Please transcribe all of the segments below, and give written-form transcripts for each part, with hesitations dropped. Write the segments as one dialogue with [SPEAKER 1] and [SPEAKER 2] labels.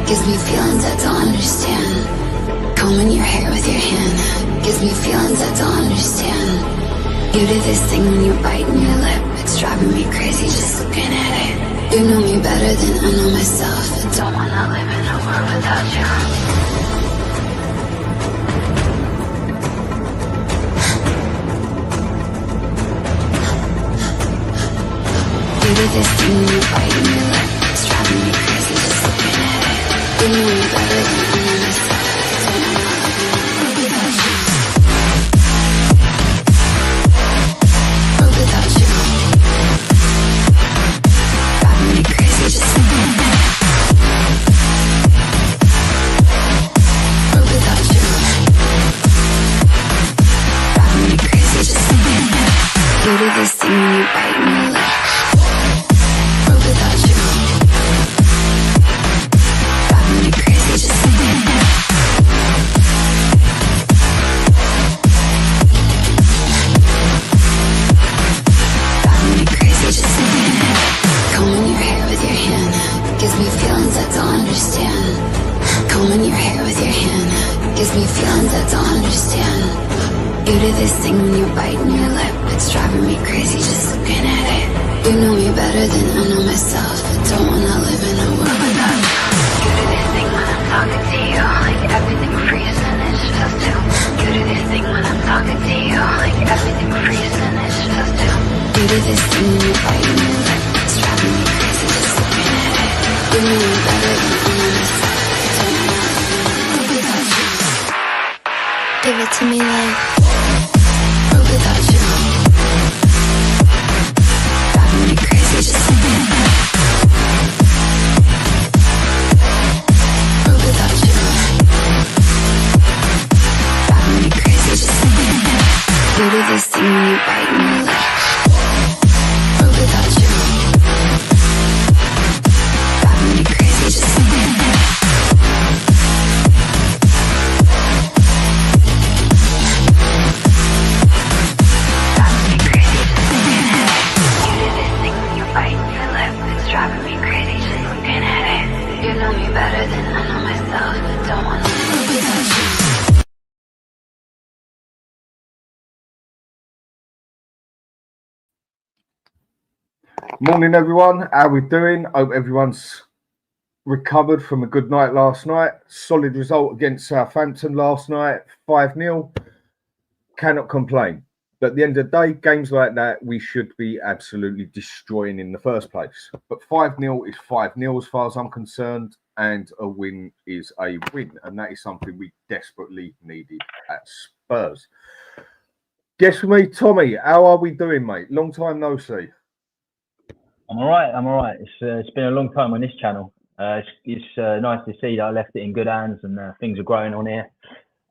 [SPEAKER 1] gives me feelings I don't understand. Combing your hair with your hand gives me feelings I don't understand. You do this thing when you're biting your lip, it's driving me crazy just looking at it. You know me better than I know myself. I don't wanna live in a world without you. You do this thing when you're biting your lip, it's driving me crazy just looking at it. You know me better than I know myself. I don't wanna live in a world without you. World without you. Driving me crazy just looking at it. World without you. Driving me crazy just looking at it. You do this thing when you're biting your lip. Without you, driving me crazy just looking at it. Driving me crazy just looking at it. Combing your hair with your hand gives me feelings I don't understand. Combing your hair with your hand gives me feelings I don't understand. You do this thing when you're biting your lip, it's driving me crazy just looking at it. You know me better than I know myself. I don't wanna live in a world without you. You do this thing when I'm talking to you, like everything freezes and it's just you. You do this thing when I'm talking to you, like everything freezes and it's just you. You do this thing when you're biting your lip, it's driving me crazy just looking at it. You know me better than I know myself. I don't wanna live in a world without you. Give it to me like world without you. Me crazy just looking at it. World without you. Driving me crazy just looking at it. You do this thing when you're biting your lip. World without you. Driving me crazy just looking at it. Driving me crazy just looking at it. You know me better than I know myself. I don't wanna live without you.
[SPEAKER 2] Morning everyone, how we doing? Hope everyone's recovered from a good night last night. Solid result against Southampton last night, 5-0. Cannot complain. But at the end of the day, games like that, we should be absolutely destroying in the first place. But 5-0 is 5-0 as far as I'm concerned, and a win is a win. And that is something we desperately needed at Spurs. Guess with me, Tommy, how are we doing, mate? Long time no see.
[SPEAKER 3] I'm all right. It's been a long time on this channel. It's nice to see that I left it in good hands and things are growing on here.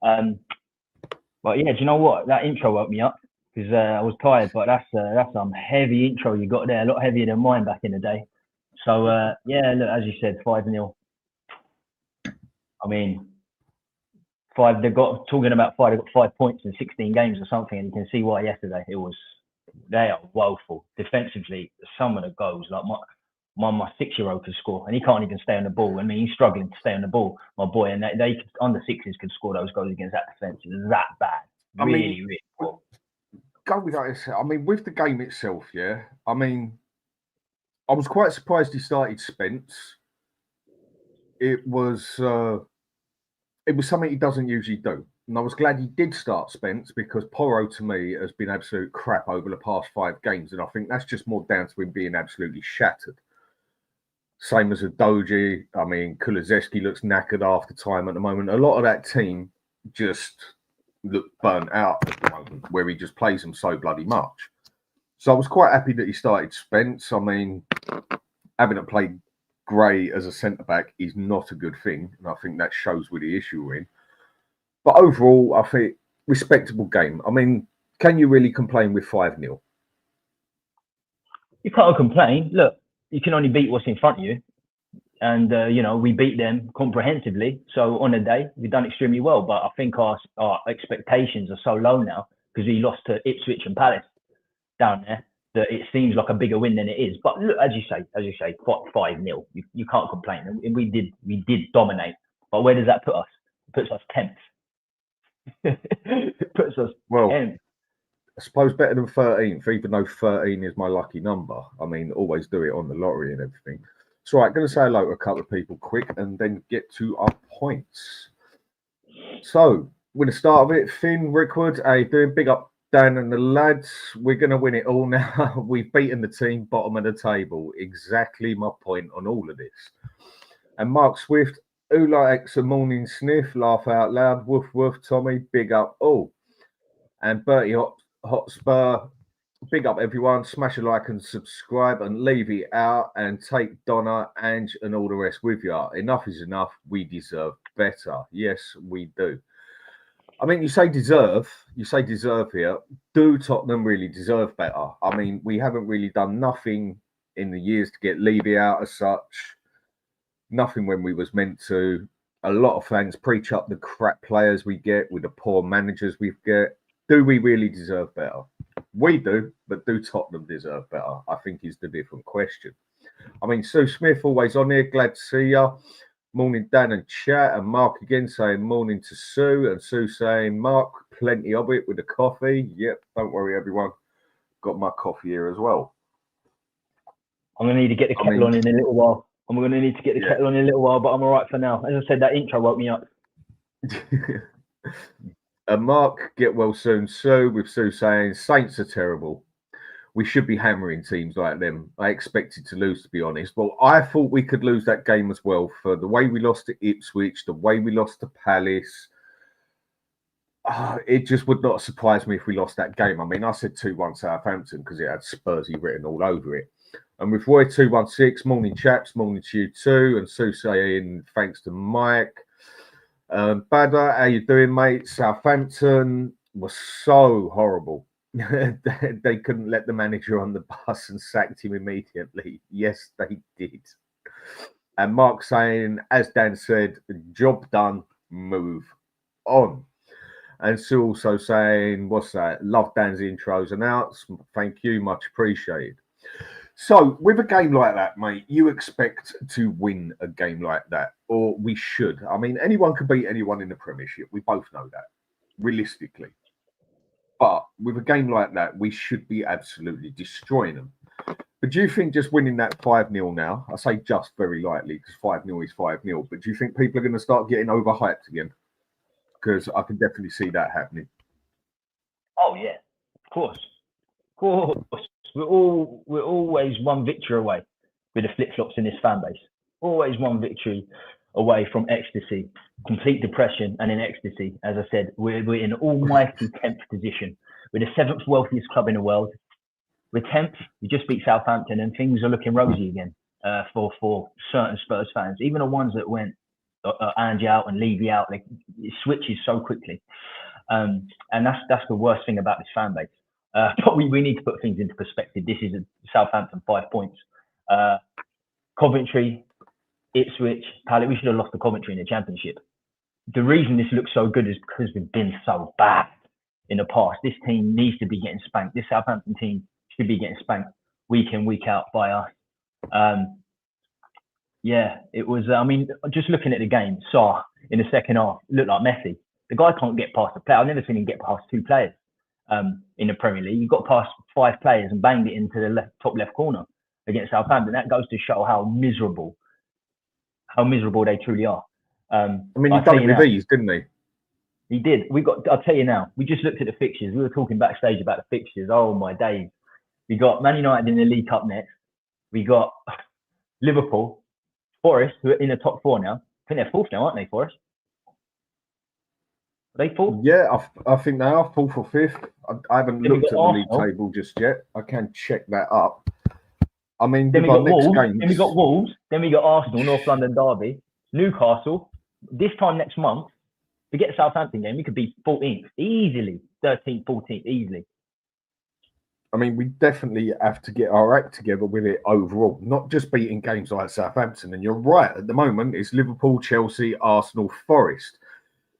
[SPEAKER 3] But yeah, do you know what? That intro woke me up. Because I was tired, but that's some heavy intro you got there, a lot heavier than mine back in the day. So yeah, look, as you said, 5-0. I mean, they got 5 points in 16 games or something, and you can see why yesterday they are woeful defensively. Some of the goals, like my 6-year-old could score, and he can't even stay on the ball. I mean, he's struggling to stay on the ball, my boy, and they under 6s could score those goals against that defense. It's that bad, really poor.
[SPEAKER 2] Go with that. I mean, with the game itself, yeah. I mean, I was quite surprised he started Spence. It was something he doesn't usually do, and I was glad he did start Spence because Porro to me has been absolute crap over the past 5 games, and I think that's just more down to him being absolutely shattered. Same as a Doji. I mean, Kulusevski looks knackered after time at the moment. A lot of that team just look burnt out at the moment, where he just plays them so bloody much. So I was quite happy that he started Spence. I mean, having to play Gray as a centre-back is not a good thing, and I think that shows where the issue we're in. But overall, I think respectable game. I mean, can you really complain with 5-0?
[SPEAKER 3] You can't complain. Look, you can only beat what's in front of you. And, we beat them comprehensively. So on the day, we've done extremely well. But I think our expectations are so low now because we lost to Ipswich and Palace down there. that it seems like a bigger win than it is. But look, as you say, 5-0. You can't complain. And we did dominate. But where does that put us? It puts us 10th. It puts us 10th.
[SPEAKER 2] I suppose better than 13th, even though 13 is my lucky number. I mean, always do it on the lottery and everything. So, right, going to say hello to a couple of people quick and then get to our points. So, we're going to start with it. Finn, Rickwood, how you doing? Big up Dan and the lads. We're going to win it all now. We've beaten the team bottom of the table. Exactly my point on all of this. And Mark Swift, who likes a morning sniff, laugh out loud, woof woof, Tommy, big up all. And Bertie Hotspur, big up everyone. Smash a like and subscribe and Levy out and take Donna, Ange and all the rest with you. Enough is enough. We deserve better. Yes, we do. I mean, you say deserve here. Do Tottenham really deserve better? I mean, we haven't really done nothing in the years to get Levy out as such. Nothing when we was meant to. A lot of fans preach up the crap players we get with the poor managers we get. Do we really deserve better? We do, but do Tottenham deserve better? I think is the different question. I mean, Sue Smith, always on here. Glad to see you. Morning, Dan and chat. And Mark again saying morning to Sue. And Sue saying, Mark, plenty of it with the coffee. Yep, don't worry, everyone. Got my coffee here as well.
[SPEAKER 3] I'm going to need to get the kettle on in a little while. I'm going to need to get the kettle on in a little while, but I'm all right for now. As I said, that intro woke me up.
[SPEAKER 2] And Mark, get well soon, Sue, with Sue saying, Saints are terrible. We should be hammering teams like them. I expected to lose, to be honest. Well, I thought we could lose that game as well for the way we lost to Ipswich, the way we lost to Palace. It just would not surprise me if we lost that game. I mean, I said 2-1 Southampton because it had Spursy written all over it. And with Roy 216, morning chaps, morning to you too. And Sue saying, thanks to Mike. Badder, how you doing, mate? Southampton was so horrible. They couldn't let the manager on the bus and sacked him immediately. Yes, they did. And Mark saying, as Dan said, job done, move on. And Sue also saying, what's that? Love Dan's intros and outs. Thank you, much appreciated. So, with a game like that, mate, you expect to win a game like that, or we should. I mean, anyone can beat anyone in the Premiership. We both know that, realistically. But with a game like that, we should be absolutely destroying them. But do you think just winning that 5-0 now, I say just very lightly, because 5-0 is 5-0, but do you think people are going to start getting overhyped again? Because I can definitely see that happening.
[SPEAKER 3] Oh, yeah, of course. We're always one victory away with the flip-flops in this fan base. Always one victory away from ecstasy, complete depression and in ecstasy. As I said, we're in almighty 10th position. We're the 7th wealthiest club in the world. We're 10th. We just beat Southampton and things are looking rosy again for certain Spurs fans. Even the ones that went Ange out and Levy out, it switches so quickly. And that's the worst thing about this fan base. But we need to put things into perspective. This is Southampton 5 points. Coventry, Ipswich, Palace. We should have lost to Coventry in the Championship. The reason this looks so good is because we've been so bad in the past. This team needs to be getting spanked. This Southampton team should be getting spanked week in, week out by us. It was. I mean, just looking at the game, Sarr in the second half looked like Messi. The guy can't get past the player. I've never seen him get past 2 players. In the Premier League, you got past 5 players and banged it into the top left corner against Southampton. That goes to show how miserable they truly are.
[SPEAKER 2] I mean, he done it with ease, didn't he?
[SPEAKER 3] He did. I'll tell you now. We just looked at the fixtures. We were talking backstage about the fixtures. Oh my days! We got Man United in the League Cup next. We got Liverpool, Forest, who are in the top 4 now. I think they're 4th now, aren't they, Forest? Are they 4th?
[SPEAKER 2] Yeah, I think they are 4th or 5th. I haven't looked at the league table just yet. I can check that up. I mean,
[SPEAKER 3] then we got Wolves. Then we got Wolves. Then we got Arsenal, North London Derby, Newcastle. This time next month, forget the Southampton game, we could be 14th easily, 13th, 14th easily.
[SPEAKER 2] I mean, we definitely have to get our act together with it overall, not just beating games like Southampton. And you're right, at the moment, it's Liverpool, Chelsea, Arsenal, Forest,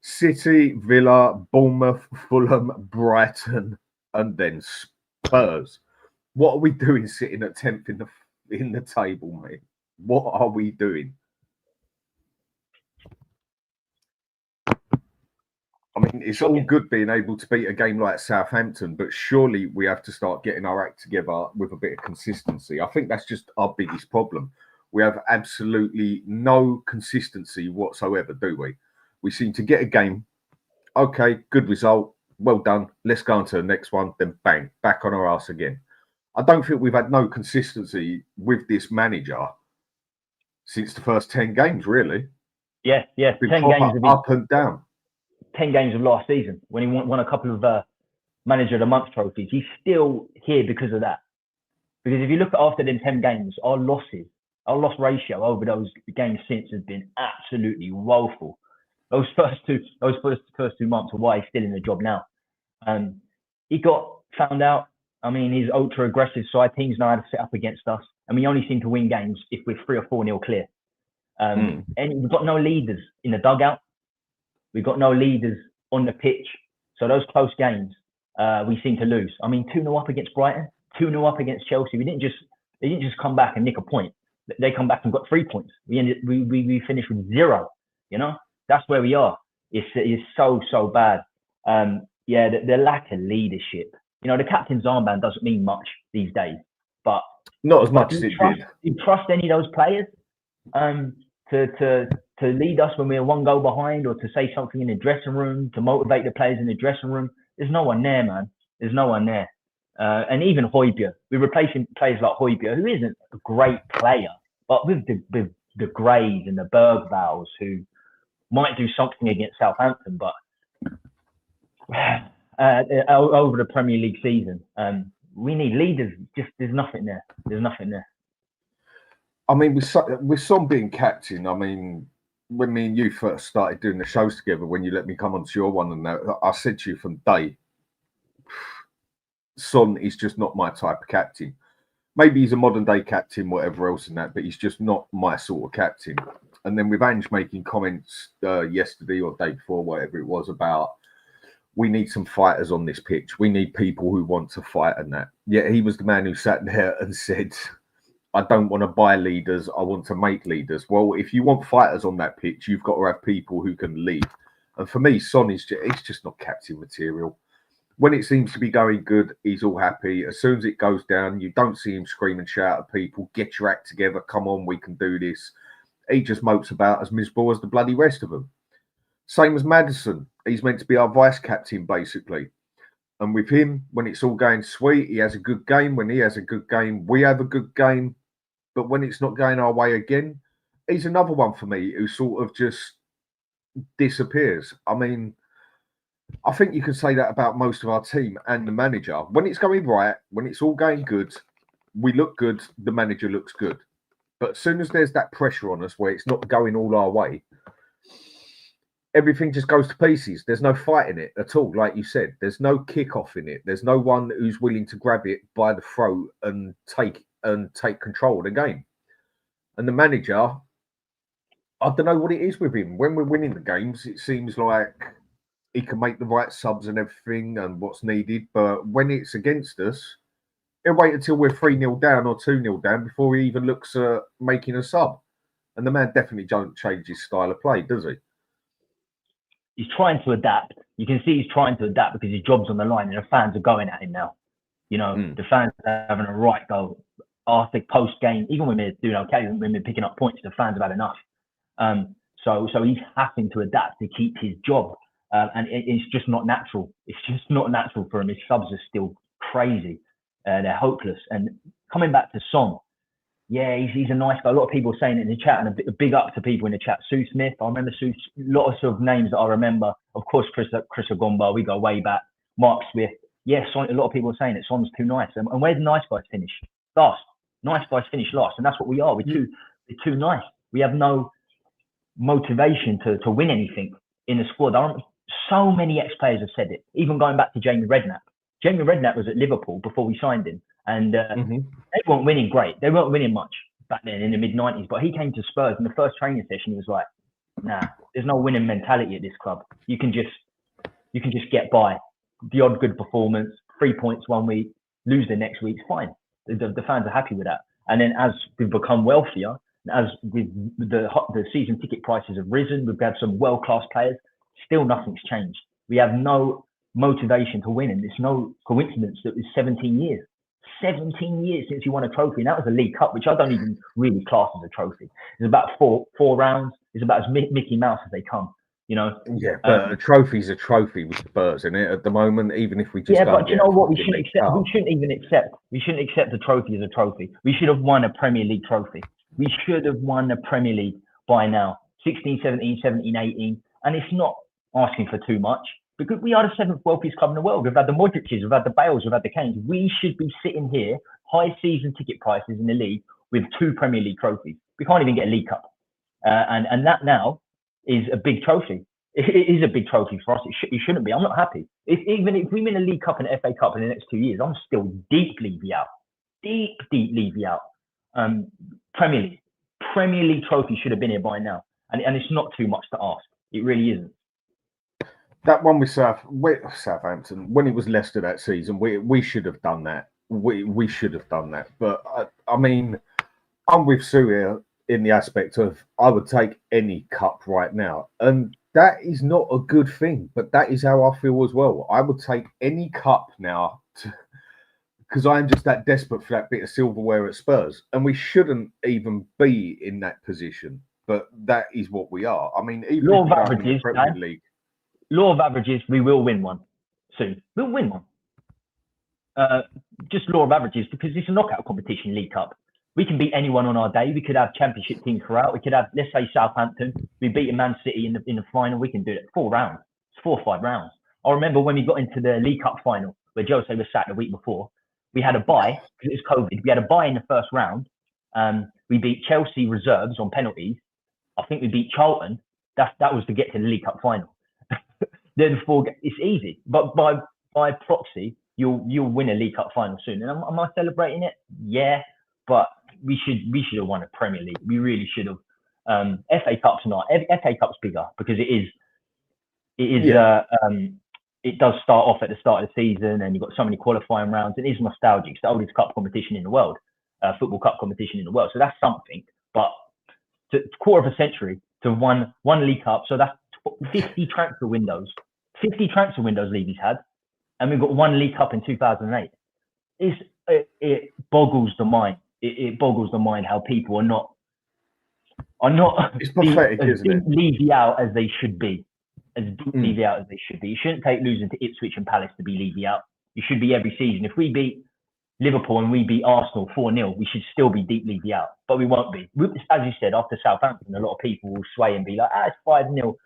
[SPEAKER 2] City, Villa, Bournemouth, Fulham, Brighton, and then Spurs. What are we doing sitting at 10th in the table, mate? What are we doing? I mean, it's all good being able to beat a game like Southampton, but surely we have to start getting our act together with a bit of consistency. I think that's just our biggest problem. We have absolutely no consistency whatsoever, do we? We seem to get a game. Okay, good result. Well done. Let's go on to the next one. Then bang, back on our ass again. I don't think we've had no consistency with this manager since the first 10 games, really.
[SPEAKER 3] Yeah. 10 games
[SPEAKER 2] up and down.
[SPEAKER 3] 10 games of last season when he won a couple of Manager of the Month trophies. He's still here because of that. Because if you look at after them 10 games, our loss ratio over those games since has been absolutely woeful. Those first two months are why he's still in the job now. He got found out. I mean, his ultra aggressive side teams know how to set up against us, and we only seem to win games if we're 3 or 4-0 clear. And we've got no leaders in the dugout. We've got no leaders on the pitch. So those close games, we seem to lose. I mean, 2-0 up against Brighton, 2-0 up against Chelsea. They didn't just come back and nick a point. They come back and got 3 points. We finished with 0. You know, that's where we are. It's so bad. The lack of leadership. You know, the captain's armband doesn't mean much these days, but
[SPEAKER 2] not as much as it did.
[SPEAKER 3] Do you trust any of those players to lead us when we're 1 goal behind, or to say something in the dressing room, to motivate the players in the dressing room? There's no one there, man. There's no one there. And even Højbjerg, we're replacing players like Højbjerg, who isn't a great player, but with the Grays and the Bergvals, who might do something against Southampton, but over the Premier League season, we need leaders. Just there's nothing there.
[SPEAKER 2] I mean, with Son being captain, I mean, when me and you first started doing the shows together, when you let me come onto your one, and I said to you from day, Son is just not my type of captain. Maybe he's a modern day captain, whatever else in that, but he's just not my sort of captain. And then with Ange making comments yesterday or day before, whatever it was, about we need some fighters on this pitch. We need people who want to fight and that. Yeah, he was the man who sat there and said, I don't want to buy leaders. I want to make leaders. Well, if you want fighters on that pitch, you've got to have people who can lead. And for me, Son is just not captain material. When it seems to be going good, he's all happy. As soon as it goes down, you don't see him scream and shout at people, get your act together, come on, we can do this. He just mopes about as miserable as the bloody rest of them. Same as Maddison. He's meant to be our vice captain, basically. And with him, when it's all going sweet, he has a good game. When he has a good game, we have a good game. But when it's not going our way again, he's another one for me who sort of just disappears. I mean, I think you can say that about most of our team and the manager. When it's going right, when it's all going good, we look good, the manager looks good. But as soon as there's that pressure on us where it's not going all our way, everything just goes to pieces. There's no fight in it at all, like you said. There's no kick-off in it. There's no one who's willing to grab it by the throat and take control of the game. And the manager, I don't know what it is with him. When we're winning the games, it seems like he can make the right subs and everything and what's needed. But when it's against us, he'll wait until we're 3-0 down or 2-0 down before he even looks at making a sub. And the man definitely don't change his style of play, does he?
[SPEAKER 3] He's trying to adapt. You can see he's trying to adapt because his job's on the line and the fans are going at him now. You know, the fans are having a right go. After post-game, even when they're doing okay, when they're picking up points, the fans have had enough. So he's having to adapt to keep his job. And it's just not natural. It's just not natural for him. His subs are still crazy. They're hopeless. And coming back to Son, yeah, he's a nice guy. A lot of people are saying it in the chat, and a big up to people in the chat. Sue Smith, I remember Sue. Lots of names that I remember. Of course, Chris Agomba, we go way back. Mark Swift. Yes, yeah, a lot of people are saying it. Son's too nice. And where do nice guys finish? Last. Nice guys finish last, and that's what we are. We're too nice. We have no motivation to win anything in the squad. So many ex-players have said it. Even going back to Jamie Redknapp. Jamie Redknapp was at Liverpool before we signed him, and they weren't winning great. They weren't winning much back then in the mid-90s. But he came to Spurs in the first training session. He was like, "Nah, there's no winning mentality at this club. You can just get by. The odd good performance, 3 points one week, lose the next week, fine. The fans are happy with that. And then as we've become wealthier, as with the season ticket prices have risen, we've had some world-class players, still nothing's changed. We have no motivation to win, and it's no coincidence that it's 17 years. 17 years since you won a trophy, and that was a League Cup, which I don't even really class as a trophy. It's about four rounds. It's about as Mickey Mouse as they come, you know.
[SPEAKER 2] Yeah, but a trophy's a trophy with Spurs in it at the moment. Even if we just
[SPEAKER 3] but do you know what? We shouldn't accept. We shouldn't accept the trophy as a trophy. We should have won a Premier League trophy. We should have won the Premier League by now. 16, 17, 17, 18, and it's not asking for too much. Because we are the 7th wealthiest club in the world. We've had the Modric's, we've had the Bales, we've had the Kanes. We should be sitting here, high season ticket prices in the league, with 2 Premier League trophies. We can't even get a League Cup. And that now is a big trophy. It is a big trophy for us. It shouldn't be. I'm not happy. Even if we win a League Cup and an FA Cup in the next 2 years, I'm still deep Levy out. Deep Levy out. Premier League trophy should have been here by now. And it's not too much to ask. It really isn't.
[SPEAKER 2] That one with Southampton, when it was Leicester that season, we should have done that. We should have done that. But I mean, I'm with Sue here in the aspect of I would take any cup right now. And that is not a good thing, but that is how I feel as well. I would take any cup now because I am just that desperate for that bit of silverware at Spurs. And we shouldn't even be in that position. But that is what we are. I mean, even
[SPEAKER 3] law
[SPEAKER 2] if
[SPEAKER 3] of averages,
[SPEAKER 2] Premier League.
[SPEAKER 3] Law of averages, we will win one soon. We'll win one. Just law of averages, because it's a knockout competition, League Cup. We can beat anyone on our day. We could have championship teams throughout. We could have, let's say, Southampton. We beat Man City in the final. We can do it 4 rounds. It's 4 or 5 rounds. I remember when we got into the League Cup final, where Jose was sat the week before. We had a bye because it was COVID. We had a bye in the first round. We beat Chelsea reserves on penalties. I think we beat Charlton. That was to get to the League Cup final. Therefore, it's easy, but by proxy, you'll win a League Cup final soon. And am I celebrating it? Yeah, but we should have won a Premier League. We really should have. FA Cup's not. FA Cup's bigger because it does start off at the start of the season, and you've got so many qualifying rounds. It is nostalgic. It's the oldest cup competition in the world, football cup competition in the world. So that's something. But to quarter of a century to one League Cup, so that's 50 transfer windows. 50 transfer windows Levy's had, and we've got 1 League Cup in 2008. It boggles the mind. It boggles the mind how people are not
[SPEAKER 2] It's pathetic,
[SPEAKER 3] as
[SPEAKER 2] isn't it?
[SPEAKER 3] Levy out as they should be. As deep Levy out as they should be. You shouldn't take losing to Ipswich and Palace to be Levy out. You should be every season. If we beat Liverpool and we beat Arsenal 4-0, we should still be deep Levy out, but we won't be. As you said, after Southampton, a lot of people will sway and be like, it's 5-0.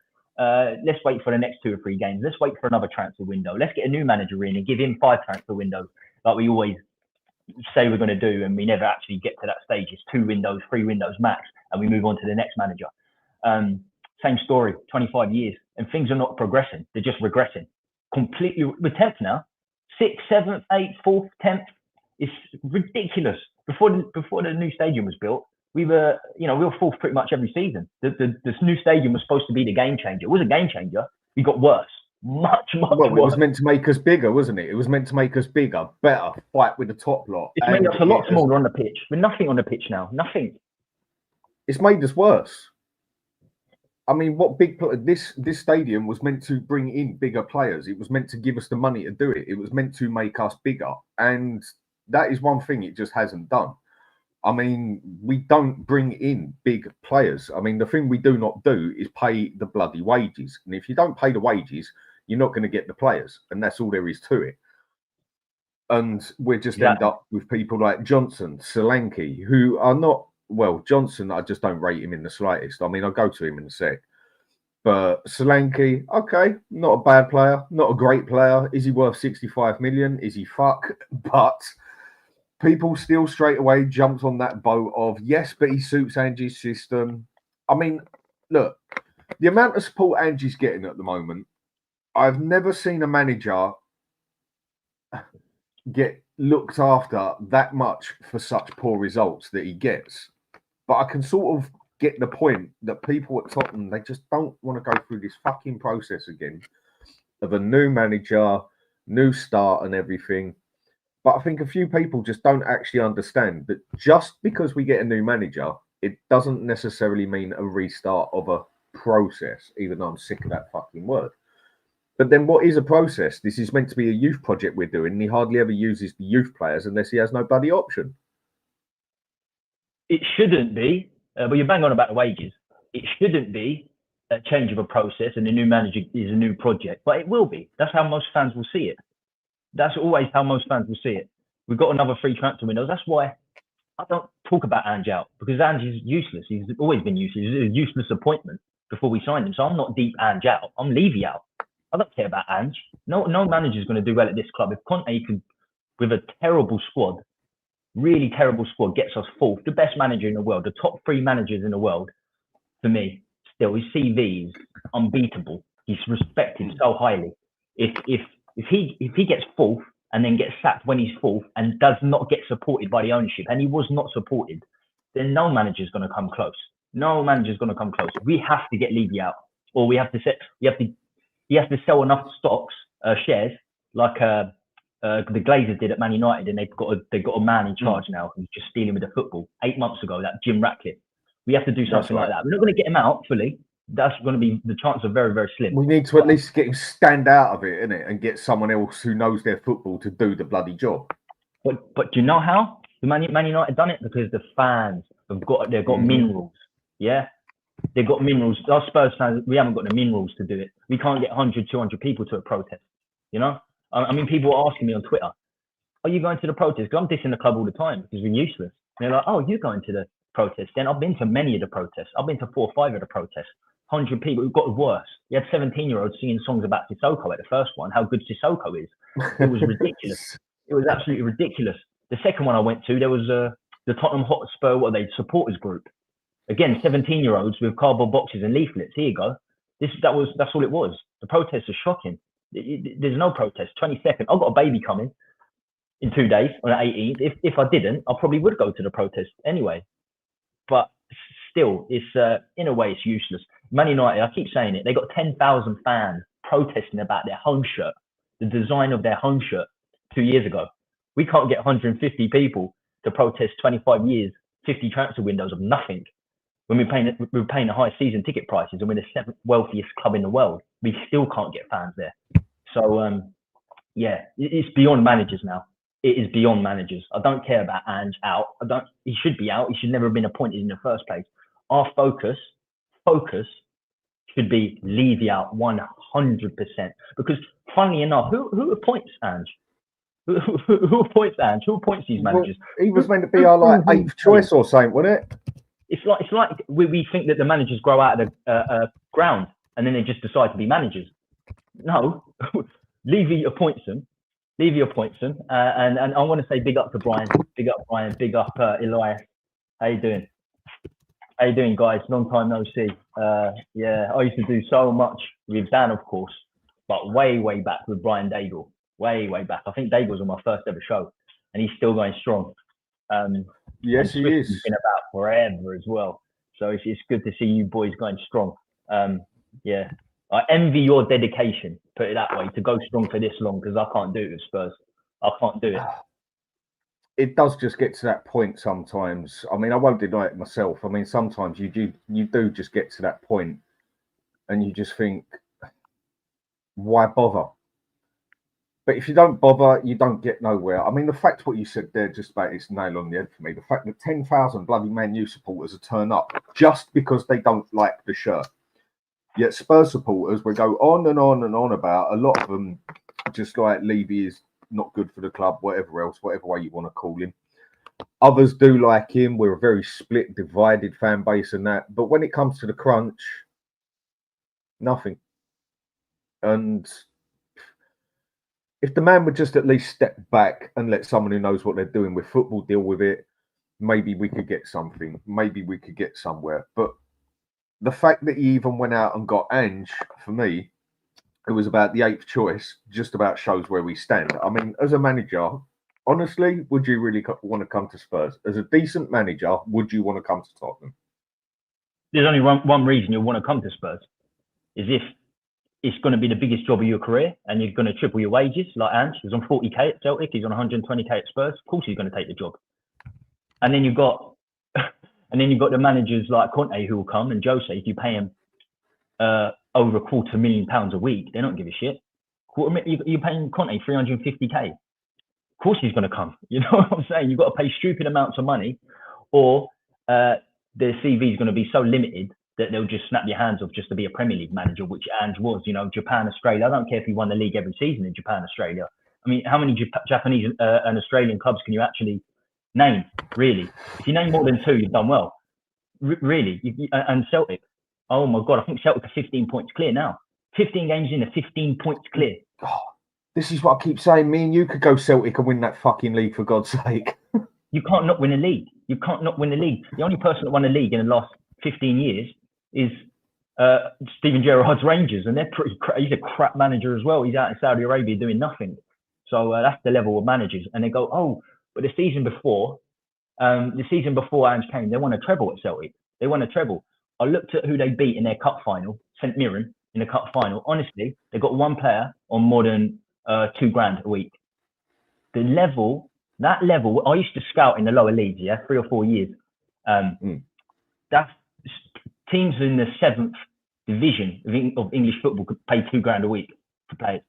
[SPEAKER 3] Let's wait for the next 2 or 3 games. Let's wait for another transfer window. Let's get a new manager in and give him 5 transfer windows like we always say we're going to do, and we never actually get to that stage. It's 2 windows, 3 windows max, and we move on to the next manager. Same story, 25 years, and things are not progressing. They're just regressing. Completely. We're 10th now. 6th, 7th, 8th, 4th, 10th. It's ridiculous. Before the new stadium was built, we were 4th pretty much every season. This new stadium was supposed to be the game changer. It was a game changer. We got worse. Much worse.
[SPEAKER 2] It was meant to make us bigger, wasn't it? It was meant to make us bigger, better, fight with the top lot.
[SPEAKER 3] It's made us a lot smaller on the pitch. We're nothing on the pitch now. Nothing.
[SPEAKER 2] It's made us worse. I mean, this stadium was meant to bring in bigger players. It was meant to give us the money to do it. It was meant to make us bigger. And that is one thing it just hasn't done. I mean, we don't bring in big players. I mean, the thing we do not do is pay the bloody wages. And if you don't pay the wages, you're not going to get the players. And that's all there is to it. And we just end up with people like Johnson, Solanke, who are not, well, Johnson, I just don't rate him in the slightest. I mean, I'll go to him in a sec. But Solanke, okay, not a bad player, not a great player. Is he worth 65 million? Is he fuck? But people still straight away jumped on that boat of, yes, but he suits Ange's system. I mean, look, the amount of support Ange's getting at the moment, I've never seen a manager get looked after that much for such poor results that he gets. But I can sort of get the point that people at Tottenham, they just don't want to go through this fucking process again of a new manager, new start and everything. But I think a few people just don't actually understand that just because we get a new manager, it doesn't necessarily mean a restart of a process, even though I'm sick of that fucking word. But then what is a process? This is meant to be a youth project we're doing, and he hardly ever uses the youth players unless he has no bloody option.
[SPEAKER 3] It shouldn't be, but you're bang on about the wages. It shouldn't be a change of a process and a new manager is a new project, but it will be. That's how most fans will see it. That's always how most fans will see it. We've got another free transfer window. That's why I don't talk about Ange out, because Ange is useless. He's always been useless. He's a useless appointment before we signed him. So I'm not deep Ange out. I'm Levy out. I don't care about Ange. No manager is going to do well at this club. If Conte could, with a terrible squad, really terrible squad, gets us fourth, the best manager in the world, the top 3 managers in the world, for me, still, his CV is unbeatable. He's respected so highly. If he gets fourth and then gets sacked when he's fourth and does not get supported by the ownership, and he was not supported, then no manager's going to come close. No manager's going to come close. We have to get Levy out, or he has to sell enough stocks, shares, like the Glazers did at Man United, and they've got a man in charge now who's just stealing with the football. 8 months ago, that Jim Ratcliffe. We have to do something like that. We're not going to get him out fully. That's going to be, the chances are very, very slim.
[SPEAKER 2] We need to at least get him stand out of it, innit? And get someone else who knows their football to do the bloody job. But
[SPEAKER 3] do you know how the Man United done it? Because the fans they've got minerals. Yeah, they've got minerals. Our Spurs fans, we haven't got the minerals to do it. We can't get 100, 200 people to a protest. You know, I mean, people are asking me on Twitter, "Are you going to the protest?" Because I'm dissing the club all the time because we're useless. And they're like, "Oh, you're going to the protest?" Then I've been to many of the protests. I've been to 4 or 5 of the protests. 100 people. It got worse. You had 17-year-olds singing songs about Sissoko at the first one, how good Sissoko is. It was ridiculous. It was absolutely ridiculous. The second one I went to, there was the Tottenham Hotspur, supporters group. Again, 17-year-olds with cardboard boxes and leaflets. Here you go. That's all it was. The protests are shocking. There's no protest. 22nd. I've got a baby coming in 2 days on the 18th. If I didn't, I probably would go to the protest anyway. But still, it's in a way, it's useless. Man United, I keep saying it, they got 10,000 fans protesting about their home shirt, the design of their home shirt 2 years ago. We can't get 150 people to protest 25 years, 50 transfer windows of nothing. When we're paying the high season ticket prices and we're the 7th wealthiest club in the world, we still can't get fans there. So, yeah, it's beyond managers now. It is beyond managers. I don't care about Ange out. He should be out. He should never have been appointed in the first place. Our focus should be Levy out 100%. Because funnily enough, who appoints Ange? Who appoints Ange? Who appoints these managers?
[SPEAKER 2] Well, he was meant to be our 8th choice or something, wasn't it?
[SPEAKER 3] It's like we think that the managers grow out of the ground and then they just decide to be managers. No, Levy appoints them. And I want to say big up to Brian. Big up Brian. Big up Elias. How you doing? How you doing, guys? Long time no see. Yeah, I used to do so much with Dan, of course, but way back with Brian Daigle. Way back. I think Daigle was on my first ever show, and he's still going strong.
[SPEAKER 2] Yes, he is.
[SPEAKER 3] He's been about forever as well. So it's good to see you boys going strong. Yeah, I envy your dedication, put it that way, to go strong for this long, because I can't do it with Spurs. I can't do it.
[SPEAKER 2] It does just get to that point sometimes. I mean, I won't deny it myself. I mean, sometimes you do just get to that point and you just think, why bother? But if you don't bother, you don't get nowhere. I mean, the fact what you said there just about it's nail on the head for me. The fact that 10,000 bloody Man U supporters are turn up just because they don't like the shirt. Yet Spurs supporters will go on and on and on about, a lot of them just like Levy is not good for the club, whatever way you want to call him. Others do like him. We're a very split, divided fan base and that. But when it comes to the crunch, nothing. And if the man would just at least step back and let someone who knows what they're doing with football deal with it, maybe we could get something. Maybe we could get somewhere. But the fact that he even went out and got Ange, for me, it was about the 8th choice, just about shows where we stand. I mean, as a manager, honestly, would you really want to come to Spurs? As a decent manager, would you want to come to Tottenham?
[SPEAKER 3] There's only one reason you want to come to Spurs, is if it's going to be the biggest job of your career, and you're going to triple your wages. Like Ange, he's on 40k at Celtic, he's on 120k at Spurs. Of course, he's going to take the job. And then you've got, the managers like Conte who will come, and Jose. If you pay him over £250,000 a week, they don't give a shit. You're paying Conte 350k. Of course, he's going to come. You know what I'm saying? You've got to pay stupid amounts of money, or their CV is going to be so limited that they'll just snap your hands off just to be a Premier League manager, which Ange was. You know, Japan, Australia. I don't care if he won the league every season in Japan, Australia. I mean, how many Japanese and Australian clubs can you actually name? Really, if you name more than 2, you've done well. Really, and Celtic. Oh my God, I think Celtic are 15 points clear now. 15 games in, 15 points clear.
[SPEAKER 2] Oh, this is what I keep saying. Me and you could go Celtic and win that fucking league, for God's sake.
[SPEAKER 3] You can't not win a league. You can't not win a league. The only person that won a league in the last 15 years is Steven Gerrard's Rangers, and they're pretty. He's a crap manager as well. He's out in Saudi Arabia doing nothing. So that's the level of managers. And they go, oh, but the season before Ange came, they won a treble at Celtic. They won a treble. I looked at who they beat in their cup final, St Mirren in the cup final. Honestly, they got one player on more than £2,000 a week. That level, I used to scout in the lower leagues, 3 or 4 years. That's teams in the 7th division of English football could pay £2,000 a week for players.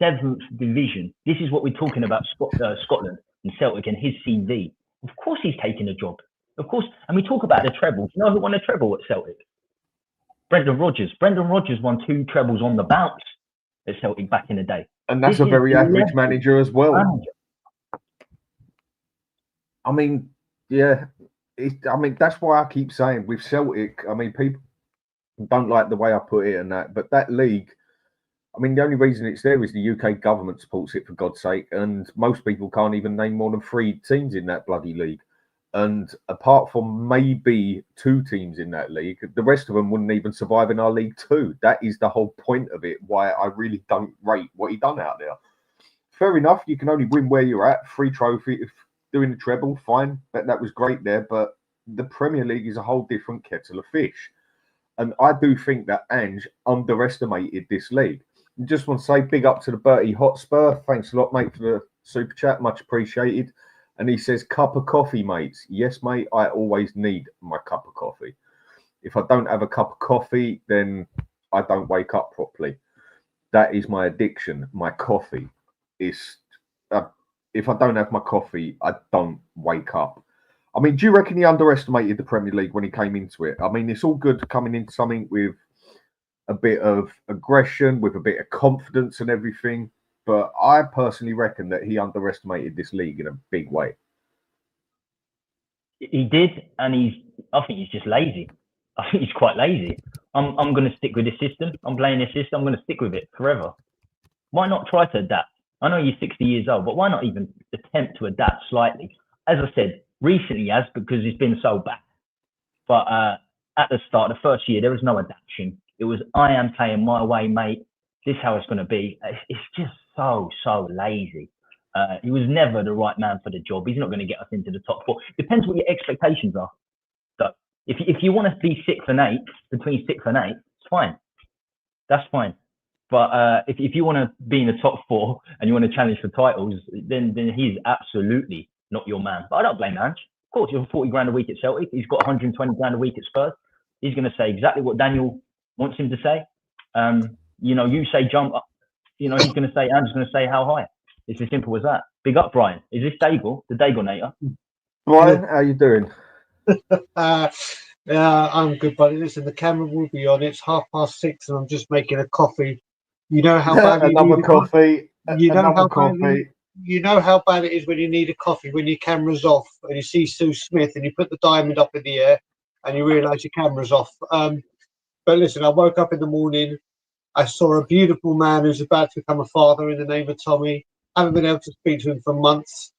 [SPEAKER 3] 7th division. This is what we're talking about, Scotland and Celtic and his CV. Of course he's taking a job. Of course. And we talk about the treble. You know who won a treble at Celtic? Brendan Rodgers. Brendan Rodgers won 2 trebles on the bounce at Celtic back in the day.
[SPEAKER 2] And that's a very average manager as well. I mean, yeah. That's why I keep saying with Celtic, I mean, people don't like the way I put it and that, but that league, I mean, the only reason it's there is the UK government supports it, for God's sake, and most people can't even name more than 3 teams in that bloody league. And apart from maybe 2 teams in that league, the rest of them wouldn't even survive in our League 2. That is the whole point of it, why I really don't rate what he done out there. Fair enough, you can only win where you're at, 3 trophy, if doing the treble, fine, that was great there, but the Premier League is a whole different kettle of fish. And I do think that Ange underestimated this league. I just want to say big up to the Bertie Hotspur. Thanks a lot, mate, for the super chat. Much appreciated. And he says, cup of coffee, mates. Yes, mate, I always need my cup of coffee. If I don't have a cup of coffee, then I don't wake up properly. That is my addiction. My coffee is... if I don't have my coffee, I don't wake up. I mean, do you reckon he underestimated the Premier League when he came into it? I mean, it's all good coming into something with a bit of aggression, with a bit of confidence and everything. But I personally reckon that he underestimated this league in a big way.
[SPEAKER 3] He did, and I think he's just lazy. I think he's quite lazy. I'm going to stick with this system. I'm playing this system. I'm going to stick with it forever. Why not try to adapt? I know you're 60 years old, but why not even attempt to adapt slightly? As I said, recently he has, because it's been so bad. But at the start, the first year, there was no adaptation. It was, I am playing my way, mate. This is how it's going to be. It's just so lazy. He was never the right man for the job. He's not going to get us into the top 4. Depends what your expectations are. So if you want to be 6th and 8th, between 6th and 8th, it's fine. That's fine. But if you want to be in the top 4 and you want to challenge for titles, then he's absolutely not your man. But I don't blame Ange. Of course, he's on 40 grand a week at Celtic. He's got 120 grand a week at Spurs. He's going to say exactly what Daniel wants him to say. You say jump up. He's going to say, Ange's going to say how high. It's as simple as that. Big up, Brian. Is this Daigle, the Dagonator?
[SPEAKER 2] Brian, how you doing?
[SPEAKER 4] Yeah, I'm good, buddy. Listen, the camera will be on. It's 6:30 and I'm just making a coffee. You know how bad
[SPEAKER 2] another coffee.
[SPEAKER 4] You know
[SPEAKER 2] another coffee.
[SPEAKER 4] You know how bad it is when you need a coffee, when your camera's off and you see Sue Smith and you put the diamond up in the air and you realise your camera's off. But listen, I woke up in the morning. I saw a beautiful man who's about to become a father in the name of Tommy. I haven't been able to speak to him for months.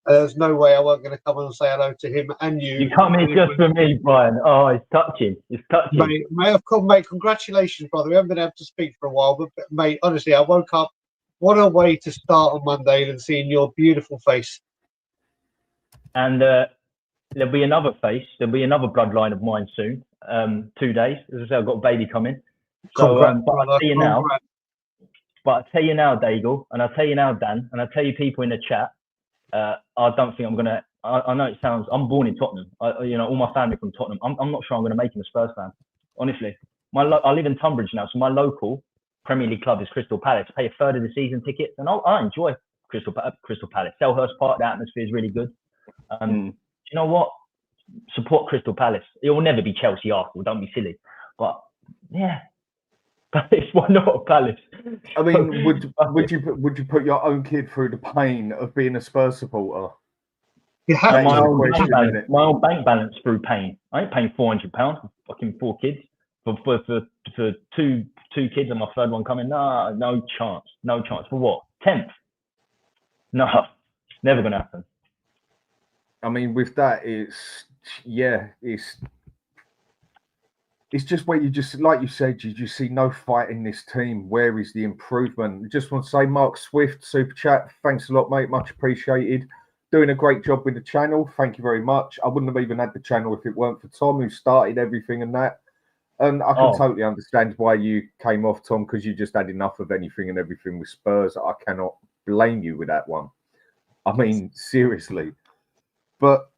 [SPEAKER 4] There's no way I wasn't going to come on and say hello to him and you.
[SPEAKER 3] You come in just for me, Brian. Oh, it's touching. It's touching.
[SPEAKER 4] Mate, congratulations, brother. We haven't been able to speak for a while, but mate, honestly, I woke up. What a way to start on Monday than seeing your beautiful face.
[SPEAKER 3] And there'll be another face. There'll be another bloodline of mine soon. 2 days. As I say, I've got a baby coming. So,
[SPEAKER 4] Congrats,
[SPEAKER 3] but
[SPEAKER 4] brother.
[SPEAKER 3] I tell you now,
[SPEAKER 4] Congrats.
[SPEAKER 3] Daigle, and I tell you now, Dan, and I tell you people in the chat, I don't think I'm gonna. I know it sounds. I'm born in Tottenham. All my family from Tottenham. I'm not sure I'm gonna make him a Spurs fan. Honestly, I live in Tunbridge now, so my local Premier League club is Crystal Palace. Pay a third of the season tickets, and I enjoy Crystal Palace. Selhurst Park, the atmosphere is really good. You know what? Support Crystal Palace. It will never be Chelsea, Arsenal. Don't be silly. But yeah, Palace. Why not Palace?
[SPEAKER 2] I mean, would you put your own kid through the pain of being a Spurs supporter?
[SPEAKER 4] You have
[SPEAKER 3] my own bank balance through pain. I ain't paying £400 for fucking 4 kids. For two kids and my third one coming. Nah, no chance. No chance. For what? 10th? No, never gonna happen.
[SPEAKER 2] I mean, with that, it's just where you just, like you said, you just see no fight in this team. Where is the improvement? I just want to say, Mark Swift, Super Chat, thanks a lot, mate. Much appreciated. Doing a great job with the channel. Thank you very much. I wouldn't have even had the channel if it weren't for Tom, who started everything and that. And I can totally understand why you came off, Tom, because you just had enough of anything and everything with Spurs. I cannot blame you with that one. I mean, seriously. But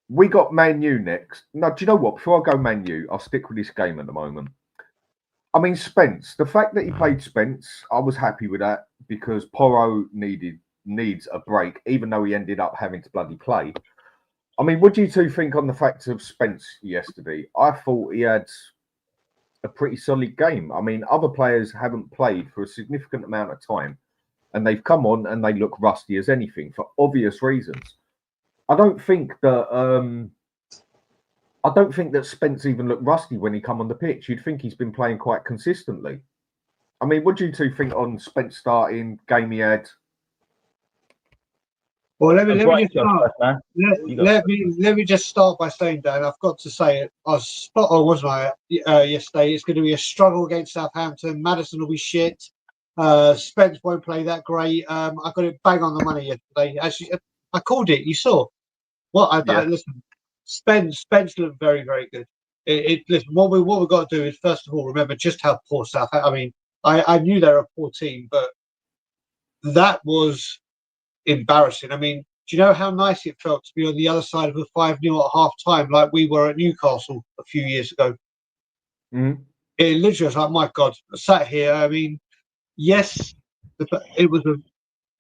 [SPEAKER 2] we got Man U next. No, do you know what? Before I go Man U, I'll stick with this game at the moment. I mean, Spence. The fact that he played Spence, I was happy with that because Porro needs a break, even though he ended up having to bloody play. I mean, what do you two think on the fact of Spence yesterday? I thought he had a pretty solid game. I mean, other players haven't played for a significant amount of time, and they've come on and they look rusty as anything for obvious reasons. I don't think that Spence even looked rusty when he come on the pitch. You'd think he's been playing quite consistently. I mean, what do you two think on Spence starting game he had?
[SPEAKER 4] Well, let me just start by saying, Dan, I've got to say it. I was spot on, wasn't I, yesterday? It's going to be a struggle against Southampton. Madison will be shit. Spence won't play that great. I got it bang on the money yesterday. Actually, I called it. You saw. Listen, Spence looked very, very good. Listen, what we've got to do is first of all remember just how poor Southampton. I mean, I knew they're a poor team, but that was embarrassing. I mean, do you know how nice it felt to be on the other side of a 5-0 at half time, like we were at Newcastle a few years ago? It literally was like, my God, I sat here. I mean, yes, it was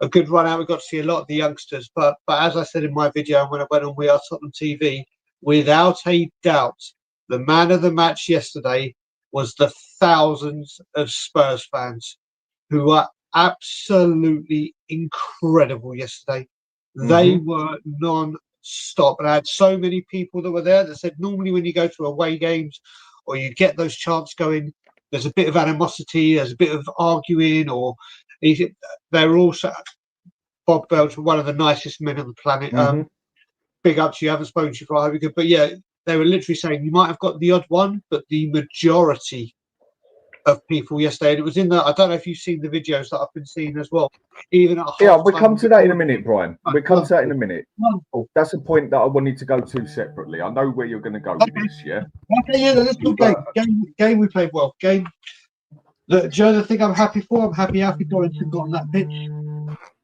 [SPEAKER 4] a good run out. We got to see a lot of the youngsters, but as I said in my video when I went on We Are Tottenham TV, without a doubt, the man of the match yesterday was the thousands of Spurs fans who were absolutely incredible yesterday. They were non-stop, and I had so many people that were there that said normally when you go to away games or you get those chants going, there's a bit of animosity, there's a bit of arguing, or they're also Bob Belcher, one of the nicest men on the planet. Big up to you. I haven't spoken to you for a while, but yeah, they were literally saying you might have got the odd one, but the majority of people yesterday, and it was in the. I don't know if you've seen the videos that I've been seeing as well. Even at
[SPEAKER 2] we'll come to that in a minute, Brian. We'll come to that in a minute. That's a point that I wanted to go to separately. I know where you're going to go with this, yeah.
[SPEAKER 4] Okay, yeah, let's go. Game we played well. Game. Do you know the thing I'm happy for? I'm happy Alfie Dorrington got on that pitch.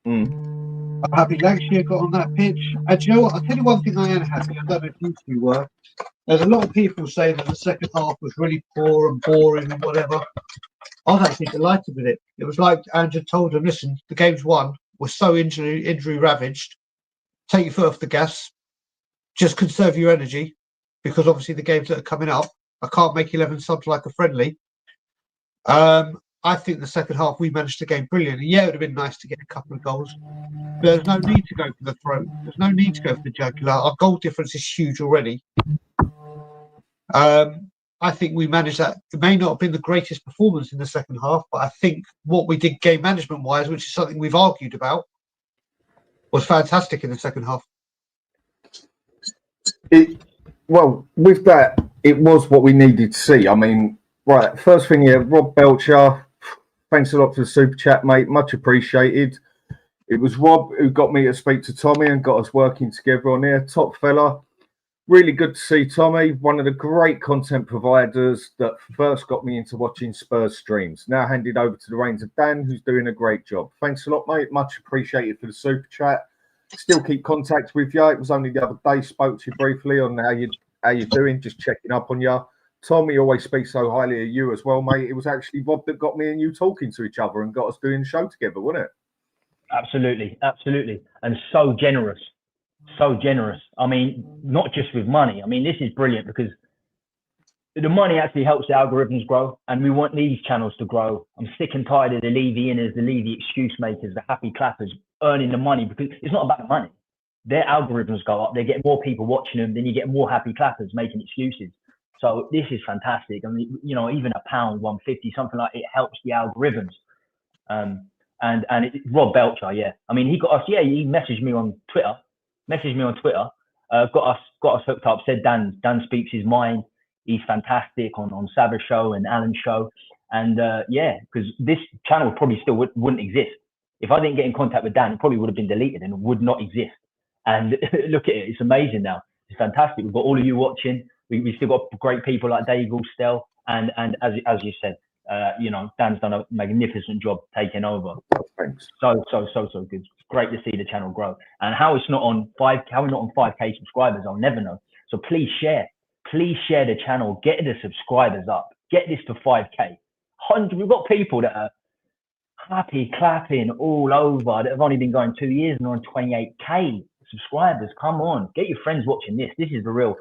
[SPEAKER 4] I'm happy Lancashire got on that pitch. And do you know what? I'll tell you one thing I am happy. I don't know if you two were. There's a lot of people saying that the second half was really poor and boring and whatever. I was actually delighted with it. It was like Ange told them, listen, the game's won. We're so injury ravaged. Take your foot off the gas. Just conserve your energy, because obviously the games that are coming up, I can't make 11 subs like a friendly. I think the second half we managed the game brilliantly. Yeah, it would have been nice to get a couple of goals. But there's no need to go for the throat. There's no need to go for the jugular. Our goal difference is huge already. I think we managed that. It may not have been the greatest performance in the second half, but I think what we did game management wise, which is something we've argued about, was fantastic in the second half.
[SPEAKER 2] Well, with that, it was what we needed to see. I mean, right, first thing here, Rob Belcher, thanks a lot for the super chat, mate. Much appreciated. It was Rob who got me to speak to Tommy and got us working together on here. Top fella. Really good to see Tommy, one of the great content providers that first got me into watching Spurs streams. Now handed over to the reins of Dan, who's doing a great job. Thanks a lot, mate. Much appreciated for the super chat. Still keep contact with you. It was only the other day spoke to you briefly on how you're doing, just checking up on you. Tommy always speaks so highly of you as well, mate. It was actually Rob that got me and you talking to each other and got us doing the show together, wasn't it?
[SPEAKER 3] Absolutely, absolutely, and so generous. So generous. I mean, not just with money. I mean, this is brilliant because the money actually helps the algorithms grow, and we want these channels to grow. I'm sick and tired of the Levy inners, the Levy excuse makers, the happy clappers earning the money, because it's not about the money. Their algorithms go up, they get more people watching them, then you get more happy clappers making excuses. So this is fantastic. I mean, you know, even £1, 150, something like it helps the algorithms. Rob Belcher, yeah. I mean, he got us. Yeah, he messaged me on Twitter. Got us hooked up. Said Dan speaks his mind. He's fantastic on Savage show and Alan's show. And yeah, because this channel probably still wouldn't exist if I didn't get in contact with Dan. It probably would have been deleted and would not exist. And look at it, it's amazing now. It's fantastic. We've got all of you watching. We still got great people like Dave, Stel, and as you said, you know, Dan's done a magnificent job taking over.
[SPEAKER 2] Thanks.
[SPEAKER 3] So good. It's great to see the channel grow. And how it's not on 5K subscribers, I'll never know. So please share the channel. Get the subscribers up. Get this to 5K. We've got people that are happy clapping all over that have only been going 2 years and are on 28K subscribers. Come on, get your friends watching this. These are the real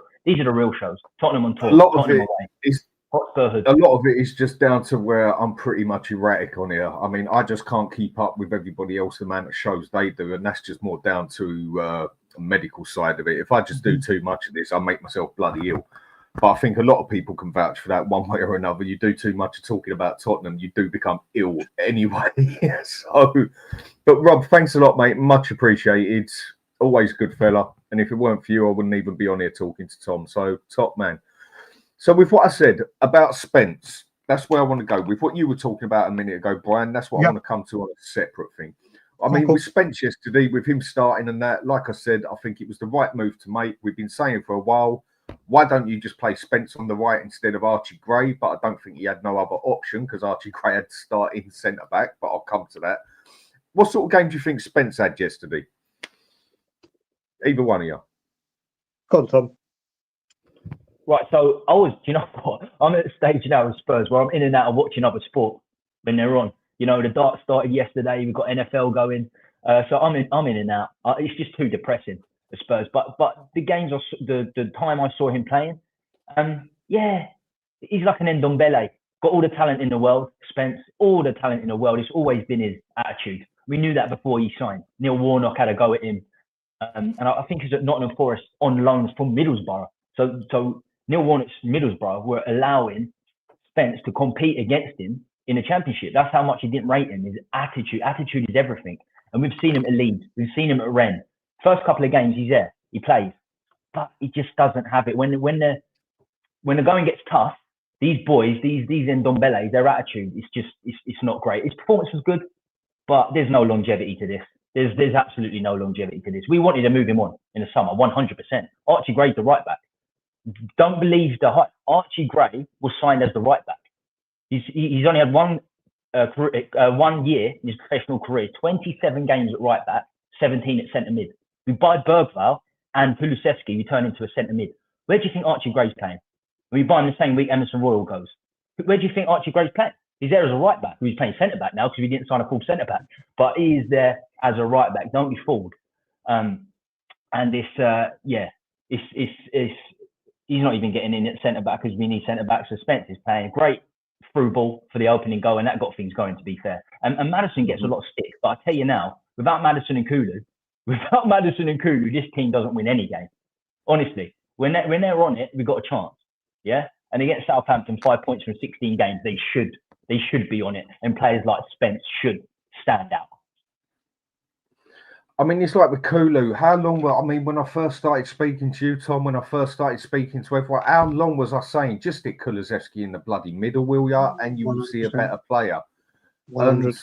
[SPEAKER 3] shows. Tottenham on tour.
[SPEAKER 2] A lot of
[SPEAKER 3] Tottenham
[SPEAKER 2] it
[SPEAKER 3] away.
[SPEAKER 2] is.
[SPEAKER 3] HotspurHood.
[SPEAKER 2] A lot of it is just down to where I'm pretty much erratic on here. I mean, I just can't keep up with everybody else, the amount of shows they do, and that's just more down to the medical side of it. If I just do too much of this, I make myself bloody ill. But I think a lot of people can vouch for that one way or another. You do too much of talking about Tottenham, you do become ill anyway. So, but Rob, thanks a lot, mate. Much appreciated. Always good fella. And if it weren't for you, I wouldn't even be on here talking to Tom. So, top man. So with what I said about Spence, that's where I want to go. With what you were talking about a minute ago, Brian, that's what I want to come to on a separate thing. I mean, with Spence yesterday, with him starting and that, like I said, I think it was the right move to make. We've been saying for a while, why don't you just play Spence on the right instead of Archie Gray? But I don't think he had no other option because Archie Gray had to start in centre-back, but I'll come to that. What sort of game do you think Spence had yesterday? Either one of you.
[SPEAKER 4] Go on, Tom.
[SPEAKER 3] Right, so you know what? I'm at a stage now with Spurs where I'm in and out of watching other sport when they're on. You know, the dart started yesterday. We've got NFL going, so I'm in and out. It's just too depressing for Spurs. But the games, the time I saw him playing, yeah, he's like an Ndombele. Got all the talent in the world, Spence. All the talent in the world. It's always been his attitude. We knew that before he signed. Neil Warnock had a go at him, and I think he's at Nottingham Forest on loans from Middlesbrough. So Neil Warnock's Middlesbrough were allowing Spence to compete against him in the Championship. That's how much he didn't rate him. His attitude. Attitude is everything. And we've seen him at Leeds. We've seen him at Rennes. First couple of games, he's there. He plays. But he just doesn't have it. When the going gets tough, these boys, these Ndombeles, their attitude, it's not great. His performance was good, but there's no longevity to this. There's absolutely no longevity to this. We wanted to move him on in the summer, 100%. Archie Gray's the right back. Don't believe the hype. Archie Gray was signed as the right back. He's only had one year in his professional career, 27 games at right back, 17 at centre mid. We buy Bergvall and Kulusevski, we turn into a centre mid. Where do you think Archie Gray's playing? We buy him the same week Emerson Royal goes. Where do you think Archie Gray's playing? He's there as a right back. He's playing centre back now because we didn't sign a full centre back. But he is there as a right back. Don't be fooled. And he's not even getting in at centre back because we need centre backs. So Spence is playing great through ball for the opening goal, and that got things going, to be fair. And Maddison gets a lot of stick, but I tell you now, without Maddison and Kulu, this team doesn't win any game. Honestly, when they're on it, we've got a chance. Yeah, and against Southampton, 5 points from 16 games, they should be on it, and players like Spence should stand out.
[SPEAKER 2] I mean, it's like with Kulu. How long when I first started speaking to you, Tom, when I first started speaking to everyone, how long was I saying, just stick Kulusevski in the bloody middle, will ya? And you will see a better player. And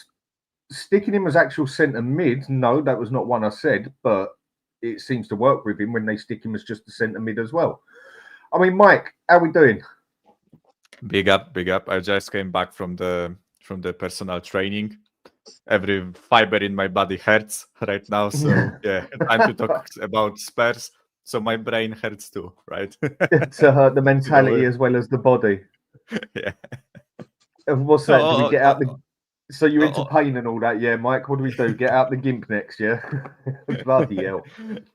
[SPEAKER 2] sticking him as actual centre mid, no, that was not one I said, but it seems to work with him when they stick him as just a centre mid as well. I mean, Mike, how are we doing?
[SPEAKER 5] Big up. I just came back from the personal training. Every fiber in my body hurts right now. So yeah, time to talk about Spurs. So my brain hurts too, right?
[SPEAKER 2] To hurt the mentality as well as the body.
[SPEAKER 5] Yeah.
[SPEAKER 2] And what's that? Do we get out the... So you're into pain and all that, yeah, Mike? What do we do? Get out the gimp next, yeah? Bloody hell.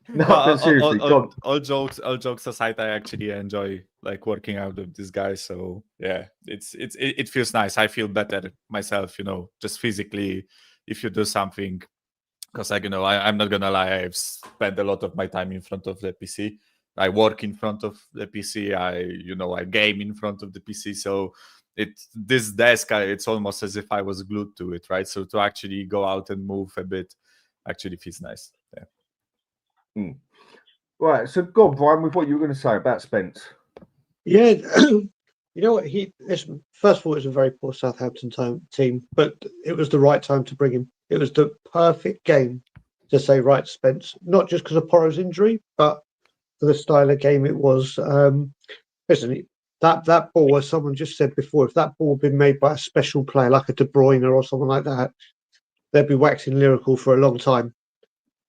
[SPEAKER 2] No, but seriously,
[SPEAKER 5] all jokes aside, I actually enjoy like working out with this guy. So yeah, it feels nice. I feel better myself, just physically if you do something. Because I'm not gonna lie, I've spent a lot of my time in front of the PC. I work in front of the PC. I game in front of the PC. So this desk, it's almost as if I was glued to it, right? So to actually go out and move a bit actually feels nice. Yeah.
[SPEAKER 2] Right. So go on, Brian, with what you were going to say about Spence.
[SPEAKER 4] Yeah, you know what? First of all, it was a very poor Southampton team, but it was the right time to bring him. It was the perfect game to say, right, Spence, not just because of Porro's injury, but for the style of game it was. Listen, that ball, as someone just said before, if that ball had been made by a special player like a De Bruyne or someone like that, they'd be waxing lyrical for a long time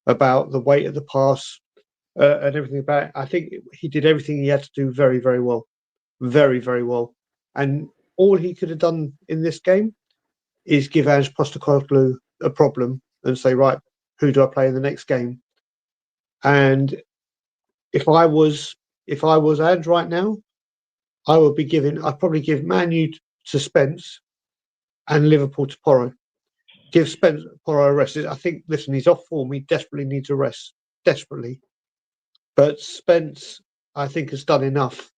[SPEAKER 4] about the weight of the pass and everything about it. I think he did everything he had to do very, very well. Very, very well. And all he could have done in this game is give Ange Postecoglou a problem and say, right, who do I play in the next game? And if I was Ange right now, I'd probably give Man U to Spence and Liverpool to Porro. Give Porro a rest. I think, listen, he's off form. He desperately needs a rest. Desperately. But Spence, I think, has done enough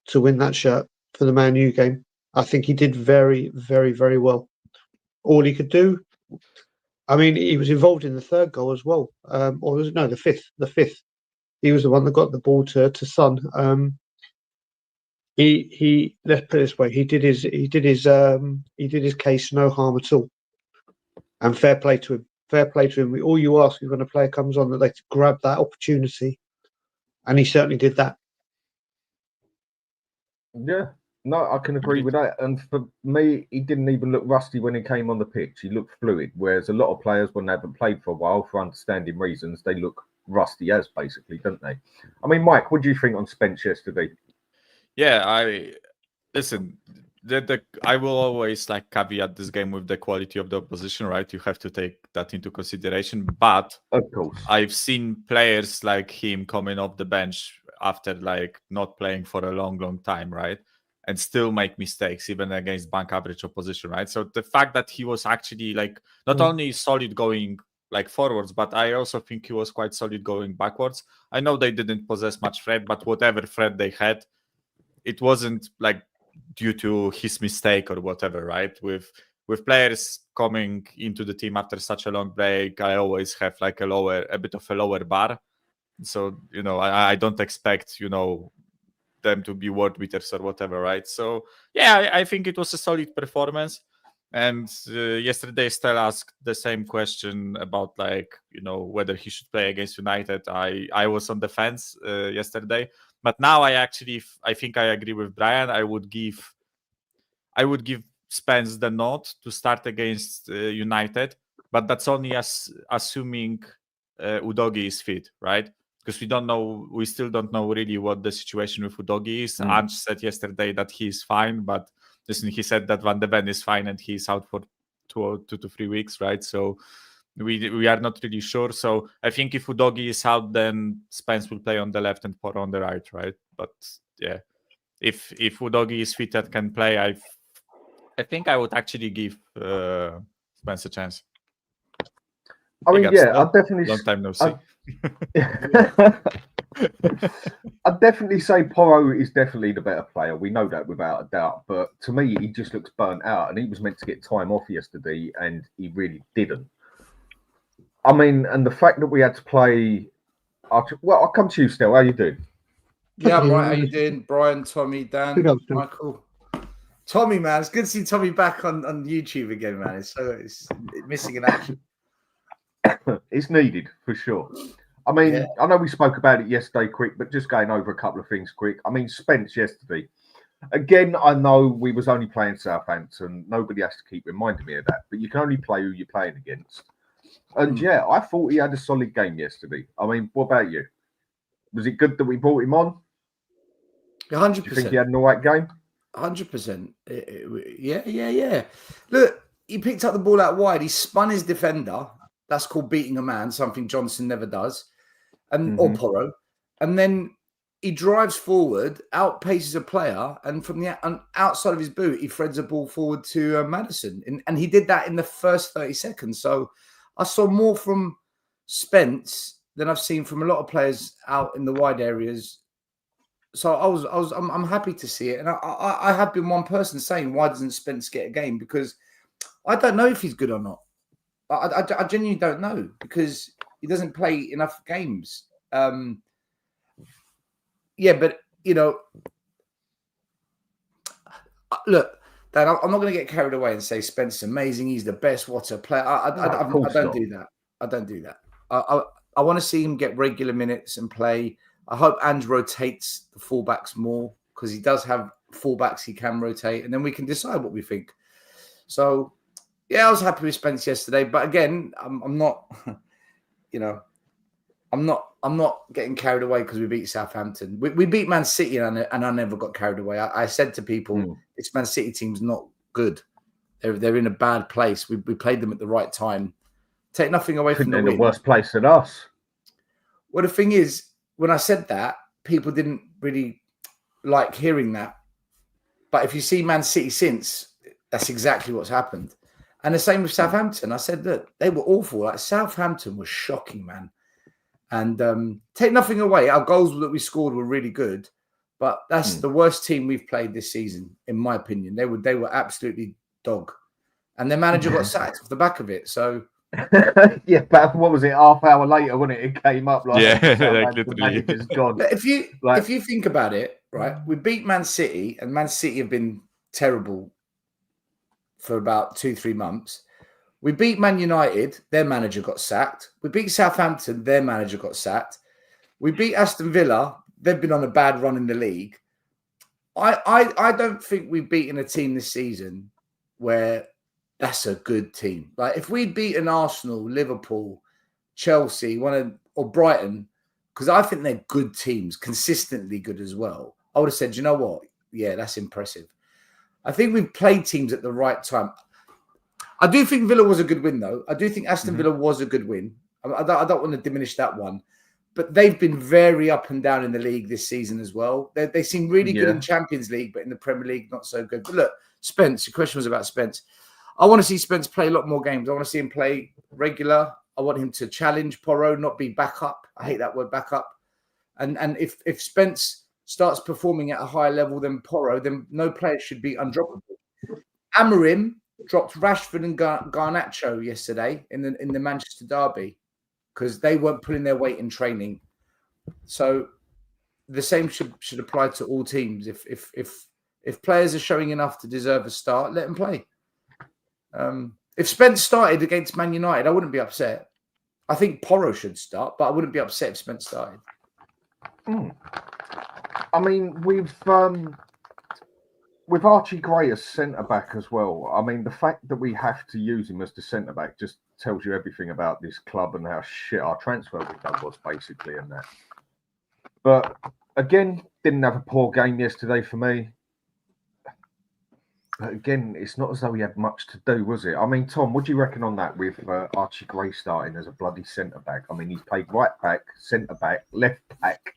[SPEAKER 4] to win that shirt for the Man U game. I think he did very, very, very well. All he could do. I mean, he was involved in the third goal as well. The fifth. The fifth. He was the one that got the ball to Son. He let's put it this way, he did his case no harm at all, and fair play to him. All you ask is when a player comes on that they grab that opportunity, and he certainly did that.
[SPEAKER 2] Yeah, no, I can agree with that. And for me, he didn't even look rusty when he came on the pitch. He looked fluid, whereas a lot of players, when they haven't played for a while, for understanding reasons, they look rusty as basically, don't they? I mean, Mike, what do you think on Spence yesterday?
[SPEAKER 5] Yeah, I will always like caveat this game with the quality of the opposition, right? You have to take that into consideration. But
[SPEAKER 2] of course,
[SPEAKER 5] I've seen players like him coming off the bench after like not playing for a long time, right? And still make mistakes even against bank average opposition, right? So the fact that he was actually like not only solid going like forwards, but I also think he was quite solid going backwards. I know they didn't possess much threat, but whatever threat they had, it wasn't like due to his mistake or whatever, right? With players coming into the team after such a long break, I always have like a bit of a lower bar. So, I don't expect, them to be world beaters or whatever, right? So, yeah, I think it was a solid performance. And yesterday, Stel asked the same question about like, whether he should play against United. I was on the fence yesterday. But now I think I agree with Brian. I would give Spence the nod to start against United, but that's only assuming Udogie is fit, right? Because we still don't know really what the situation with Udogie is. Ange said yesterday that he is fine, but listen, he said that Van de Ven is fine and he's out for 2 to 3 weeks, right? So we are not really sure. So I think if Udogie is out, then Spence will play on the left and Porro on the right? But yeah, if Udogie is fit and can play, I think I would actually give Spence a chance.
[SPEAKER 2] I mean, I'd definitely
[SPEAKER 5] long time no see.
[SPEAKER 2] I'd definitely say Porro is definitely the better player. We know that without a doubt. But to me, he just looks burnt out, and he was meant to get time off yesterday, and he really didn't. I mean, and the fact that we had to play... Well, I'll come to you, Stel. How you doing?
[SPEAKER 6] Yeah, I'm right. How you doing? Brian, Tommy, Dan, Michael. Tommy, man. It's good to see Tommy back on YouTube again, man. It's missing in action.
[SPEAKER 2] It's needed, for sure. I mean, I know we spoke about it yesterday, quick, but just going over a couple of things quick. I mean, Spence yesterday. Again, I know we was only playing Southampton. Nobody has to keep reminding me of that. But you can only play who you're playing against. And yeah, I thought he had a solid game yesterday. I mean, what about you? Was it good that we brought him on?
[SPEAKER 6] 100%.
[SPEAKER 2] Do you think he had an all right game?
[SPEAKER 6] 100%. Yeah. Look, he picked up the ball out wide. He spun his defender. That's called beating a man, something Johnson never does, or Porro. And then he drives forward, outpaces a player, and from the outside of his boot, he threads a ball forward to Maddison. And he did that in the first 30 seconds. So I saw more from Spence than I've seen from a lot of players out in the wide areas. So I'm happy to see it. And I have been one person saying, why doesn't Spence get a game? Because I don't know if he's good or not. I genuinely don't know because he doesn't play enough games. But, you know, look, Dan, I'm not going to get carried away and say Spence is amazing. He's the best. What a player. I don't do that. I don't do that. I want to see him get regular minutes and play. I hope Ange rotates the fullbacks more because he does have fullbacks he can rotate, and then we can decide what we think. So, yeah, I was happy with Spence yesterday, but again, I'm not, you know, I'm not getting carried away because we beat Southampton. We beat Man City, and I never got carried away. I said to people, this Man City team's not good. They're in a bad place. We played them at the right time. Take nothing away from
[SPEAKER 2] the win. They're in the worst place than us.
[SPEAKER 6] Well, the thing is, when I said that, people didn't really like hearing that. But if you see Man City since, that's exactly what's happened. And the same with Southampton. I said that they were awful. Like Southampton was shocking, man. And take nothing away. Our goals that we scored were really good. But that's the worst team we've played this season, in my opinion. They were absolutely dog. And their manager got sacked off the back of it. So...
[SPEAKER 2] yeah, but what was it? Half hour later, when it came up, like
[SPEAKER 5] literally.
[SPEAKER 6] Gone. But if you think about it, right, we beat Man City, and Man City have been terrible for about 2-3 months. We beat Man United, their manager got sacked. We beat Southampton, their manager got sacked. We beat Aston Villa, they've been on a bad run in the league. I don't think we've beaten a team this season where that's a good team. Like if we'd beaten Arsenal, Liverpool, Chelsea, or Brighton, because I think they're good teams, consistently good as well, I would have said, you know what? Yeah, that's impressive. I think we've played teams at the right time. I do think Villa was a good win, though. I do think Aston Villa was a good win. I don't want to diminish that one. But they've been very up and down in the league this season as well. They seem really good in Champions League, but in the Premier League, not so good. But look, Spence, your question was about Spence. I want to see Spence play a lot more games. I want to see him play regular. I want him to challenge Porro, not be backup. I hate that word backup. And if Spence starts performing at a higher level than Porro, then no player should be undroppable. Amorim dropped Rashford and Garnacho yesterday in the Manchester derby because they weren't pulling their weight in training. So the same should apply to all teams. If players are showing enough to deserve a start, let them play. If Spence started against Man United, I wouldn't be upset. I think Porro should start, but I wouldn't be upset if Spence started.
[SPEAKER 2] I mean, with Archie Gray as centre-back as well, I mean, the fact that we have to use him as the centre-back just tells you everything about this club and how shit our transfer window was, basically, and that. But, again, didn't have a poor game yesterday for me. But again, it's not as though he had much to do, was it? I mean, Tom, what do you reckon on that with Archie Gray starting as a bloody centre-back? I mean, he's played right-back, centre-back, left-back,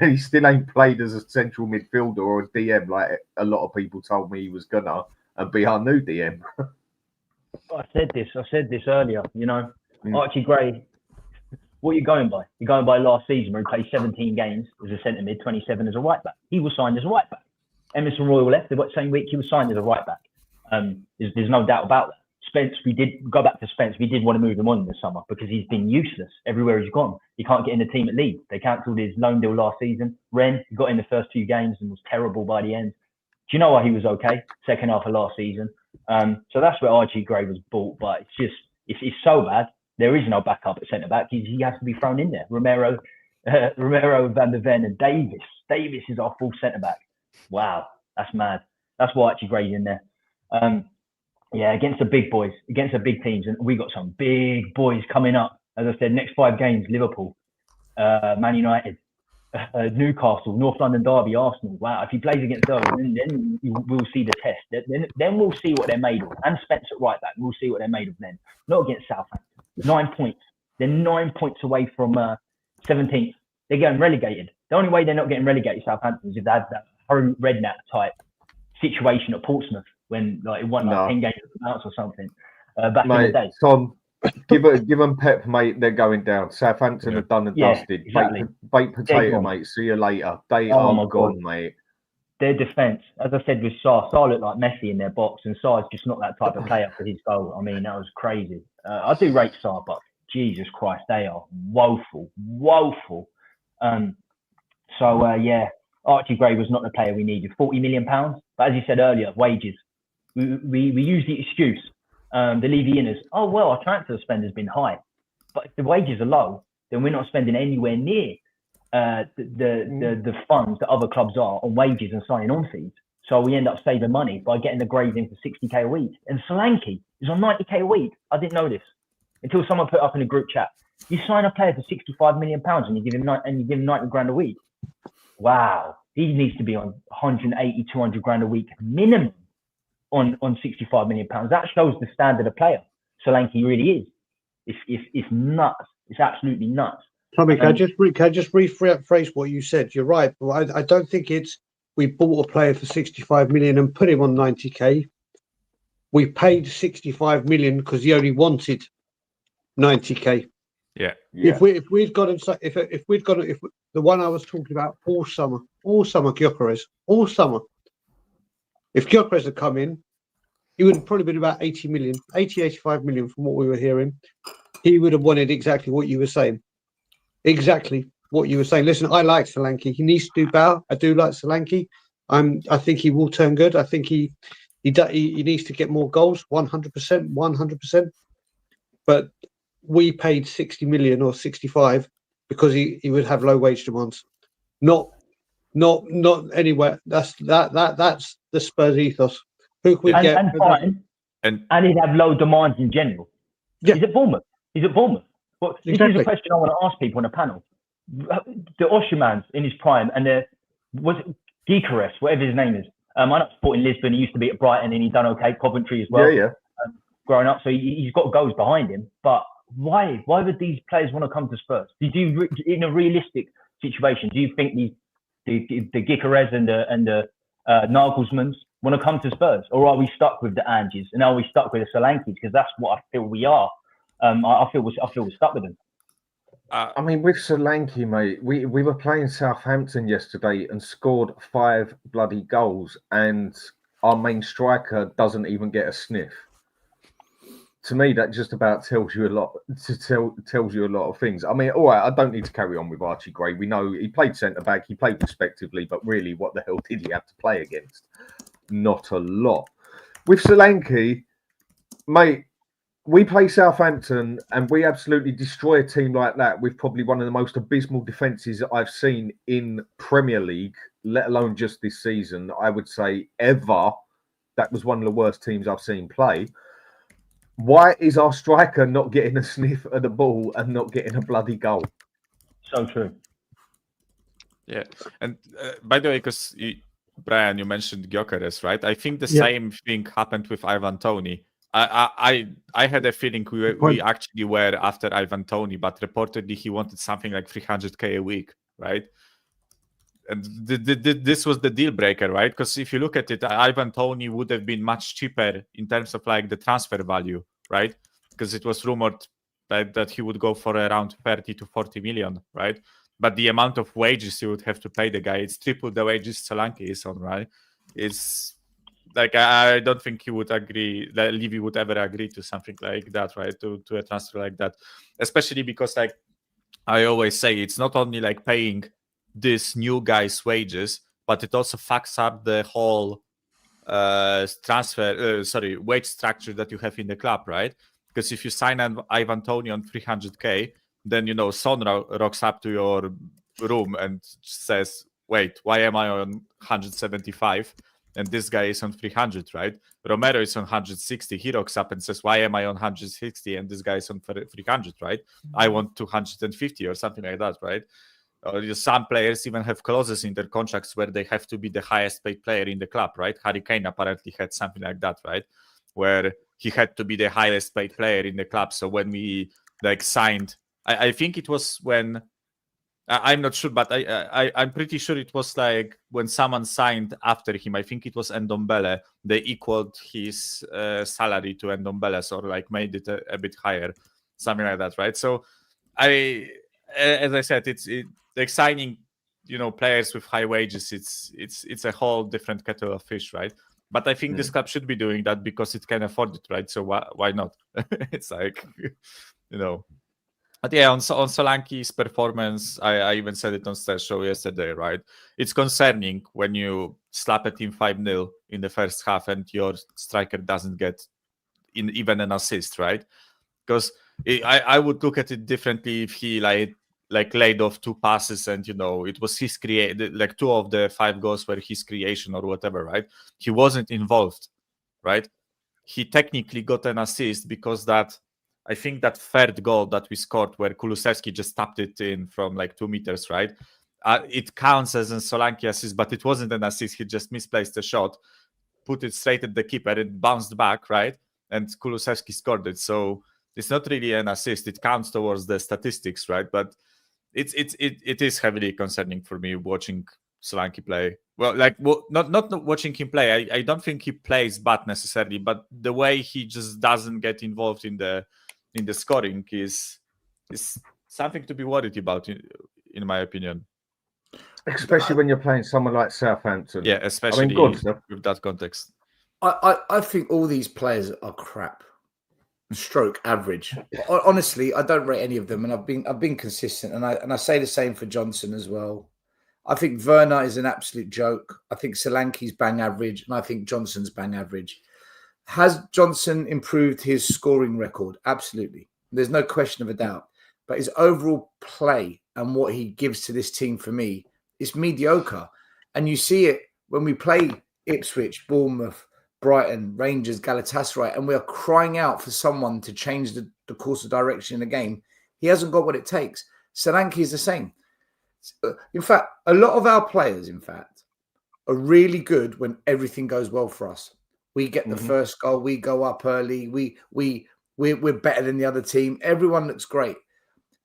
[SPEAKER 2] and he still ain't played as a central midfielder or a DM like a lot of people told me he was gonna and be our new DM.
[SPEAKER 3] I said this earlier, you know. Archie Gray, what are you going by? You're going by last season where he played 17 games as a centre-mid, 27 as a right-back. He was signed as a right-back. Emerson Royal left the same week he was signed as a right back. There's no doubt about that. Spence, we did go back to Spence. We did want to move him on this summer because he's been useless everywhere he's gone. He can't get in the team at Leeds. They cancelled his loan deal last season. Ren, he got in the first 2 games and was terrible by the end. Do you know why he was okay? Second half of last season. So that's where Archie Gray was bought. But it's so bad there is no backup at centre back. He has to be thrown in there. Romero, Van der Ven, and Davis. Davis is our full centre back. Wow, that's mad. That's why Archie Gray's in there. Yeah, against the big boys, against the big teams, and we got some big boys coming up. As I said, next 5 games: Liverpool, Man United, Newcastle, North London Derby, Arsenal. Wow, if he plays against those, then we'll see the test. Then we'll see what they're made of. And Spence at right back, we'll see what they're made of then. Not against Southampton. 9 points. They're 9 points away from 17th. They're getting relegated. The only way they're not getting relegated, Southampton, is if they have that Harry Redknapp type situation at Portsmouth when it won 10 games of bounce or something back in the day.
[SPEAKER 2] Tom, give them pep, mate. They're going down. Southampton are done and dusted.
[SPEAKER 3] Exactly.
[SPEAKER 2] Baked potato, mate. See you later. They are gone, mate.
[SPEAKER 3] Their defence, as I said with Sarr looked like Messi in their box, and Sarr's just not that type of player for his goal. I mean, that was crazy. I do rate Sarr, but Jesus Christ, they are woeful. Archie Gray was not the player we needed. £40 million, but as you said earlier, wages. We use the excuse, the Levy-inners. Oh well, our transfer spend has been high, but if the wages are low, then we're not spending anywhere near the funds that other clubs are on wages and signing on fees. So we end up saving money by getting the Grays in for 60k a week. And Solanke is on 90k a week. I didn't know this until someone put up in a group chat. You sign a player for £65 million and you give him 90 grand a week. Wow, he needs to be on 180, 200 grand a week minimum on 65 million pounds. That shows the standard of player Solanke really is. It's nuts. It's absolutely nuts.
[SPEAKER 4] Tommy, can I just rephrase what you said? You're right. Well, I don't think it's we bought a player for 65 million and put him on 90k. We paid 65 million because he only wanted 90k.
[SPEAKER 5] Yeah.
[SPEAKER 4] If we'd got him, if the one I was talking about all summer, Gyökeres, all summer. If Gyökeres had come in, he would have probably been about 80 million, 85 million from what we were hearing. He would have wanted exactly what you were saying. Listen, I like Solanke. He needs to do better. I do like Solanke. I think he will turn good. I think he needs to get more goals, 100%. But we paid 60 million or 65 because he would have low wage demands. Not anywhere. That's the Spurs ethos. Who could we get?
[SPEAKER 3] And fine. And he'd have low demands in general. Yeah. He's at Bournemouth. Well, this is a question I want to ask people on a panel. The Oshermans in his prime, and was it Gyökeres, whatever his name is. I know Sporting Lisbon. He used to be at Brighton, and he done okay. Coventry as well. Yeah. Growing up, so he's got goals behind him. But why would these players want to come to Spurs? In a realistic situation, do you think the Gyökeres and the Nagelsmanns want to come to Spurs, or are we stuck with the Anges and are we stuck with the Solankes? Because that's what I feel we are. I feel we're stuck with them.
[SPEAKER 2] I mean, with Solanke, mate, we were playing Southampton yesterday and scored 5 bloody goals, and our main striker doesn't even get a sniff. To me, that just about tells you a lot. Tells you a lot of things. I mean, all right, I don't need to carry on with Archie Gray. We know he played centre back, he played respectively, but really, what the hell did he have to play against? Not a lot. With Solanke, mate, we play Southampton and we absolutely destroy a team like that with probably one of the most abysmal defences that I've seen in Premier League, let alone just this season. I would say ever. That was one of the worst teams I've seen play. Why is our striker not getting a sniff at the ball and not getting a bloody goal?
[SPEAKER 3] So true.
[SPEAKER 5] Yeah. And by the way, because Brian, you mentioned Gyökeres, right? I think the same thing happened with Ivan Toney. I had a feeling we actually were after Ivan Toney, but reportedly he wanted something like 300k a week, right? And this was the deal breaker, right? Because if you look at it, Ivan Toney would have been much cheaper in terms of like the transfer value, right? Because it was rumored that he would go for around 30 to 40 million, right? But the amount of wages you would have to pay the guy, it's triple the wages Solanke is on, right? It's like, I don't think he would agree, that Levy would ever agree to something like that, right? To a transfer like that. Especially because, like I always say, it's not only like paying this new guy's wages, but it also fucks up the whole wage structure that you have in the club, right? Because if you sign Ivan Toney on 300k, then Son rocks up to your room and says, "Wait, why am I on 175 and this guy is on 300?" Right? Romero is on 160. He rocks up and says, "Why am I on 160 and this guy is on 300?" Right? I want 250 or something like that, right? Some players even have clauses in their contracts where they have to be the highest paid player in the club, right? Harry Kane apparently had something like that, right? Where he had to be the highest paid player in the club. So when we signed, I think it was when, I'm not sure, but I'm pretty sure it was when someone signed after him. I think it was Ndombele. They equaled his salary to Ndombele's, or made it a bit higher, something like that, right? So as I said, it's signing, players with high wages. It's a whole different kettle of fish, right? But I think this club should be doing that because it can afford it, right? So why not? It's But yeah, on Solanke's performance, I even said it on Stel's show yesterday, right? It's concerning when you slap a team 5-0 in the first half and your striker doesn't get even an assist, right? Because I would look at it differently if he laid off 2 passes and it was his create, 2 of the 5 goals were his creation or whatever, right? He wasn't involved, right? He technically got an assist because I think that third goal that we scored where Kulusevski just tapped it in from 2 meters, right? It counts as a Solanke assist, but it wasn't an assist. He just misplaced the shot, put it straight at the keeper, it bounced back, right? And Kulusevski scored it. So it's not really an assist. It counts towards the statistics, right? But it is heavily concerning for me watching Solanke play. Well, not watching him play. I don't think he plays bad necessarily, but the way he just doesn't get involved in the scoring is something to be worried about, in my opinion.
[SPEAKER 2] Especially when you're playing someone like Southampton.
[SPEAKER 5] Yeah, especially with that context.
[SPEAKER 6] I think all these players are crap. Stroke average. Honestly, I don't rate any of them, and I've been consistent, and I say the same for Johnson as well. I think Werner is an absolute joke. I think Solanke's bang average, and I think Johnson's bang average. Has Johnson improved his scoring record? Absolutely. There's no question of a doubt. But his overall play and what he gives to this team, for me, is mediocre. And you see it when we play Ipswich, Bournemouth, Brighton, Rangers, Galatasaray, and we are crying out for someone to change the course of direction in the game. He hasn't got what it takes. Solanke is the same. In fact, a lot of our players, are really good when everything goes well for us. We get the first goal, we go up early, we're better than the other team. Everyone looks great.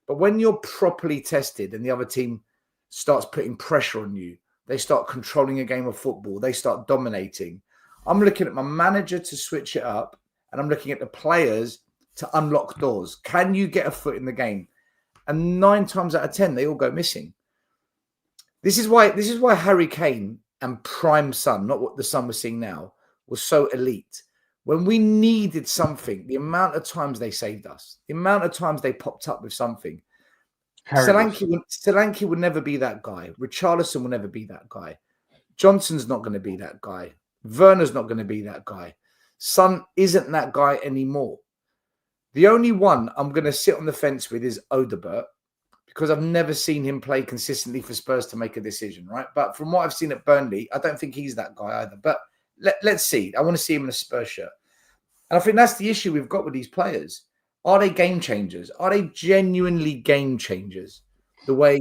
[SPEAKER 6] But when you're properly tested and the other team starts putting pressure on you, they start controlling a game of football, they start dominating. I'm looking at my manager to switch it up, and I'm looking at the players to unlock doors. Can you get a foot in the game? And 9 times out of 10, they all go missing. This is why Harry Kane and prime Son, not what the Son we're seeing now, was so elite. When we needed something, the amount of times they saved us, the amount of times they popped up with something. Solanke will never be that guy. Richarlison will never be that guy. Johnson's not going to be that guy. Werner's not going to be that guy. Son isn't that guy anymore. The only one I'm going to sit on the fence with is Odegaard, because I've never seen him play consistently for Spurs to make a decision, right? But from what I've seen at Burnley, I don't think he's that guy either. But let's see. I want to see him in a Spurs shirt. And I think that's the issue we've got with these players. Are they game changers? Are they genuinely game changers? The way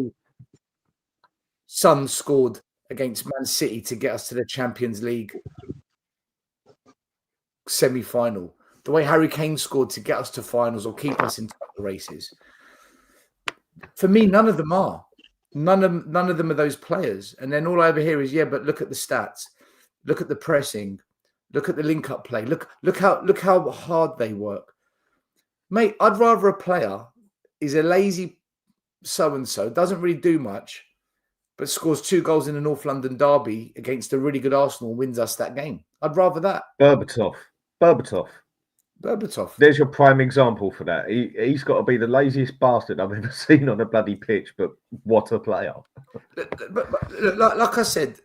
[SPEAKER 6] Son scored against Man City to get us to the Champions League semi-final. The way Harry Kane scored to get us to finals or keep us in the races. For me, none of them are. None of them are those players. And then all I ever hear is, yeah, but look at the stats. Look at the pressing. Look at the link-up play. Look how hard they work. Mate, I'd rather a player is a lazy so-and-so, doesn't really do much, but scores 2 goals in a North London derby against a really good Arsenal and wins us that game. I'd rather that.
[SPEAKER 2] Berbatov.
[SPEAKER 6] There's
[SPEAKER 2] your prime example for that. He's got to be the laziest bastard I've ever seen on a bloody pitch, but what a player.
[SPEAKER 6] But like I said,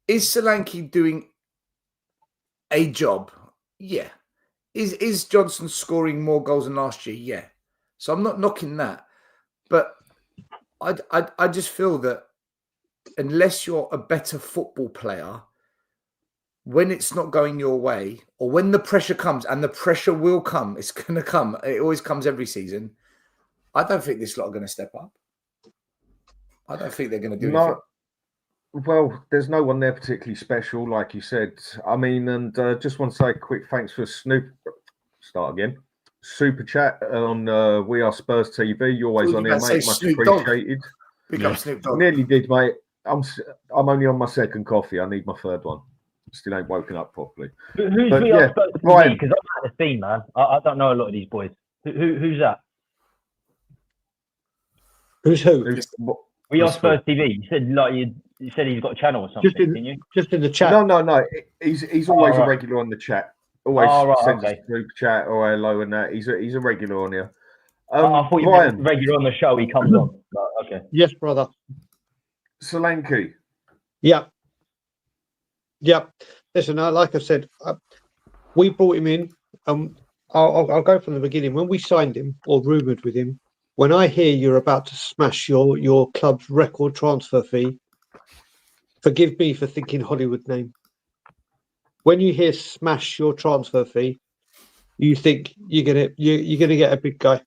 [SPEAKER 6] is Solanke doing a job? Yeah. Is Johnson scoring more goals than last year? Yeah. So I'm not knocking that. But I just feel that unless you're a better football player, when it's not going your way, or when the pressure comes, and the pressure will come, it's going to come. It always comes every season. I don't think this lot are going to step up. I don't think they're going to do anything.
[SPEAKER 2] Well, there's no one there particularly special, like you said. I mean, and just want to say a quick thanks for Super Chat on We Are Spurs TV. You're always on here, mate. Much appreciated.
[SPEAKER 6] Pick up Snoop Dogg.
[SPEAKER 2] Nearly did, mate. I'm only on my second coffee. I need my third one. Still ain't woken up properly.
[SPEAKER 3] Who's We Are Spurs TV? Because I'm out of the scene, man. I don't know a lot of these boys. Who's that?
[SPEAKER 4] Who's who?
[SPEAKER 3] We Are Spurs TV. You said he's got a channel or something.
[SPEAKER 4] Just in the chat.
[SPEAKER 2] No. He's always a regular on the chat. Always sends a super chat or hello and that. He's a regular on here.
[SPEAKER 3] I thought you were regular on the show. He comes on. Okay.
[SPEAKER 4] Yes, brother.
[SPEAKER 2] Solanke.
[SPEAKER 4] Yeah. Listen, like I said, we brought him in. I'll go from the beginning. When we signed him or rumoured with him, when I hear you're about to smash your club's record transfer fee, forgive me for thinking Hollywood name. When you hear smash your transfer fee, you think you're gonna get a big guy.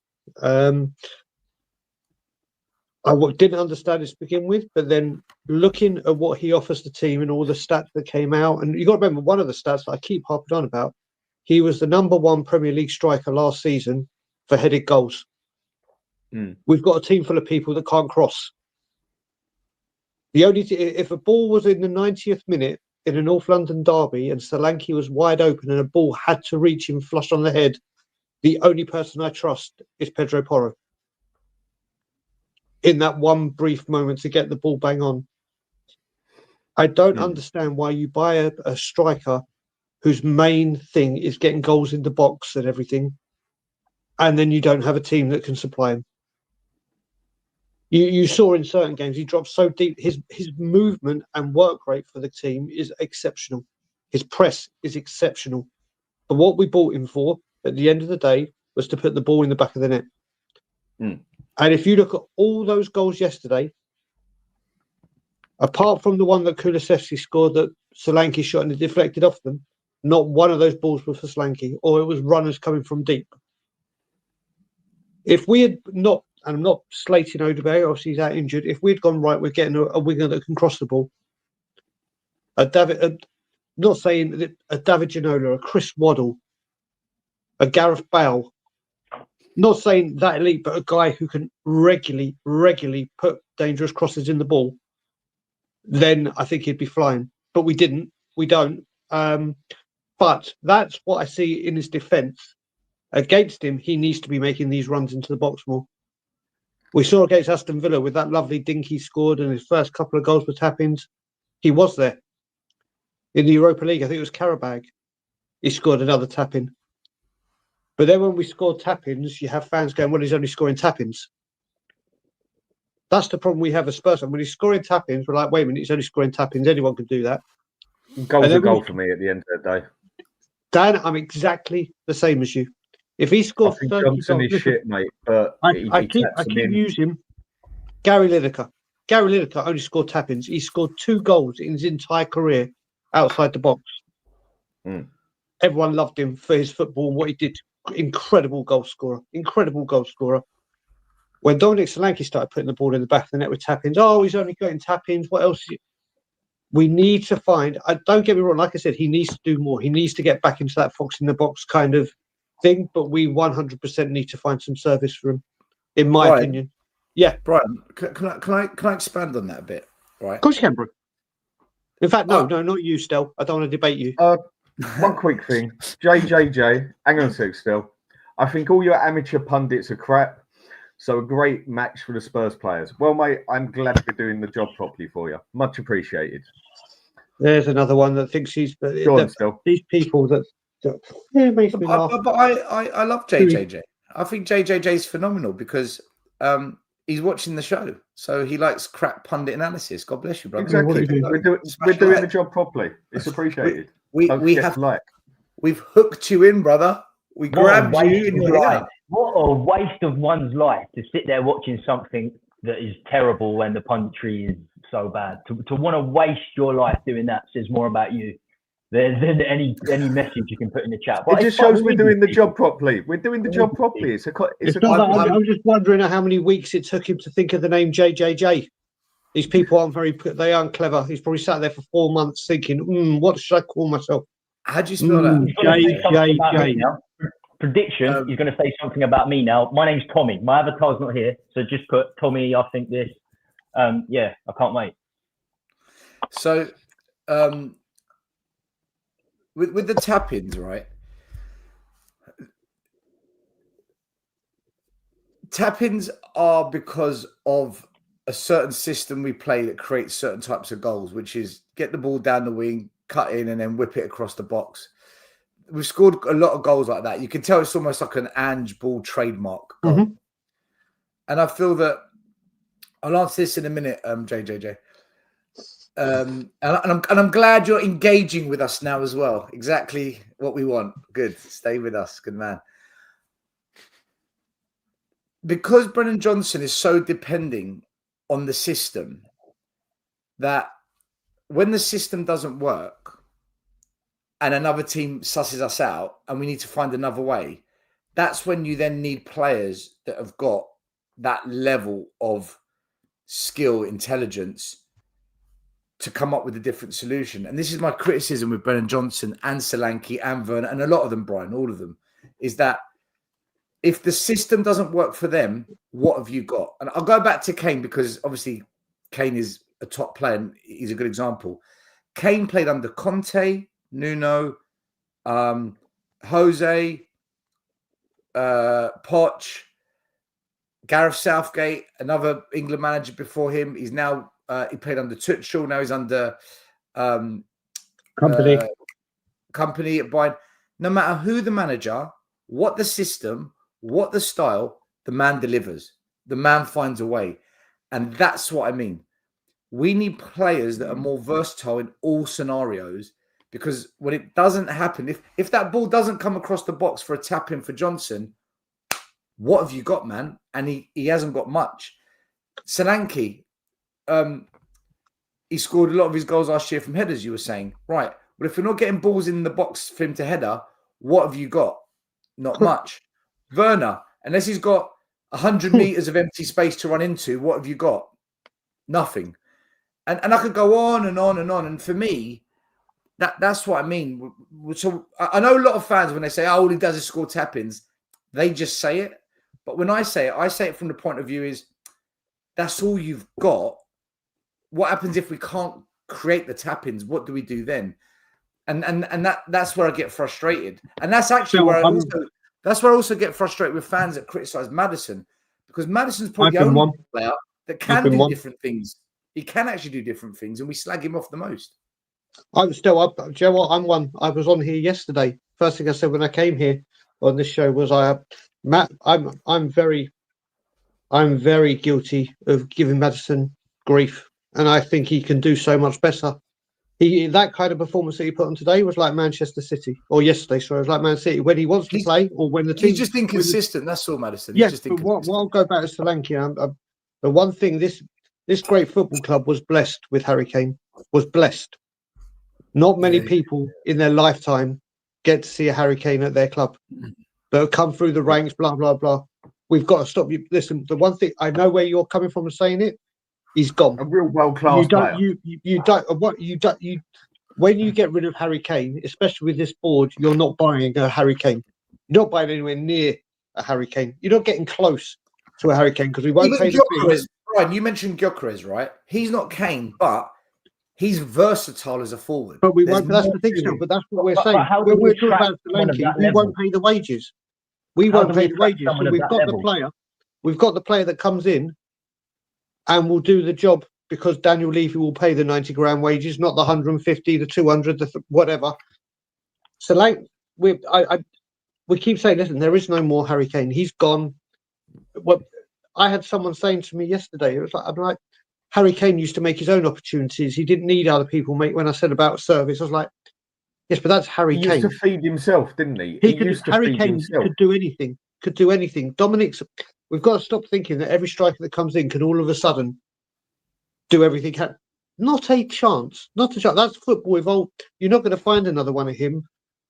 [SPEAKER 4] I didn't understand this to begin with, but then looking at what he offers the team and all the stats that came out, and you got to remember one of the stats that I keep harping on about, he was the #1 Premier League striker last season for headed goals. We've got a team full of people that can't cross. The only if a ball was in the 90th minute in a North London derby and Solanke was wide open and a ball had to reach him flush on the head, the only person I trust is Pedro Porro. In that one brief moment to get the ball bang on. I don't understand why you buy a striker whose main thing is getting goals in the box and everything, and then you don't have a team that can supply him. You saw in certain games he dropped so deep. His movement and work rate for the team is exceptional. His press is exceptional. But what we bought him for at the end of the day was to put the ball in the back of the net. And if you look at all those goals yesterday, apart from the one that Kulusevski scored that Solanke shot and it deflected off them, not one of those balls was for Solanke, or it was runners coming from deep. If we had not, and I'm not slating Odegaard, obviously he's out injured, if we'd gone right, we're getting a winger that can cross the ball. Not saying that a David Ginola, a Chris Waddle, a Gareth Bale, not saying that elite, but a guy who can regularly put dangerous crosses in the ball, then I think he'd be flying. But we didn't. We don't. But that's what I see in his defence. Against him, he needs to be making these runs into the box more. We saw against Aston Villa with that lovely dink he scored and his first couple of goals were tap-ins. He was there. In the Europa League, I think it was Karabag. He scored another tap-in. But then when we scored tap-ins, you have fans going, well, he's only scoring tap-ins. That's the problem we have as Spurs. When he's scoring tap-ins, we're like, wait a minute, he's only scoring tap-ins. Anyone can do that.
[SPEAKER 2] Goal's a goal for me at the end of the day.
[SPEAKER 4] Dan, I'm exactly the same as you. If he scores 30
[SPEAKER 2] Johnson
[SPEAKER 4] goals,
[SPEAKER 2] is shit, mate. But
[SPEAKER 4] I keep using Gary Lineker. Gary Lineker only scored tap-ins. He scored 2 goals in his entire career outside the box. Everyone loved him for his football and what he did. Incredible goal scorer. When Dominic Solanke started putting the ball in the back of the net with tap-ins, he's only getting tap-ins. What else? We need to find. Don't get me wrong. Like I said, he needs to do more. He needs to get back into that fox in the box kind of thing. But we 100% need to find some service for him, in my opinion. Yeah,
[SPEAKER 6] Brian, can I expand on that a bit? Right.
[SPEAKER 4] Of course you can, bro. In fact, no, not you, Stel. I don't want to debate you.
[SPEAKER 2] One quick thing, JJJ. Hang on a sec, Stel. I think all your amateur pundits are crap. So a great match for the Spurs players. Well, mate, I'm glad we're doing the job properly for you. Much appreciated.
[SPEAKER 4] There's another one that thinks he's these people that makes me laugh.
[SPEAKER 6] But I love JJJ. I think JJJ is phenomenal because he's watching the show, so he likes crap pundit analysis. God bless you, brother.
[SPEAKER 2] Exactly. We're doing the job properly. It's appreciated.
[SPEAKER 6] We've hooked you in, brother. We grabbed you and
[SPEAKER 3] what a waste of one's life to sit there watching something that is terrible when the punditry is so bad. To want to waste your life doing that says more about you than any message you can put in the chat.
[SPEAKER 2] But it just shows we're doing the job properly. We're doing the job properly.
[SPEAKER 4] I'm just wondering how many weeks it took him to think of the name JJJ. These people they aren't clever. He's probably sat there for 4 months thinking, what should I call myself?
[SPEAKER 6] How do you spell that?
[SPEAKER 4] JJJ.
[SPEAKER 3] Prediction, he's going to say something about me now. My name's Tommy. My avatar's not here. So just put Tommy, I think this. Yeah, I can't wait.
[SPEAKER 6] So, with the tap-ins, right? Tap-ins are because of a certain system we play that creates certain types of goals, which is get the ball down the wing, cut in, and then whip it across the box. We've scored a lot of goals like that. You can tell it's almost like an Ange ball trademark goal. Mm-hmm. And I feel that I'll answer this in a minute, JJJ. And I'm glad you're engaging with us now as well. Exactly what we want. Good. Stay with us. Good man. Because Brennan Johnson is so depending on the system that when the system doesn't work and another team susses us out and we need to find another way, that's when you then need players that have got that level of skill, intelligence to come up with a different solution. And this is my criticism with Brennan Johnson and Solanke and Werner and a lot of them, Brian, all of them, is that if the system doesn't work for them, what have you got? And I'll go back to Kane because obviously Kane is a top player and he's a good example. Kane played under Conte, Nuno, Jose, Poch, Gareth Southgate, another England manager before him. He's now he played under Tuchel. Now he's under company at Bayern. No matter who the manager, what the system, what the style, the man delivers. The man finds a way, and that's what I mean. We need players that are more versatile in all scenarios. Because when it doesn't happen, if that ball doesn't come across the box for a tap in for Johnson, what have you got, man? And he hasn't got much. Solanke, he scored a lot of his goals last year from headers, you were saying. Right. Well, if we're not getting balls in the box for him to header, what have you got? Not much. Werner, unless he's got 100 meters of empty space to run into, what have you got? Nothing. And I could go on and on and on. And for me, that's what I mean. So I know a lot of fans, when they say, all he does is score tap-ins, they just say it. But when I say it from the point of view is, that's all you've got. What happens if we can't create the tap-ins? What do we do then? And that's where I get frustrated. And that's actually where I also get frustrated with fans that criticize Maddison, because Maddison's probably the only player that can do different things. He can actually do different things, and we slag him off the most.
[SPEAKER 4] I'm still up. Do you know what? I'm one. I was on here yesterday. First thing I said when I came here on this show was, I'm very guilty of giving Maddison grief, and I think he can do so much better. That kind of performance that he put on today was like Manchester City, or yesterday. Sorry, it was like Man City when he wants to play, or when the team.
[SPEAKER 6] He's just inconsistent. That's all, Maddison.
[SPEAKER 4] Yes, but what I'll go back to Solanke. The one thing this great football club was blessed with Harry Kane. Was blessed. Not many people in their lifetime get to see a Harry Kane at their club. They'll come through the ranks, blah, blah, blah. We've got to stop you. Listen, the one thing, I know where you're coming from and saying it, he's gone.
[SPEAKER 2] A real world-class player.
[SPEAKER 4] When you get rid of Harry Kane, especially with this board, you're not buying a Harry Kane. You're not buying anywhere near a Harry Kane. You're not getting close to a Harry Kane because we won't pay the fee.
[SPEAKER 6] Brian, you mentioned Gyökeres, right? He's not Kane, but he's versatile as a forward.
[SPEAKER 4] But we won't. That's the thing, still. But that's what we're saying. When we're talking about Solanke, we won't pay the wages. We won't pay the wages. So we've got the player. We've got the player that comes in and will do the job because Daniel Levy will pay the 90 grand wages, not the 150, the 200, the whatever. Solanke, we keep saying, listen, there is no more Harry Kane. He's gone. What I had someone saying to me yesterday, it was like, I'm like, Harry Kane used to make his own opportunities. He didn't need other people. When I said about service, I was like, Yes, but that's Harry
[SPEAKER 2] He
[SPEAKER 4] Kane.
[SPEAKER 2] used to feed himself, didn't he? He used to
[SPEAKER 4] Harry
[SPEAKER 2] feed
[SPEAKER 4] Kane
[SPEAKER 2] himself.
[SPEAKER 4] could do anything. Could do anything. Dominic's. We've got to stop thinking that every striker that comes in can all of a sudden do everything. Not a chance. Not a chance. That's football evolved. You're not going to find another one of him.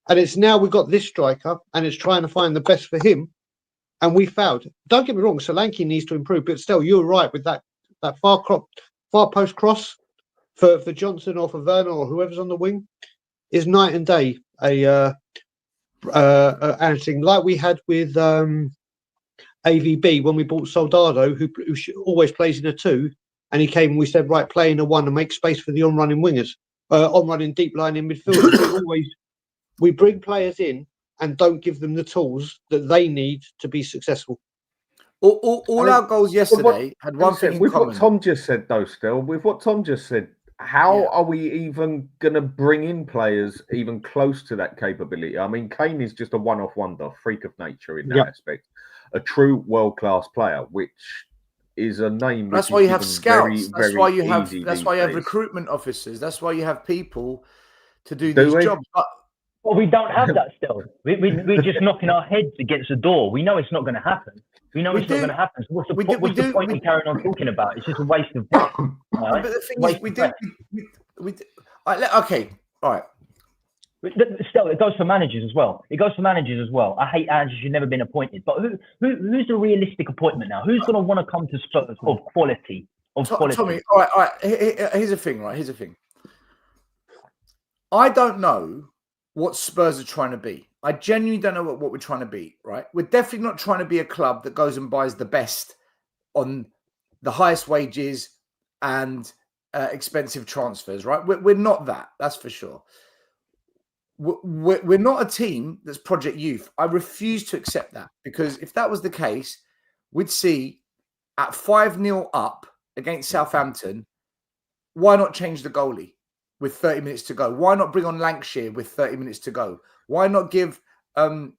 [SPEAKER 4] And it's now we've got this striker, and it's trying to find the best for him. And we failed. Don't get me wrong. Solanke needs to improve, but still, you're right with that far post cross for Johnson or for Werner or whoever's on the wing is night and day. Anything like we had with AVB when we bought Soldado, who always plays in a 2, and he came and we said, right, play in a 1 and make space for the on-running wingers, on-running deep line in midfield. We bring players in and don't give them the tools that they need to be successful.
[SPEAKER 6] All our goals yesterday had one thing in
[SPEAKER 2] with
[SPEAKER 6] common.
[SPEAKER 2] What Tom just said, though, Stel, with what Tom just said, how are we even going to bring in players even close to that capability? I mean, Kane is just a one-off wonder, freak of nature in that aspect. A true world-class player, which is a name.
[SPEAKER 6] That's why you have scouts. That's why you have recruitment officers. That's why you have people to do these jobs.
[SPEAKER 3] Well, we don't have that still. We're just knocking our heads against the door. We know it's not going to happen. We know it's not going to happen. So what's the point in carrying on talking about? It's just a waste of breath. Right?
[SPEAKER 6] But the thing is, okay, all right.
[SPEAKER 3] Still, it goes for managers as well. I hate Ange. You've never been appointed. But who's the realistic appointment now? Who's going to want to come to Spurs of quality?
[SPEAKER 6] Tommy, all right. Here's the thing, right? I don't know what Spurs are trying to be. I genuinely don't know what we're trying to be, right? We're definitely not trying to be a club that goes and buys the best on the highest wages and expensive transfers, right? We're not that. That's for sure. We're not a team that's Project Youth. I refuse to accept that, because if that was the case, we'd see at 5-0 up against Southampton, why not change the goalie with 30 minutes to go? Why not bring on Lancashire with 30 minutes to go? Why not give William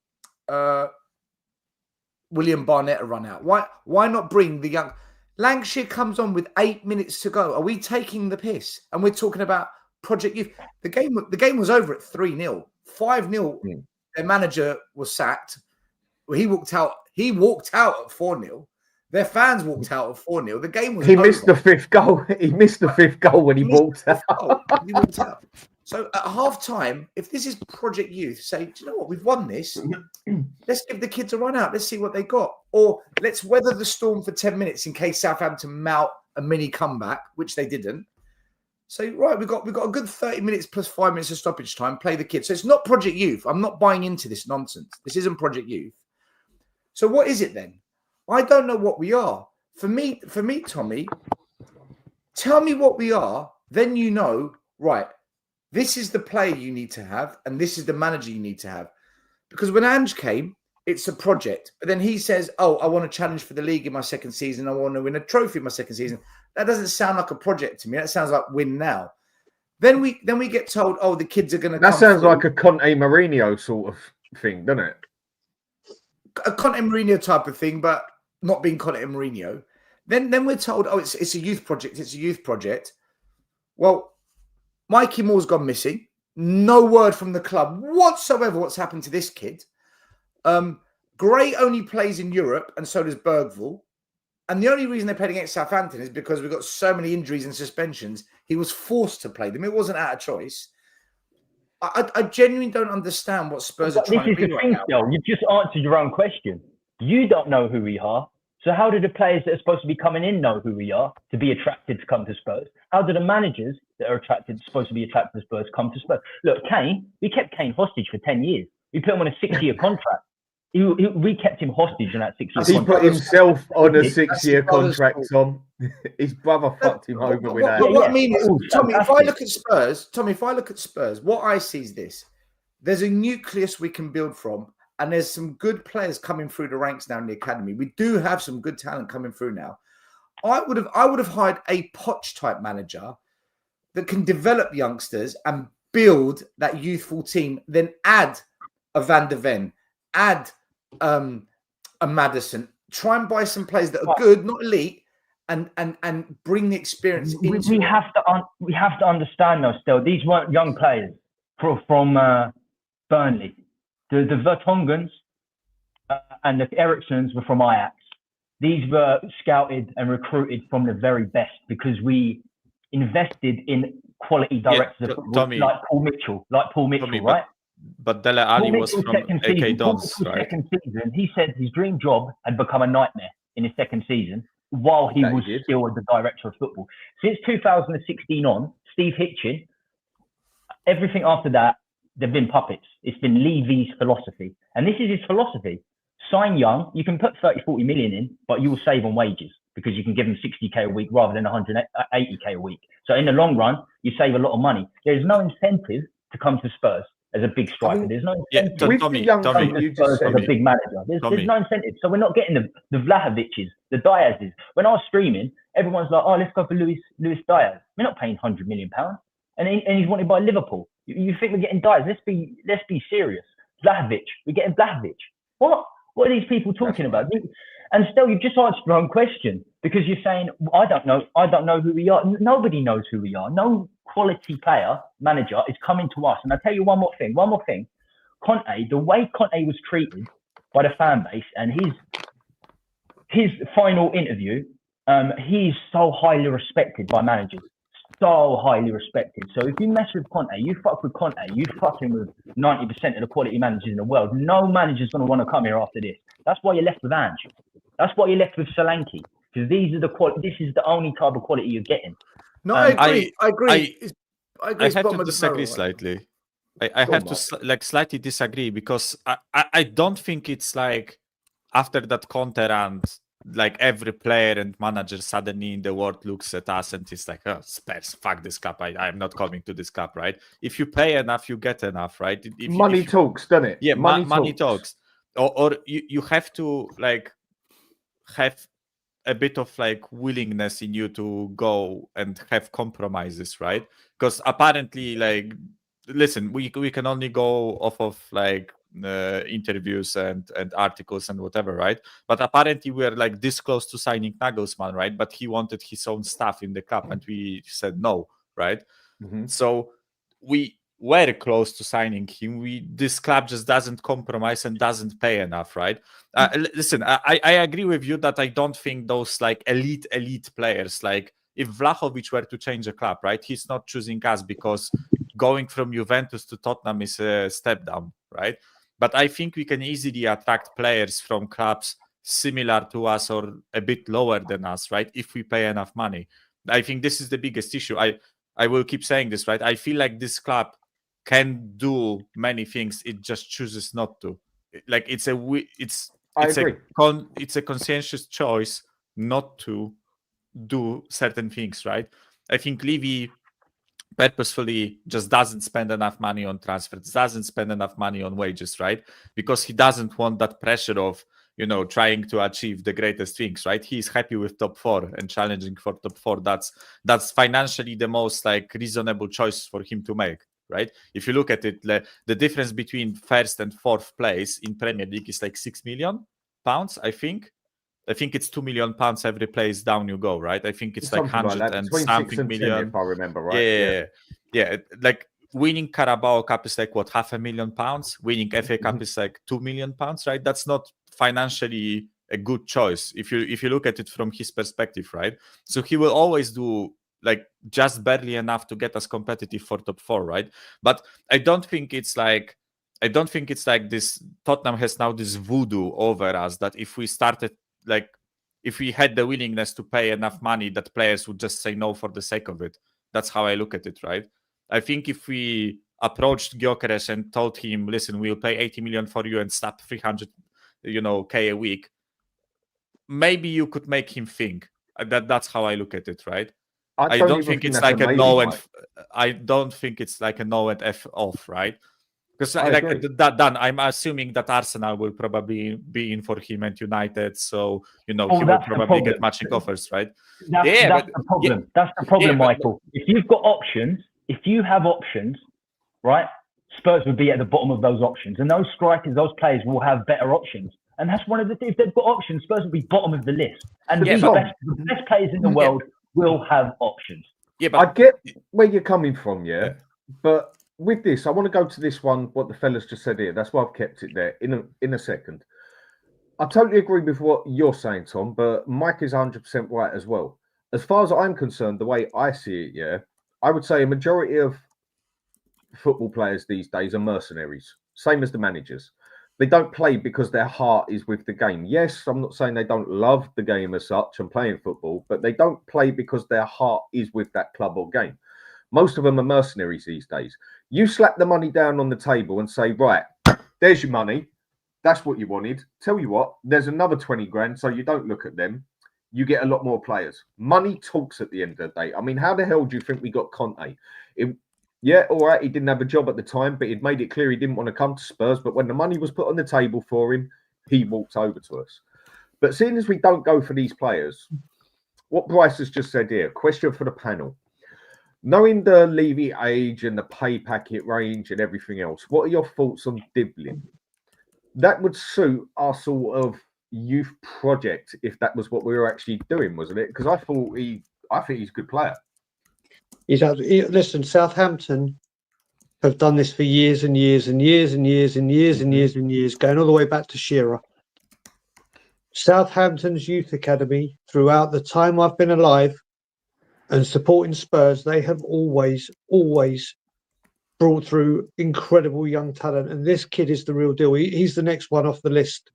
[SPEAKER 6] Barnett a run out? Why not bring the young... Lancashire comes on with 8 minutes to go. Are we taking the piss? And we're talking about Project Youth. The game was over at 3-0. 5-0, their manager was sacked. He walked out at 4-0. Their fans walked out at 4-0. The game was over.
[SPEAKER 2] Missed the fifth goal. He missed the fifth goal when he walked out.
[SPEAKER 6] He walked out. So at half-time, if this is Project Youth, say, do you know what? We've won this. Let's give the kids a run out. Let's see what they got. Or let's weather the storm for 10 minutes in case Southampton mount a mini comeback, which they didn't. So, right, we've got a good 30 minutes plus 5 minutes of stoppage time. Play the kids. So it's not Project Youth. I'm not buying into this nonsense. This isn't Project Youth. So what is it then? I don't know what we are. For me, Tommy, tell me what we are. Then you know, right, this is the player you need to have, and this is the manager you need to have. Because when Ange came, it's a project. But then he says, oh, I want to challenge for the league in my second season. I want to win a trophy in my second season. That doesn't sound like a project to me. That sounds like win now. Then we get told, oh, the kids are going to come.
[SPEAKER 2] That sounds like a Conte Mourinho sort of thing, doesn't it?
[SPEAKER 6] A Conte Mourinho type of thing, but not being Conte Mourinho. Then we're told, oh, it's a youth project. It's a youth project. Well, Mikey Moore's gone missing. No word from the club whatsoever what's happened to this kid. Gray only plays in Europe, and so does Bergvall. And the only reason they played against Southampton is because we've got so many injuries and suspensions. He was forced to play them. It wasn't out of choice. I genuinely don't understand what Spurs are trying to do right now.
[SPEAKER 3] Though. You've just answered your own question. You don't know who we are. So how do the players that are supposed to be coming in know who we are to be attracted to come to Spurs? How do the managers that are supposed to be attracted to Spurs come to Spurs? Look, Kane, we kept Kane hostage for 10 years. We put him on a 6-year contract. We kept him hostage on that 6-year contract.
[SPEAKER 2] He put himself on a 6-year contract, Tom. His brother fucked him over with that.
[SPEAKER 6] What I mean is, Tommy, if I look at Spurs, what I see is this. There's a nucleus we can build from, and there's some good players coming through the ranks now in the academy. We do have some good talent coming through now. I would have hired a Poch type manager that can develop youngsters and build that youthful team, then add a Van der Ven, add a Maddison, try and buy some players that are good, not elite, and bring the experience into
[SPEAKER 3] we have to understand though, still, these weren't young players. from Burnley. The Vertongans and the Ericssons were from Ajax. These were scouted and recruited from the very best because we invested in quality directors of football,
[SPEAKER 5] Tommy,
[SPEAKER 3] like Paul Mitchell,
[SPEAKER 5] Tommy,
[SPEAKER 3] right?
[SPEAKER 5] But Dele Alli
[SPEAKER 3] Paul
[SPEAKER 5] was
[SPEAKER 3] Mitchell's
[SPEAKER 5] from
[SPEAKER 3] second
[SPEAKER 5] AK
[SPEAKER 3] season,
[SPEAKER 5] Dons, right?
[SPEAKER 3] Second season, he said his dream job had become a nightmare in his second season while he was still the director of football. Since 2016 on, Steve Hitchin, everything after that, they've been puppets. It's been Levy's philosophy. And this is his philosophy. Sign young, you can put 30, 40 million in, but you will save on wages because you can give them 60k a week rather than 180k a week. So in the long run, you save a lot of money. There's no incentive to come to Spurs as a big striker. There's no incentive
[SPEAKER 2] with the young Tommy,
[SPEAKER 3] to Spurs as a big manager. There's no incentive. So we're not getting the Vlahovic's, the Diaz's. When I was streaming, everyone's like, oh, let's go for Luis Diaz. We're not paying £100 million. And he's wanted by Liverpool. You think we're getting Diaz? Let's be serious. Vlahovic, we're getting Vlahovic. What are these people talking about? And Stel, you've just answered your own question because you're saying, I don't know who we are. Nobody knows who we are. No quality player, manager is coming to us. And I'll tell you one more thing. Conte, the way Conte was treated by the fan base and his final interview, he's so highly respected by managers. So highly respected. So if you mess with Conte, you fuck with Conte, you fucking with 90% of the quality managers in the world. No manager's going to want to come here after this. That's why you're left with Ange. That's why you're left with Solanke. Because this is the only type of quality you're getting.
[SPEAKER 6] No, I agree. I agree.
[SPEAKER 5] I have to disagree slightly. I have to slightly disagree because I don't think it's like after that Conte run, like every player and manager suddenly in the world looks at us and is like, oh, Spurs, fuck this club. I'm not coming to this club, right? If you pay enough, you get enough, right?
[SPEAKER 2] Money talks, doesn't it?
[SPEAKER 5] Yeah, money talks. Or you have to like have a bit of like willingness in you to go and have compromises, right? Because apparently, like, listen, we can only go off of like interviews and articles and whatever, right? But apparently we are like this close to signing Nagelsmann, right? But he wanted his own stuff in the club and we said no, right? Mm-hmm. So we were close to signing him. This club just doesn't compromise and doesn't pay enough, right? Listen, I agree with you that I don't think those like elite players, like if Vlahovic were to change a club, right? He's not choosing us because going from Juventus to Tottenham is a step down, right? But I think we can easily attract players from clubs similar to us or a bit lower than us, right? If we pay enough money. I think this is the biggest issue. I will keep saying this, right? I feel like this club can do many things. It just chooses not to. Like it's a conscientious choice not to do certain things, right? I think Levy purposefully just doesn't spend enough money on transfers, doesn't spend enough money on wages, right? Because he doesn't want that pressure of, trying to achieve the greatest things, right? He's happy with top 4 and challenging for top 4. That's financially the most like reasonable choice for him to make, right? If you look at it, the difference between first and fourth place in Premier League is like £6 million, I think. I think it's £2 million every place down you go, right? I think it's like 100
[SPEAKER 2] like
[SPEAKER 5] and something million.
[SPEAKER 2] If I remember right.
[SPEAKER 5] Yeah. Like winning Carabao Cup is like what, £500,000? Winning FA Cup is like £2 million, right? That's not financially a good choice if you look at it from his perspective, right? So he will always do like just barely enough to get us competitive for top 4, right? But I don't think it's like this. Tottenham has now this voodoo over us that if we started, like, if we had the willingness to pay enough money, that players would just say no for the sake of it. That's how I look at it, right? I think if we approached Gyökeres and told him, listen, we'll pay 80 million for you and stop 300, K a week, maybe you could make him think. That's how I look at it, right? I don't think it's like a no and I don't think it's like a no and F off, right? Because I'm assuming that Arsenal will probably be in for him and United, so he will probably get matching offers, right?
[SPEAKER 3] That's the problem. Yeah. That's the problem, Michael. If you've got options, if you have options, right, Spurs would be at the bottom of those options, and those strikers, those players will have better options. And that's one of the things. If they've got options, Spurs will be bottom of the list, and the best players in the world will have options.
[SPEAKER 2] Yeah, but I get where you're coming from, but with this, I want to go to this one, what the fellas just said here. That's why I've kept it there in a second. I totally agree with what you're saying, Tom, but Mike is 100% right as well. As far as I'm concerned, the way I see it, yeah, I would say a majority of football players these days are mercenaries, same as the managers. They don't play because their heart is with the game. Yes, I'm not saying they don't love the game as such and playing football, but they don't play because their heart is with that club or game. Most of them are mercenaries these days. You slap the money down on the table and say, right, there's your money. That's what you wanted. Tell you what, there's another 20 grand, so you don't look at them. You get a lot more players. Money talks at the end of the day. I mean, how the hell do you think we got Conte? Yeah, all right, he didn't have a job at the time, but he'd made it clear he didn't want to come to Spurs. But when the money was put on the table for him, he walked over to us. But seeing as we don't go for these players, what Bryce has just said here, question for the panel. Knowing the Levy age and the pay packet range and everything else, what are your thoughts on Diblin? That would suit our sort of youth project if that was what we were actually doing, wasn't it? Because I think he's a good player.
[SPEAKER 4] Listen, Southampton have done this for years and years and years and years and years and years and years, going all the way back to Shearer. Southampton's youth academy, throughout the time I've been alive and supporting Spurs, they have always brought through incredible young talent. And this kid is the real deal. He's the next one off the list.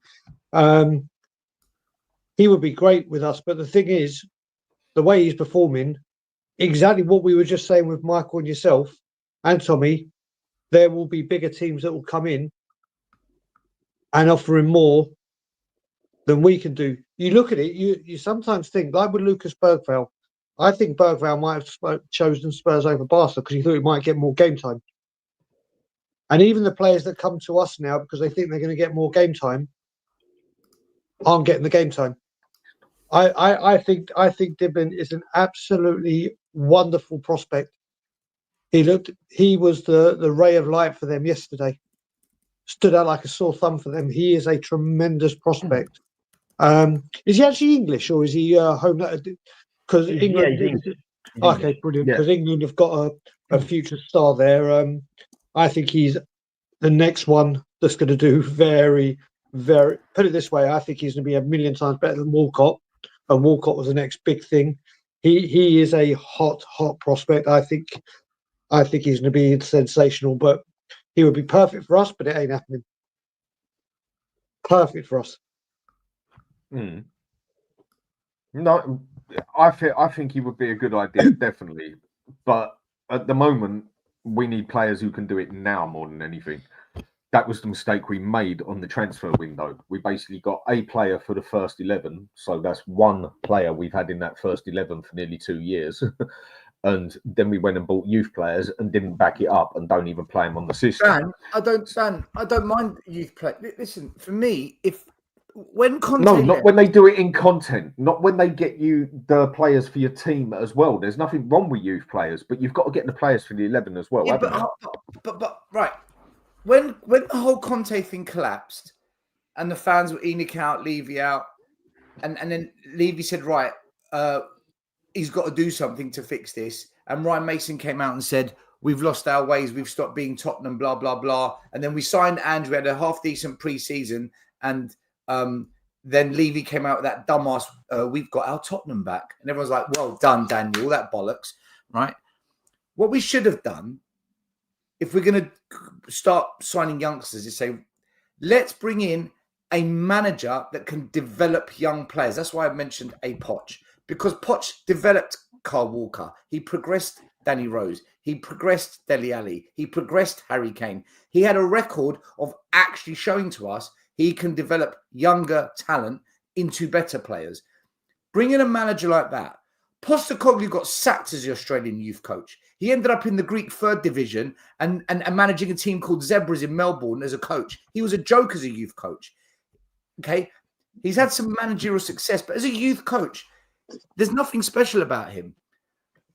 [SPEAKER 4] He would be great with us. But the thing is, the way he's performing, exactly what we were just saying with Michael and yourself and Tommy, there will be bigger teams that will come in and offer him more than we can do. You look at it, you sometimes think, like with Lucas Bergvall, I think Bergvall might have chosen Spurs over Barca because he thought he might get more game time. And even the players that come to us now because they think they're going to get more game time aren't getting the game time. I think Diblin is an absolutely wonderful prospect. He was the ray of light for them yesterday. Stood out like a sore thumb for them. He is a tremendous prospect. Is he actually English or is he home? Because England.
[SPEAKER 3] Yeah, he's
[SPEAKER 4] okay, brilliant. Because England have got a future star there. I think he's the next one that's going to do very, very. Put it this way, I think he's going to be a million times better than Walcott. And Walcott was the next big thing. He is a hot prospect. I think he's going to be sensational. But he would be perfect for us. But it ain't happening. Perfect for us.
[SPEAKER 2] No, I think he would be a good idea, definitely. But at the moment, we need players who can do it now more than anything. That was the mistake we made on the transfer window. We basically got a player for the first 11. So that's one player we've had in that first 11 for nearly 2 years. And then we went and bought youth players and didn't back it up and don't even play them on the system.
[SPEAKER 6] I don't mind youth play. Listen, for me, when Conte
[SPEAKER 2] not when they do it in content, not when they get you the players for your team as well. There's nothing wrong with youth players, but you've got to get the players for the 11 as well.
[SPEAKER 6] Yeah, but right. When the whole Conte thing collapsed and the fans were ENIC out, Levy out, and then Levy said, right, he's got to do something to fix this. And Ryan Mason came out and said, we've lost our ways, we've stopped being Tottenham, blah, blah, blah. And then we signed Ange, we had a half-decent pre-season, and then Levy came out with that dumbass, we've got our Tottenham back. And everyone's like, well done, Daniel, that bollocks, right? What we should have done, if we're going to start signing youngsters, is say, let's bring in a manager that can develop young players. That's why I mentioned a Poch, because Poch developed Kyle Walker. He progressed Danny Rose. He progressed Dele Alli. He progressed Harry Kane. He had a record of actually showing to us he can develop younger talent into better players. Bring in a manager like that. Postecoglou got sacked as the Australian youth coach. He ended up in the Greek third division and managing a team called Zebras in Melbourne as a coach. He was a joke as a youth coach. Okay. He's had some managerial success, but as a youth coach, there's nothing special about him.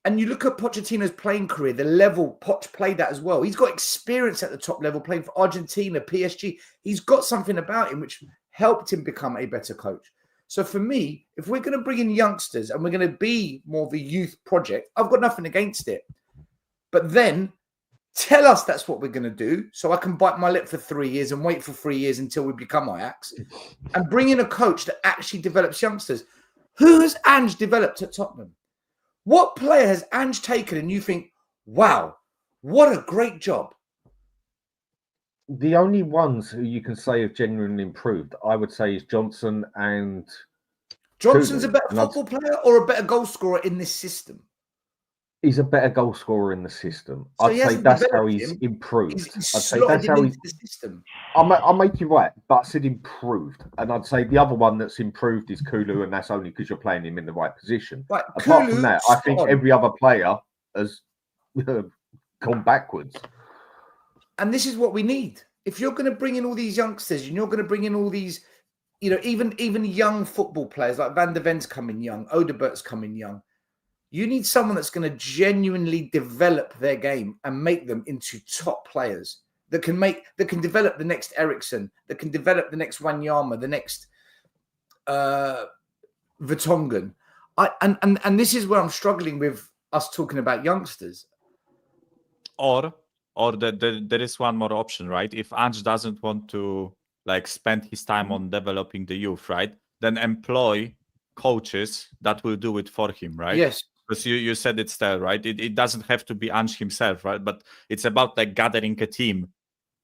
[SPEAKER 6] And you look at Pochettino's playing career, the level Poch played at as well. He's got experience at the top level playing for Argentina, PSG. He's got something about him which helped him become a better coach. So for me, if we're going to bring in youngsters and we're going to be more of a youth project, I've got nothing against it. But then Tell us that's what we're going to do, so I can bite my lip for 3 years and wait for 3 years until we become Ajax, and bring in a coach that actually develops youngsters. Who has Ange developed at Tottenham? What player has Ange taken and you think, wow, what a great job?
[SPEAKER 2] The only ones who you can say have genuinely improved, I would say, is Johnson and...
[SPEAKER 6] Johnson's a better football player or a better goal scorer in this system?
[SPEAKER 2] He's a better goal scorer in the system.
[SPEAKER 6] So
[SPEAKER 2] I'd say that's how he's improved.
[SPEAKER 6] He's
[SPEAKER 2] I'd say that's how he's
[SPEAKER 6] the system.
[SPEAKER 2] I'll make you right, but I said improved. And I'd say the other one that's improved is Kulu, and that's only because you're playing him in the right position.
[SPEAKER 6] Right,
[SPEAKER 2] apart from that, I think every other player has gone backwards.
[SPEAKER 6] And this is what we need. If you're going to bring in all these youngsters, and you're going to bring in all these, you know, even young football players like Van der Ven's coming young, Odebert's coming young. You need someone that's going to genuinely develop their game and make them into top players that can develop the next Eriksen, that can develop the next Wanyama, the next Vertonghen. And this is where I'm struggling with us talking about youngsters.
[SPEAKER 5] Or there is one more option, right? If Ange doesn't want to like spend his time on developing the youth, right? Then employ coaches that will do it for him, right?
[SPEAKER 6] Yes.
[SPEAKER 5] Because you said it, Stel, right? It doesn't have to be Ange himself, right? But it's about like gathering a team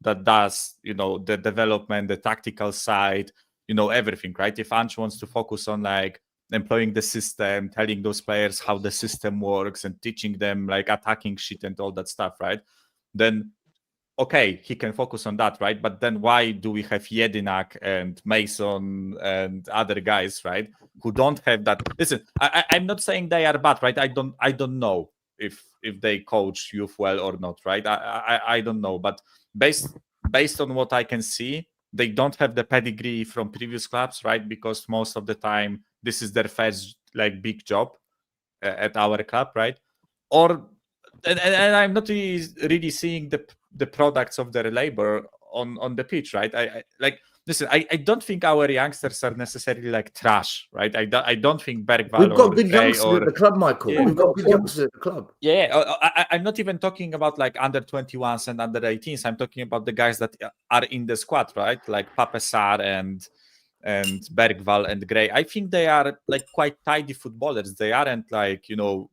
[SPEAKER 5] that does, you know, the development, the tactical side, you know, everything, right? If Ange wants to focus on like employing the system, telling those players how the system works and teaching them like attacking shit and all that stuff, right? Then, okay, he can focus on that, right? But then why do we have Jedinak and Mason and other guys, right, who don't have that? Listen, I'm not saying they are bad, right? I don't know if they coach youth well or not, right? I don't know, but based on what I can see, they don't have the pedigree from previous clubs, right? Because most of the time this is their first like big job at our club, right? And I'm not really seeing the products of their labor on the pitch, right? I listen. I don't think our youngsters are necessarily like trash, right? I don't think Bergvall.
[SPEAKER 6] We've got good youngsters at the club, Michael. Yeah. We've got good youngsters at the club.
[SPEAKER 5] Yeah, I'm not even talking about like under 21s and under 18s. I'm talking about the guys that are in the squad, right? Like Pape Sarr and Bergvall and Gray. I think they are like quite tidy footballers. They aren't like, you know,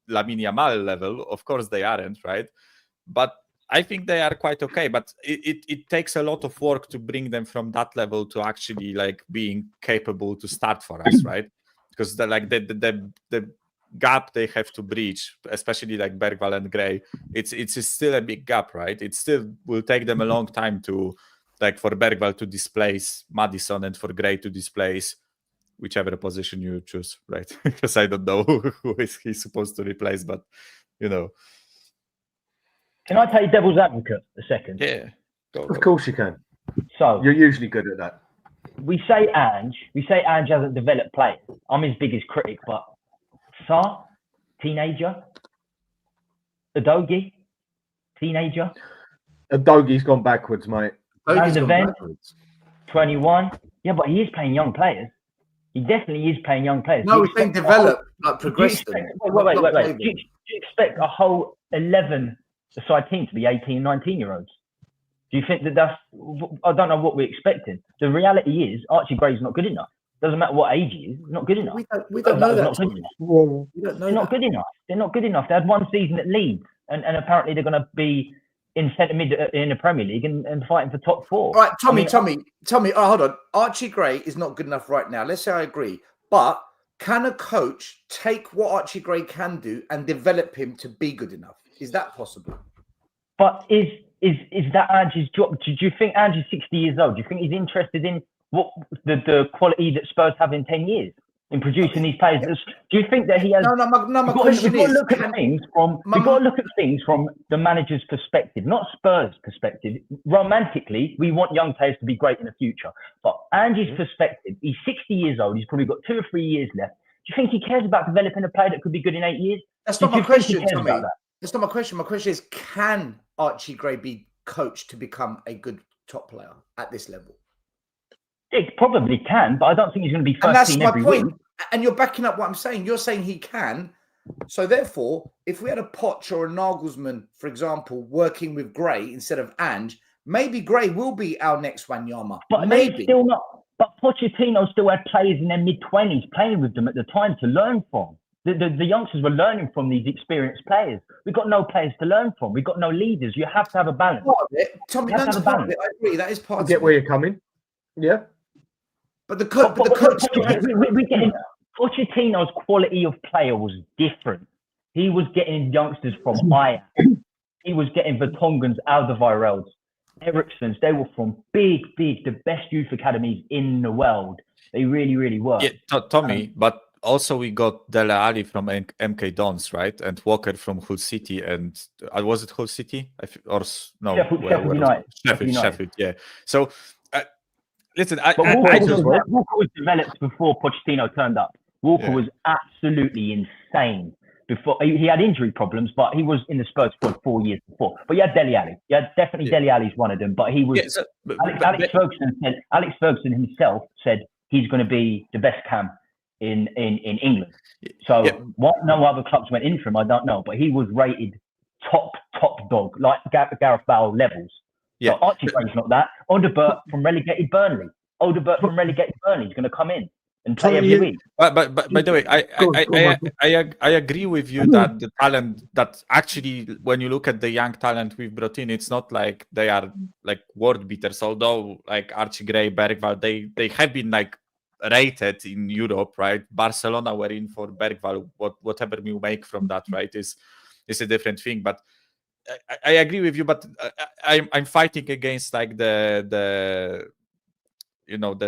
[SPEAKER 5] Lamine Yamal level. Of course they aren't, right? But I think they are quite okay. But it takes a lot of work to bring them from that level to actually like being capable to start for us, right? Because the gap they have to breach, especially like Bergvall and Gray, it's still a big gap, right? It still will take them a long time to, like, for Bergvall to displace Maddison and for Gray to displace whichever position you choose, right? Because I don't know who is he supposed to replace, but you know.
[SPEAKER 3] Can I take devil's advocate a second?
[SPEAKER 5] Yeah.
[SPEAKER 2] Of course you can.
[SPEAKER 3] So
[SPEAKER 2] you're usually good at that.
[SPEAKER 3] We say Ange hasn't developed players. I'm his biggest critic, but Sarr, teenager. Udogie, teenager.
[SPEAKER 2] Udogie's gone backwards, mate.
[SPEAKER 3] Van der Ven, 21. Yeah, but he is playing young players. He definitely is playing young players.
[SPEAKER 6] No, we're saying develop, like progress them.
[SPEAKER 3] Wait. Do you expect a whole 11-a-side team to be 18, 19-year-olds? Do you think that's... I don't know what we're expecting. The reality is Archie Gray's not good enough. Doesn't matter what age he is, he's not good enough.
[SPEAKER 6] We don't know that.
[SPEAKER 3] They're not good enough. They're not good enough. They had one season at Leeds, and apparently they're going to be in centre mid in the Premier League and fighting for top four.
[SPEAKER 6] All right, Tommy. Oh, hold on. Archie Gray is not good enough right now. Let's say I agree. But can a coach take what Archie Gray can do and develop him to be good enough? Is that possible?
[SPEAKER 3] But is that Ange's job? Do you think Ange is 60 years old? Do you think he's interested in what the quality that Spurs have in 10 years in producing these players? Do you think that he has?
[SPEAKER 6] My question is, we've got
[SPEAKER 3] to look at things from the manager's perspective, not Spurs' perspective. Romantically, we want young players to be great in the future, but Ange's perspective, he's 60 years old. He's probably got 2 or 3 years left. Do you think he cares about developing a player that could be good in 8 years?
[SPEAKER 6] That's not my question, Tommy. That's not my question. My question is, can Archie Gray be coached to become a good top player at this level?
[SPEAKER 3] It probably can, but I don't think he's going to be first team every week.
[SPEAKER 6] And you're backing up what I'm saying. You're saying he can, So therefore, if we had a Poch or a Nagelsmann, for example, working with Gray instead of Ange, maybe Gray will be our next Wanyama.
[SPEAKER 3] But
[SPEAKER 6] maybe.
[SPEAKER 3] they still not. But Pochettino still had players in their mid-20s playing with them at the time to learn from. The youngsters were learning from these experienced players. We've got no players to learn from. We've got no leaders. You have to have a balance.
[SPEAKER 6] Part of it. Tommy, that's part of it. I agree. That is part of it.
[SPEAKER 2] I get where you're coming. Yeah.
[SPEAKER 6] But the coach...
[SPEAKER 3] We're getting... Pochettino's quality of player was different. He was getting youngsters from Ajax. He was getting Vertonghen's, Alderweirelds, Eriksen's. They were from the best youth academies in the world. They really, really were.
[SPEAKER 5] Yeah, Tommy, but also we got Dele Alli from MK Dons, right? And Walker from Hull City. And was it Hull City? Sheffield, yeah. So, listen,
[SPEAKER 3] Walker was developed before Pochettino turned up. Walker was absolutely insane. Before he had injury problems, but he was in the Spurs squad 4 years before. But you had Dele Alli. Dele Alli's one of them. But he was Alex Ferguson himself said he's going to be the best cam in England. So what no other clubs went in for him, I don't know. But he was rated top dog, like Gareth Bale levels. So Archie Gray's not that. Odegaard from relegated Burnley. Is going to come in and play every week.
[SPEAKER 5] But by the way, I agree with you that the talent that actually, when you look at the young talent we've brought in, it's not like they are like world beaters. Although like Archie Gray, Bergwall, they have been like rated in Europe, right? Barcelona were in for Bergwall. Whatever you make from that, right, is a different thing. But I agree with you. But I'm fighting against like the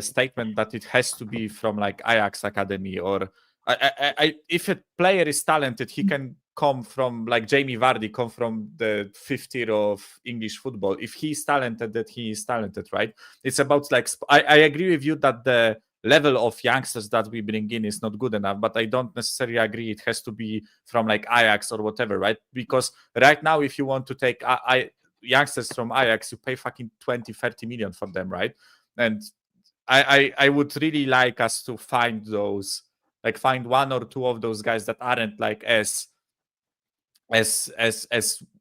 [SPEAKER 5] statement that it has to be from like Ajax Academy, or if a player is talented, he can come from like Jamie Vardy, come from the fifth tier of English football. If he's talented, that he is talented, right? It's about like, I agree with you that the level of youngsters that we bring in is not good enough, but I don't necessarily agree it has to be from like Ajax or whatever, right? Because right now, if you want to take youngsters from Ajax, you pay fucking 20-30 million for them, right? And I would really like us to find those, like find one or two of those guys that aren't like as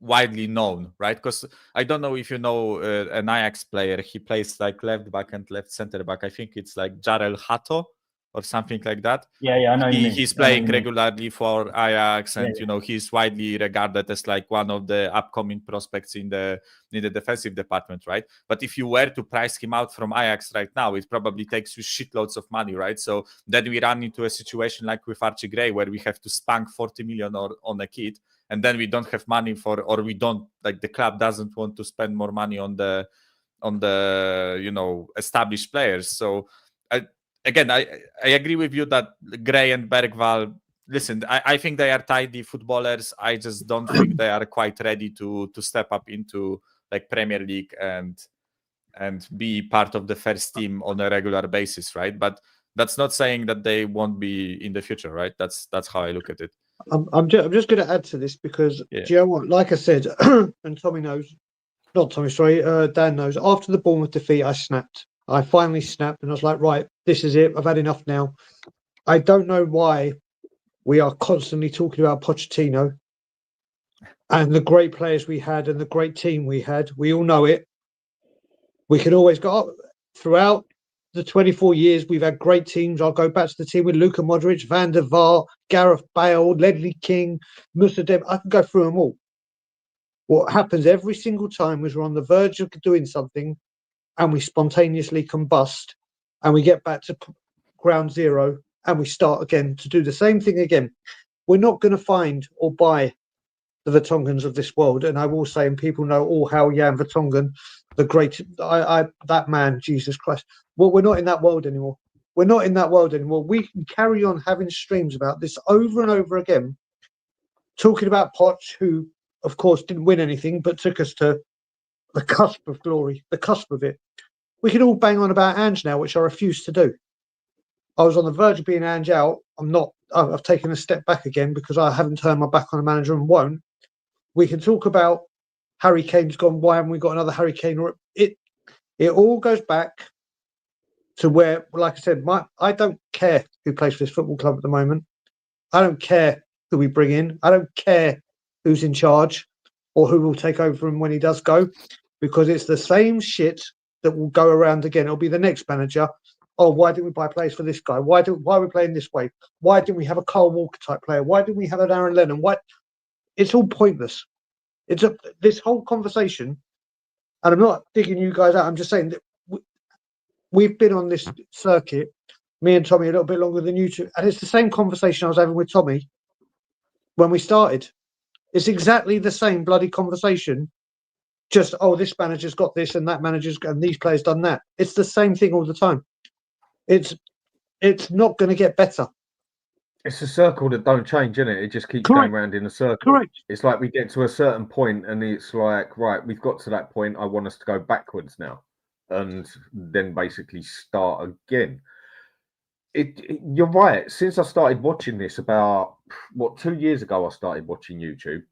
[SPEAKER 5] widely known, right? Because I don't know if you know an Ajax player. He plays like left back and left center back. I think it's like Jarel Hato or something like that.
[SPEAKER 3] Yeah, I know.
[SPEAKER 5] He's playing regularly for Ajax, and he's widely regarded as like one of the upcoming prospects in the defensive department, right? But if you were to price him out from Ajax right now, it probably takes you shitloads of money, right? So then we run into a situation like with Archie Gray, where we have to spunk 40 million on a kid, and then we don't have money or we don't, like, the club doesn't want to spend more money on the established players. So I agree with you that Gray and Bergwall, listen, I think they are tidy footballers. I just don't think they are quite ready to step up into like Premier League and be part of the first team on a regular basis, right? But that's not saying that they won't be in the future, right? That's how I look at it.
[SPEAKER 4] I'm just going to add to this because do you know what? Like I said, and Dan knows. After the Bournemouth defeat, I snapped. I finally snapped, and I was like, right, this is it. I've had enough now. I don't know why we are constantly talking about Pochettino and the great players we had and the great team we had. We all know it. We can always go up throughout the 24 years. We've had great teams. I'll go back to the team with Luka Modric, Van der Vaart, Gareth Bale, Ledley King, Musa Dem. I can go through them all. What happens every single time is we're on the verge of doing something, and we spontaneously combust, and we get back to ground zero, and we start again to do the same thing again. We're not going to find or buy the Vertonghen's of this world. And I will say, and people know how Jan Vertonghen, the great, that man, Jesus Christ. Well, we're not in that world anymore. We're not in that world anymore. We can carry on having streams about this over and over again, talking about Poch, who, of course, didn't win anything, but took us to the cusp of glory, the cusp of it. We can all bang on about Ange now, which I refuse to do. I was on the verge of being Ange out. I'm not. I've taken a step back again because I haven't turned my back on a manager and won't. We can talk about Harry Kane's gone. Why haven't we got another Harry Kane? Or it all goes back to where, like I said, I don't care who plays for this football club at the moment. I don't care who we bring in. I don't care who's in charge or who will take over him when he does go, because it's the same shit that will go around again. It'll be the next manager. Oh, why didn't we buy players for this guy? Why are we playing this way? Why didn't we have a Kyle Walker type player? Why didn't we have an Aaron Lennon? Why? It's all pointless. This whole conversation, and I'm not digging you guys out. I'm just saying that we've been on this circuit, me and Tommy, a little bit longer than you two, and it's the same conversation I was having with Tommy when we started. It's exactly the same bloody conversation. Just, oh, this manager's got this and that manager's got, and these players done that. It's the same thing all the time. It's not going to get better.
[SPEAKER 2] It's a circle that don't change, isn't it? It just keeps going round in a circle.
[SPEAKER 4] Correct.
[SPEAKER 2] It's like we get to a certain point and it's like, right, we've got to that point. I want us to go backwards now. And then basically start again. You're right. Since I started watching this about, 2 years ago, I started watching YouTube.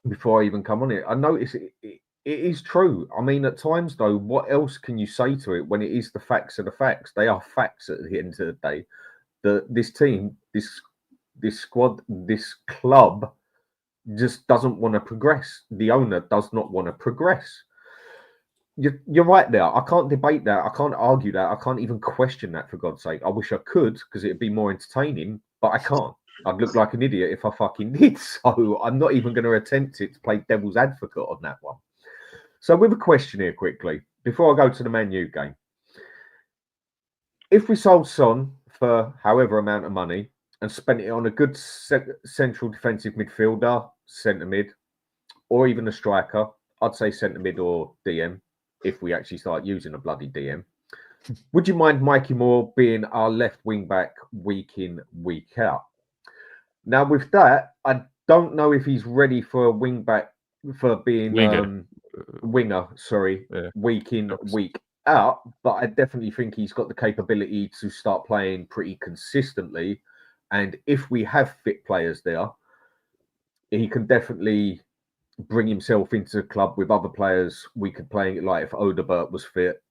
[SPEAKER 2] Before I even come on it, I notice it is true. I mean, at times, though, what else can you say to it when it is the facts are the facts? They are facts at the end of the day. This team, this squad, this club just doesn't want to progress. The owner does not want to progress. You're right there. I can't debate that. I can't argue that. I can't even question that, for God's sake. I wish I could, because it'd be more entertaining, but I can't. I'd look like an idiot if I fucking did. So I'm not even going to attempt it to play devil's advocate on that one. So with a question here quickly, before I go to the Man U game. If we sold Son for however amount of money and spent it on a good central defensive midfielder, centre mid, or even a striker, I'd say centre mid or DM, if we actually start using a bloody DM. Would you mind Mikey Moore being our left wing back week in, week out? Now, with that, I don't know if he's ready for a wing back for being winger, week in, week out. But I definitely think he's got the capability to start playing pretty consistently. And if we have fit players there, he can definitely bring himself into the club with other players. We could play it like if Odegaard was fit.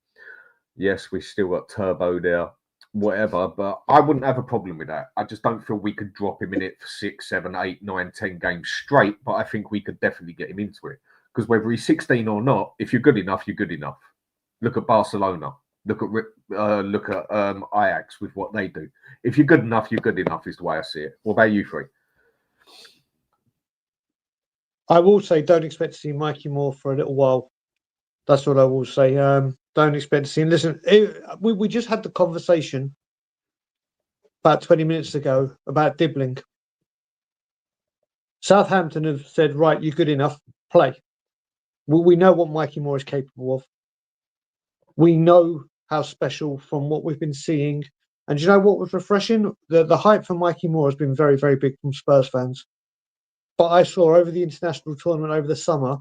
[SPEAKER 2] Yes, we still got Turbo there. Whatever, but I wouldn't have a problem with that. I just don't feel we could drop him in it for 6, 7, 8, 9, 10 games straight, but I think we could definitely get him into it. Because whether he's 16 or not, if you're good enough, you're good enough. Look at Barcelona. Look at Ajax with what they do. If you're good enough, you're good enough is the way I see it. What about you three?
[SPEAKER 4] I will say don't expect to see Mikey Moore for a little while. That's what I will say. Don't expect to see him. Listen, we just had the conversation about 20 minutes ago about Dibbling. Southampton have said, right, you're good enough, play. We know what Mikey Moore is capable of. We know how special from what we've been seeing. And you know what was refreshing? The hype for Mikey Moore has been very, very big from Spurs fans. But I saw over the international tournament over the summer,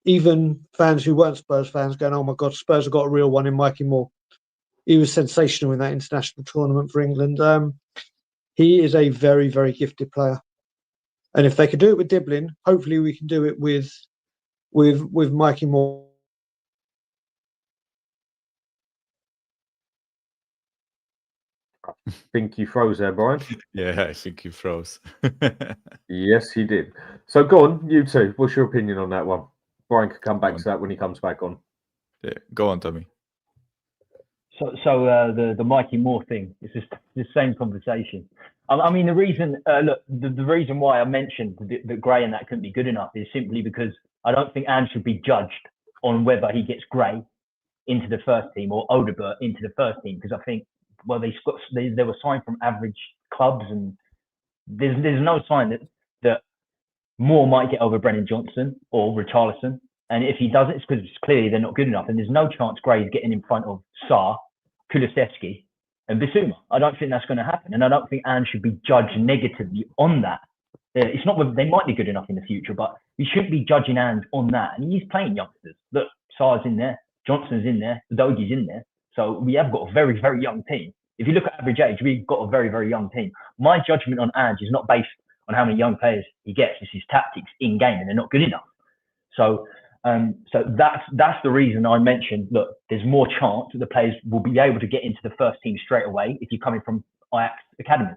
[SPEAKER 4] even fans who weren't Spurs fans going, oh my God, Spurs have got a real one in Mikey Moore. He was sensational in that international tournament for England. He is a very, very gifted player. And if they could do it with Dibbling, hopefully we can do it with Mikey Moore.
[SPEAKER 2] I think you froze there, Brian.
[SPEAKER 5] Yeah, I think you froze.
[SPEAKER 2] Yes, he did. So go on, you two. What's your opinion on that one? Brian can come back to that when he comes back on.
[SPEAKER 5] Yeah, go on, Tommy.
[SPEAKER 3] So the Mikey Moore thing is just the same conversation. I mean, the reason the reason why I mentioned that Gray and that couldn't be good enough is simply because I don't think Ange should be judged on whether he gets Gray into the first team or Odegaard into the first team, because I think they were signed from average clubs, and there's no sign that Moore might get over Brennan Johnson or Richarlison. And if he doesn't, it's because clearly they're not good enough. And there's no chance Gray's getting in front of Sarr, Kulusevski, and Bissouma. I don't think that's going to happen. And I don't think Ange should be judged negatively on that. It's not whether they might be good enough in the future, but we shouldn't be judging Ange on that. And he's playing youngsters. Look, Sarr's in there, Johnson's in there, Udogie's in there. So we have got a very, very young team. If you look at average age, we've got a very, very young team. My judgment on Ange is not based on how many young players he gets. It's his tactics in game, and they're not good enough. So that's the reason I mentioned, look, there's more chance that the players will be able to get into the first team straight away if you're coming from Ajax Academy,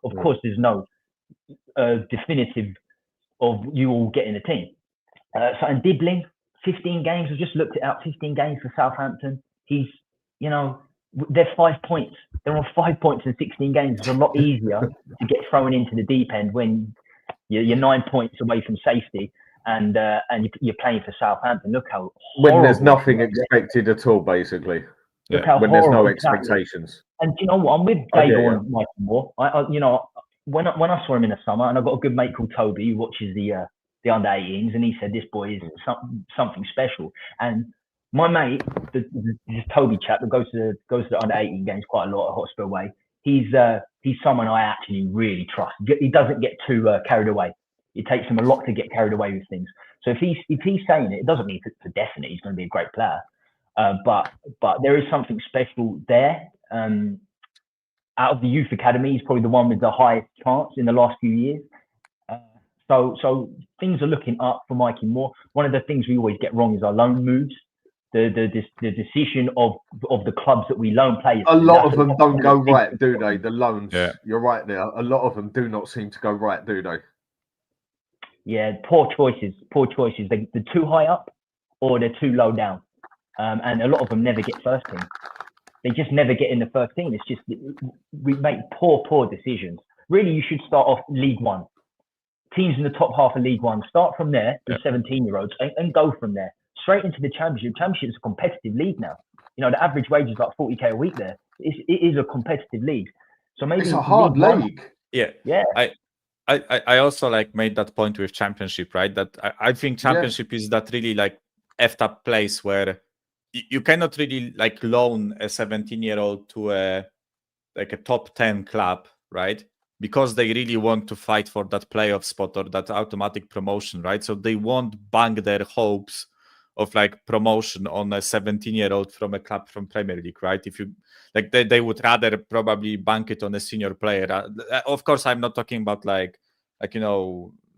[SPEAKER 3] or of course, there's no definitive of you all getting a team. And Diddley, 15 games. I just looked it out. 15 games for Southampton. He's, they're 5 points. They're on 5 points in 16 games. It's a lot easier to get thrown into the deep end when you're 9 points away from safety and you're playing for Southampton. Look how
[SPEAKER 2] when there's nothing expected at all, basically.
[SPEAKER 3] Look how
[SPEAKER 2] when there's no expectations.
[SPEAKER 3] And you know what? I'm with Dave on Michael Moore. When I saw him in the summer, and I've got a good mate called Toby who watches the under 18s, and he said this boy is something special. And my mate, this Toby chap that goes to the under 18 games quite a lot at Hotspur Way. He's someone I actually really trust. He doesn't get too carried away. It takes him a lot to get carried away with things. So if he's saying it doesn't mean for definite he's going to be a great player. But there is something special there. Out of the youth academy, he's probably the one with the highest chance in the last few years. So things are looking up for Mikey Moore. One of the things we always get wrong is our loan moves. The decision of the clubs that we loan players.
[SPEAKER 2] A lot of them don't go right, do they? The loans. Yeah. You're right there. A lot of them do not seem to go right, do they?
[SPEAKER 3] Yeah, poor choices. They're too high up or they're too low down. And a lot of them never get first team. They just never get in the first team. It's just we make poor decisions. Really, you should start off League One. Teams in the top half of League One, start from there, the 17-year-olds, and go from there. Straight into the Championship. Championship is a competitive league now. The average wage is like 40k a week there. It is a competitive league. So maybe
[SPEAKER 2] it's a hard league.
[SPEAKER 5] Yeah. I also made that point with Championship, right? That I think Championship is that really effed up place where you cannot really loan a 17-year-old to a top 10 club, right? Because they really want to fight for that playoff spot or that automatic promotion, right? So they won't bank their hopes of promotion on a 17-year-old from a club from Premier League, right? If you they would rather probably bank it on a senior player. Of course, I'm not talking about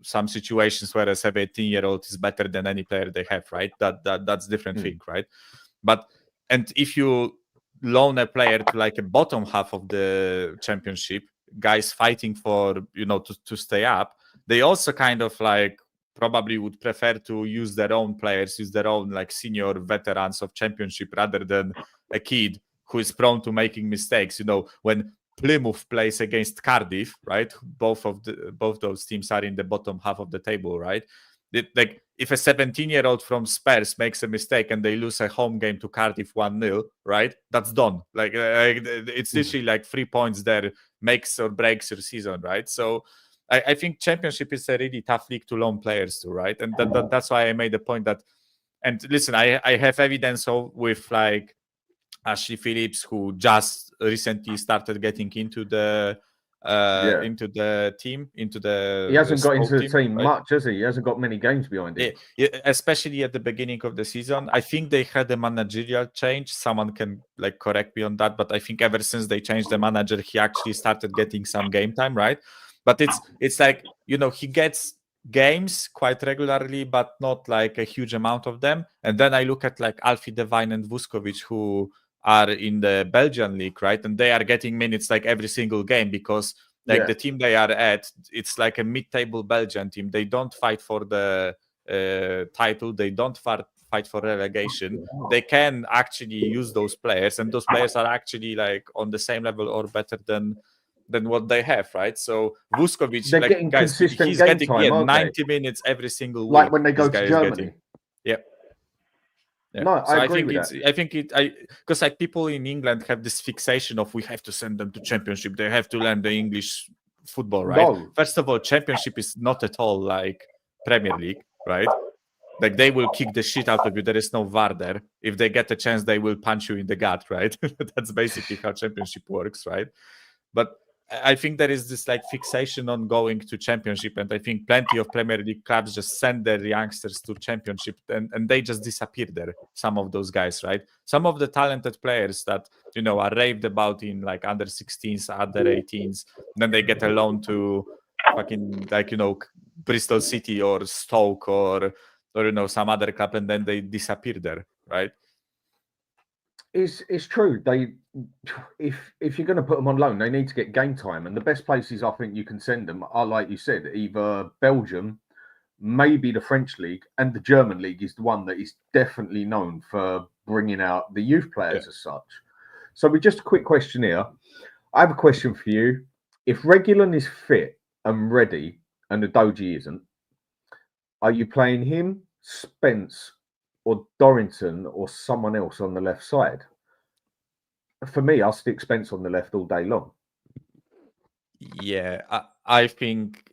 [SPEAKER 5] some situations where a 17-year-old is better than any player they have, right? That's different thing, right? And if you loan a player to a bottom half of the Championship, guys fighting for to stay up, they also kind of probably would prefer to use their own players, use their own senior veterans of Championship rather than a kid who is prone to making mistakes. When Plymouth plays against Cardiff, right? Both those teams are in the bottom half of the table, right? If a 17-year-old from Spurs makes a mistake and they lose a home game to Cardiff 1-0, right? That's done. It's literally 3 points there makes or breaks your season, right? So I think Championship is a really tough league to loan players to, right? And that's why I made the point that. And listen, I have evidence with Ashley Phillips, who just recently started getting into the team, he
[SPEAKER 2] hasn't got into the team
[SPEAKER 5] right?
[SPEAKER 2] much, has he? He hasn't got many games behind him.
[SPEAKER 5] Yeah, especially at the beginning of the season. I think they had a managerial change. Someone can correct me on that, but I think ever since they changed the manager, he actually started getting some game time, right? But it's he gets games quite regularly, but not a huge amount of them. And then I look at Alfie Devine and Vuskovic, who are in the Belgian league, right? And they are getting minutes every single game because the team they are at, it's a mid-table Belgian team. They don't fight for the title. They don't fight for relegation. They can actually use those players, and those players are actually on the same level or better than what they have, right? So Vuskovic, guys, he's getting
[SPEAKER 2] time,
[SPEAKER 5] 90 minutes every single week.
[SPEAKER 2] When they go to Germany.
[SPEAKER 5] Yeah.
[SPEAKER 2] No,
[SPEAKER 5] so
[SPEAKER 2] I agree with that.
[SPEAKER 5] I think because people in England have this fixation of we have to send them to Championship. They have to learn the English football, right?
[SPEAKER 2] No.
[SPEAKER 5] First of all, Championship is not at all like Premier League, right? They will kick the shit out of you. There is no VAR there. If they get a chance, they will punch you in the gut, right? That's basically how Championship works, right? But I think there is this fixation on going to Championship, and I think plenty of Premier League clubs just send their youngsters to Championship, and they just disappear there. Some of those guys, right? Some of the talented players that are raved about in under 16s, under 18s, then they get a loan to fucking Bristol City or Stoke or some other club, and then they disappear there, right?
[SPEAKER 2] It's true. If you're going to put them on loan, they need to get game time, and the best places I think you can send them are, like you said, either Belgium, maybe the French league, and the German league is the one that is definitely known for bringing out the youth players as such. So, with just a quick question here, I have a question for you. If Reguilon is fit and ready, and Udogie isn't, are you playing him, Spence, or Dorrington, or someone else on the left side? For me, I'll stick Spence on the left all day long.
[SPEAKER 5] Yeah, I think.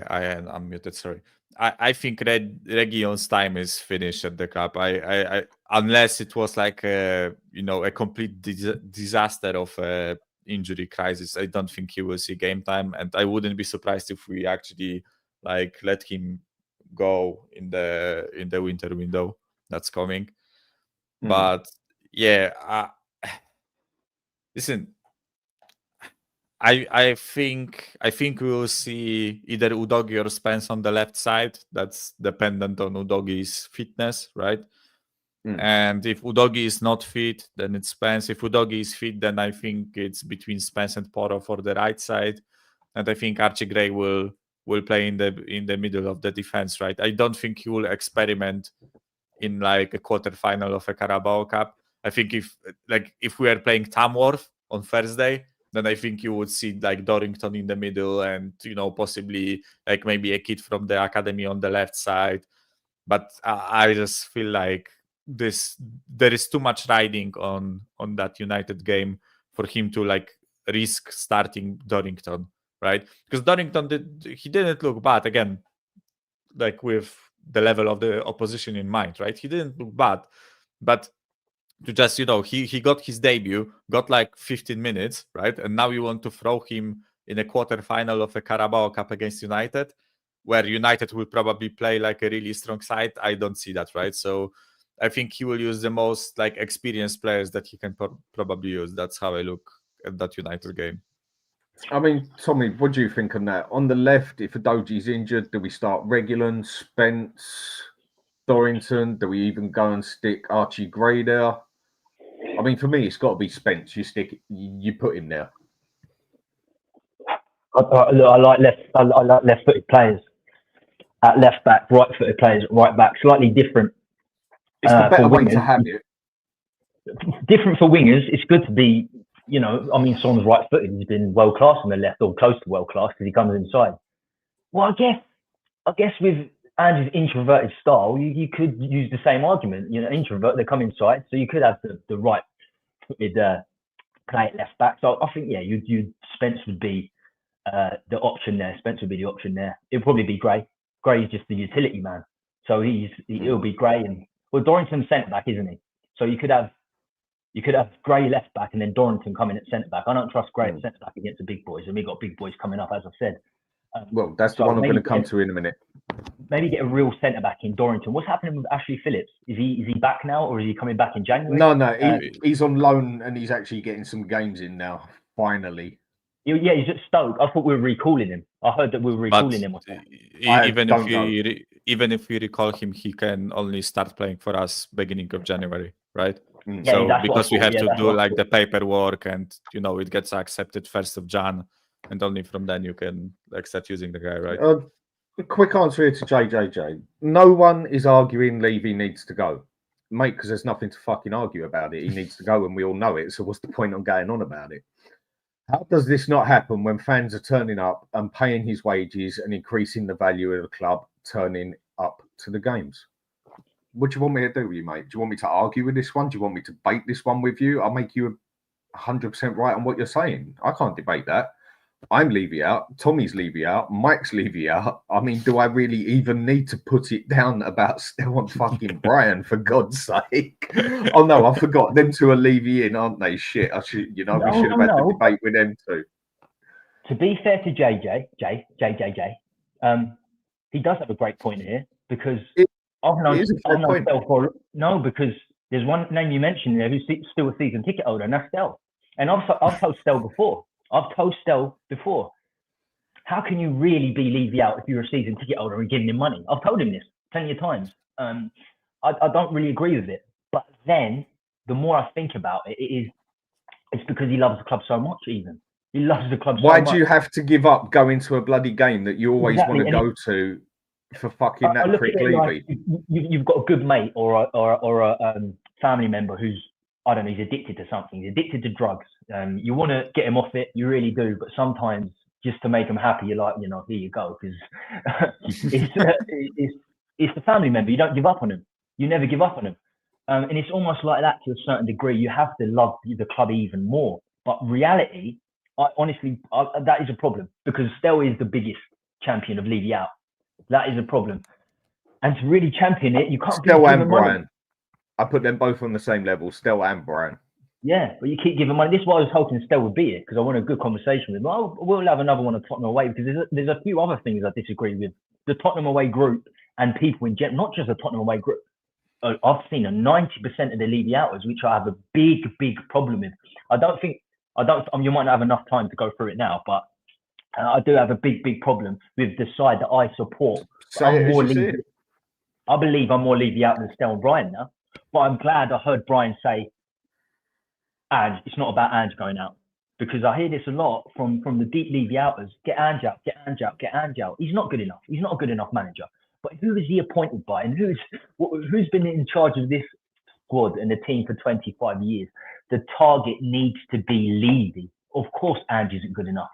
[SPEAKER 5] I'm muted. Sorry. I think Reguilon's time is finished at the club. I unless it was like a complete disaster of a injury crisis, I don't think he will see game time, and I wouldn't be surprised if we actually let him go in the winter window that's coming. But yeah, listen. I think we will see either Udogie or Spence on the left side. That's dependent on Udogie's fitness, right? And if Udogie is not fit, then it's Spence. If Udogie is fit, then I think it's between Spence and Porro for the right side. And I think Archie Gray will play in the middle of the defense, right? I don't think he will experiment in a quarterfinal of a Carabao Cup. I think if we are playing Tamworth on Thursday, then I think you would see Dorrington in the middle and possibly maybe a kid from the academy on the left side. But I just feel like there is too much riding on that United game for him to risk starting Dorrington, right? Because Dorrington didn't look bad again, with the level of the opposition in mind, right? He didn't look bad, but to just he got his debut, got 15 minutes, right? And now you want to throw him in a quarterfinal of a Carabao Cup against United, where United will probably play a really strong side. I don't see that, right? So I think he will use the most experienced players that he can probably use. That's how I look at that United game.
[SPEAKER 2] I mean, Tommy, what do you think on that? On the left, if Udogie's injured, do we start Reguilon, Spence, Dorrington? Do we even go and stick Archie Gray there? I mean, for me, it's got to be Spence. You put him there.
[SPEAKER 3] I like left-footed players at left back, right-footed players at right back. Slightly different.
[SPEAKER 2] It's the better way to have it.
[SPEAKER 3] Different for wingers. It's good to be. Son's right-footed. He's been world class on the left, or close to world class, because he comes inside. Well, I guess with Ange's introverted style, you could use the same argument. Introvert, they come inside, so you could have the right-footed play at left back. So I think, you Spence would be the option there. Spence would be the option there. It'll probably be Gray. Gray is just the utility man, so it'll be Gray Dorrington's centre back, isn't he? So you could have Gray left back and then Dorrington coming at centre back. I don't trust Gray at centre back against the big boys, and we've got big boys coming up, as I've said.
[SPEAKER 2] Well, that's the one I'm going to come to in a minute.
[SPEAKER 3] Maybe get a real centre back in Dorrington. What's happening with Ashley Phillips? Is he back now, or is he coming back in January?
[SPEAKER 2] No, he's on loan and he's actually getting some games in now. Finally.
[SPEAKER 3] Yeah, he's at Stoke. I thought we were recalling him. I heard that we were recalling him.
[SPEAKER 5] Even if we recall him, he can only start playing for us beginning of January, right?
[SPEAKER 3] Yeah,
[SPEAKER 5] so because we have to do the paperwork, and it gets accepted 1st of Jan, and only from then you can start using the guy, right?
[SPEAKER 2] A quick answer here to JJJ. No one is arguing Levy needs to go, mate, because there's nothing to fucking argue about it. He needs to go, and we all know it. So what's the point on going on about it? How does this not happen when fans are turning up and paying his wages and increasing the value of the club, turning up to the games? What do you want me to do with you, mate? Do you want me to argue with this one? Do you want me to debate this one with you? I'll make you 100% right on what you're saying. I can't debate that. I'm Levy out. Tommy's Levy out. Mike's Levy out. I mean, do I really even need to put it down about Stel and fucking Brian, for God's sake? Oh, no, I forgot. Them two are Levy in, aren't they? Shit. We should have had the debate with them too.
[SPEAKER 3] To be fair to JJ, he does have a great point here, because I've known Stel because there's one name you mentioned there who's still a season ticket holder, and that's Stel. And I've told Stel before. How can you really be Levy out if you're a season ticket holder and giving him money? I've told him this plenty of times. I don't really agree with it. But then the more I think about it, it's because he loves the club so much. Even he loves the club.
[SPEAKER 2] Why
[SPEAKER 3] so much.
[SPEAKER 2] do you have to give up going to a bloody game that you always want to go to for fucking that prick Levy?
[SPEAKER 3] Like, you've got a good mate or a family member who's, I don't know, he's addicted to something. He's addicted to drugs. You want to get him off it, you really do. But sometimes, just to make him happy, you're like, here you go, because it's the family member. You don't give up on him. You never give up on him. And it's almost like that to a certain degree. You have to love the club even more. But reality, honestly, that is a problem, because Stel is the biggest champion of Levy out. That is a problem. And to really champion it, you can't.
[SPEAKER 2] Stel and Brian. I put them both on the same level, Stel and Brian.
[SPEAKER 3] Yeah, but you keep giving money. This is why I was hoping Stel would be it, because I want a good conversation with him. We'll have another one of Tottenham away, because there's a few other things I disagree with. The Tottenham away group and people in general, not just the Tottenham away group. I've seen 90% of the Levy outers, which I have a big problem with. You might not have enough time to go through it now, but I do have a big problem with the side that I support. I believe I'm more Levy out than Stel and Brian now, but I'm glad I heard Brian say, Ange, it's not about Ange going out, because I hear this a lot from the deep Levy outers. Get Ange out, get Ange out, get Ange out. He's not good enough. He's not a good enough manager. But who is he appointed by, and who's been in charge of this squad and the team for 25 years? The target needs to be Levy. Of course, Ange isn't good enough,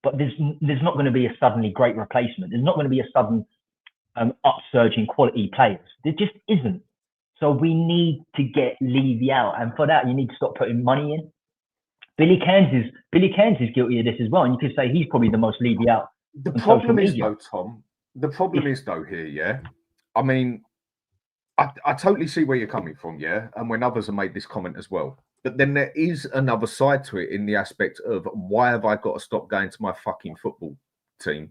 [SPEAKER 3] but there's not going to be a suddenly great replacement. There's not going to be a sudden upsurge in quality players. There just isn't. So we need to get Levy out, and for that you need to stop putting money in. Billy Cairns is guilty of this as well, and you could say he's probably the most Levy out.
[SPEAKER 2] The problem is though, Tom. The problem is though here, yeah. I mean, I totally see where you're coming from, yeah, and when others have made this comment as well. But then there is another side to it, in the aspect of, why have I got to stop going to my fucking football team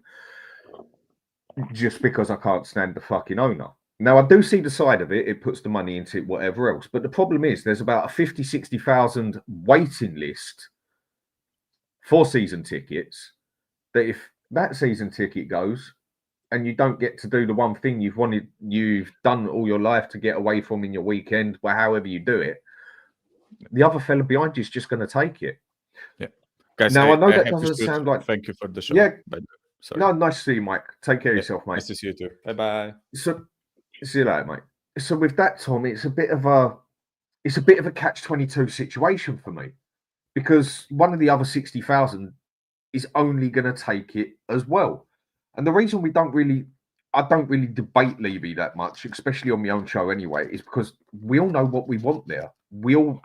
[SPEAKER 2] just because I can't stand the fucking owner? Now, I do see the side of it. It puts the money into whatever else. But the problem is there's about a 50, 60,000 waiting list for season tickets, that if that season ticket goes and you don't get to do the one thing you've done all your life to get away from in your weekend, or however you do it, the other fella behind you is just going to take it.
[SPEAKER 5] Yeah. Guys,
[SPEAKER 2] now, I know that doesn't sound like...
[SPEAKER 5] Thank you for the show.
[SPEAKER 2] Yeah.
[SPEAKER 5] Sorry.
[SPEAKER 2] No, nice to see you, Mike. Take care of yourself, mate.
[SPEAKER 5] Nice to see you too. Bye-bye.
[SPEAKER 2] So, see you later, mate. So with that, Tom, it's a bit of a catch-22 situation for me, because one of the other 60,000 is only going to take it as well. And the reason I don't really debate Levy that much, especially on my own show anyway, is because we all know what we want there. We all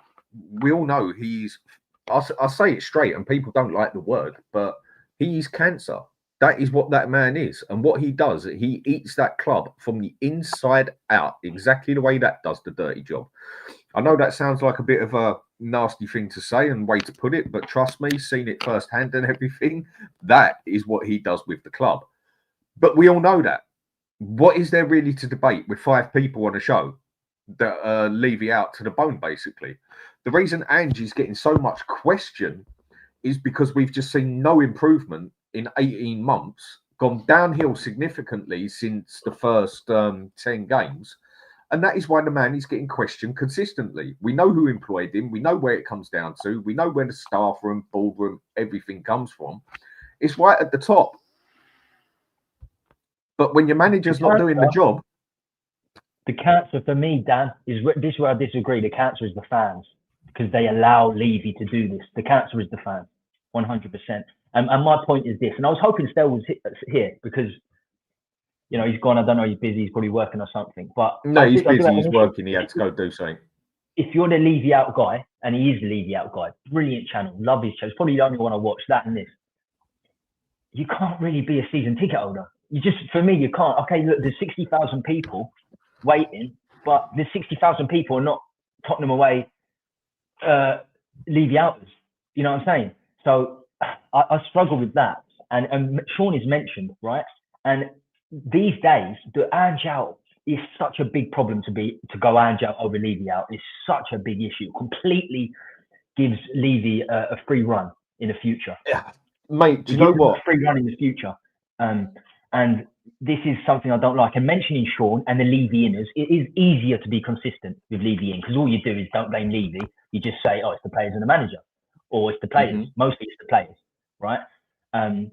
[SPEAKER 2] know I'll say it straight, and people don't like the word, but he's cancer. That is what that man is. And what he does, he eats that club from the inside out, exactly the way that does the dirty job. I know that sounds like a bit of a nasty thing to say and way to put it, but trust me, seen it firsthand and everything, that is what he does with the club. But we all know that. What is there really to debate with 5 people on a show that Levy out to the bone, basically? The reason Ange is getting so much question is because we've just seen no improvement in 18 months, gone downhill significantly since the first 10 games. And that is why the man is getting questioned consistently. We know who employed him. We know where it comes down to. We know where the staff room, boardroom, everything comes from. It's right at the top. But when your manager's not doing the job...
[SPEAKER 3] The cancer for me, Dan, is this is where I disagree. The cancer is the fans, because they allow Levy to do this. The cancer is the fans, 100%. And my point is this, and I was hoping Stel was here, because, he's gone. I don't know, he's busy. He's probably working or something. But
[SPEAKER 2] no, he's busy. He's working. He had to go do something.
[SPEAKER 3] If you're the Levy out guy, and he is the Levy out guy, brilliant channel, love his show. It's probably the only one I watch, that and this. You can't really be a season ticket holder. For me, you can't. Okay, look, there's 60,000 people waiting, but the 60,000 people are not Tottenham away Levy outers. You know what I'm saying? So I struggle with that. And Sean is mentioned, right? And these days, the Ange out is such a big problem to go Ange out over Levy out. It's such a big issue. Completely gives Levy a free run in the future.
[SPEAKER 2] Yeah, mate. Do you know what?
[SPEAKER 3] A free run in the future. And this is something I don't like. And mentioning Sean and the Levy inners, it is easier to be consistent with Levy in because all you do is don't blame Levy. You just say, oh, it's the players and the manager, or it's the players. Mostly it's the players, right? And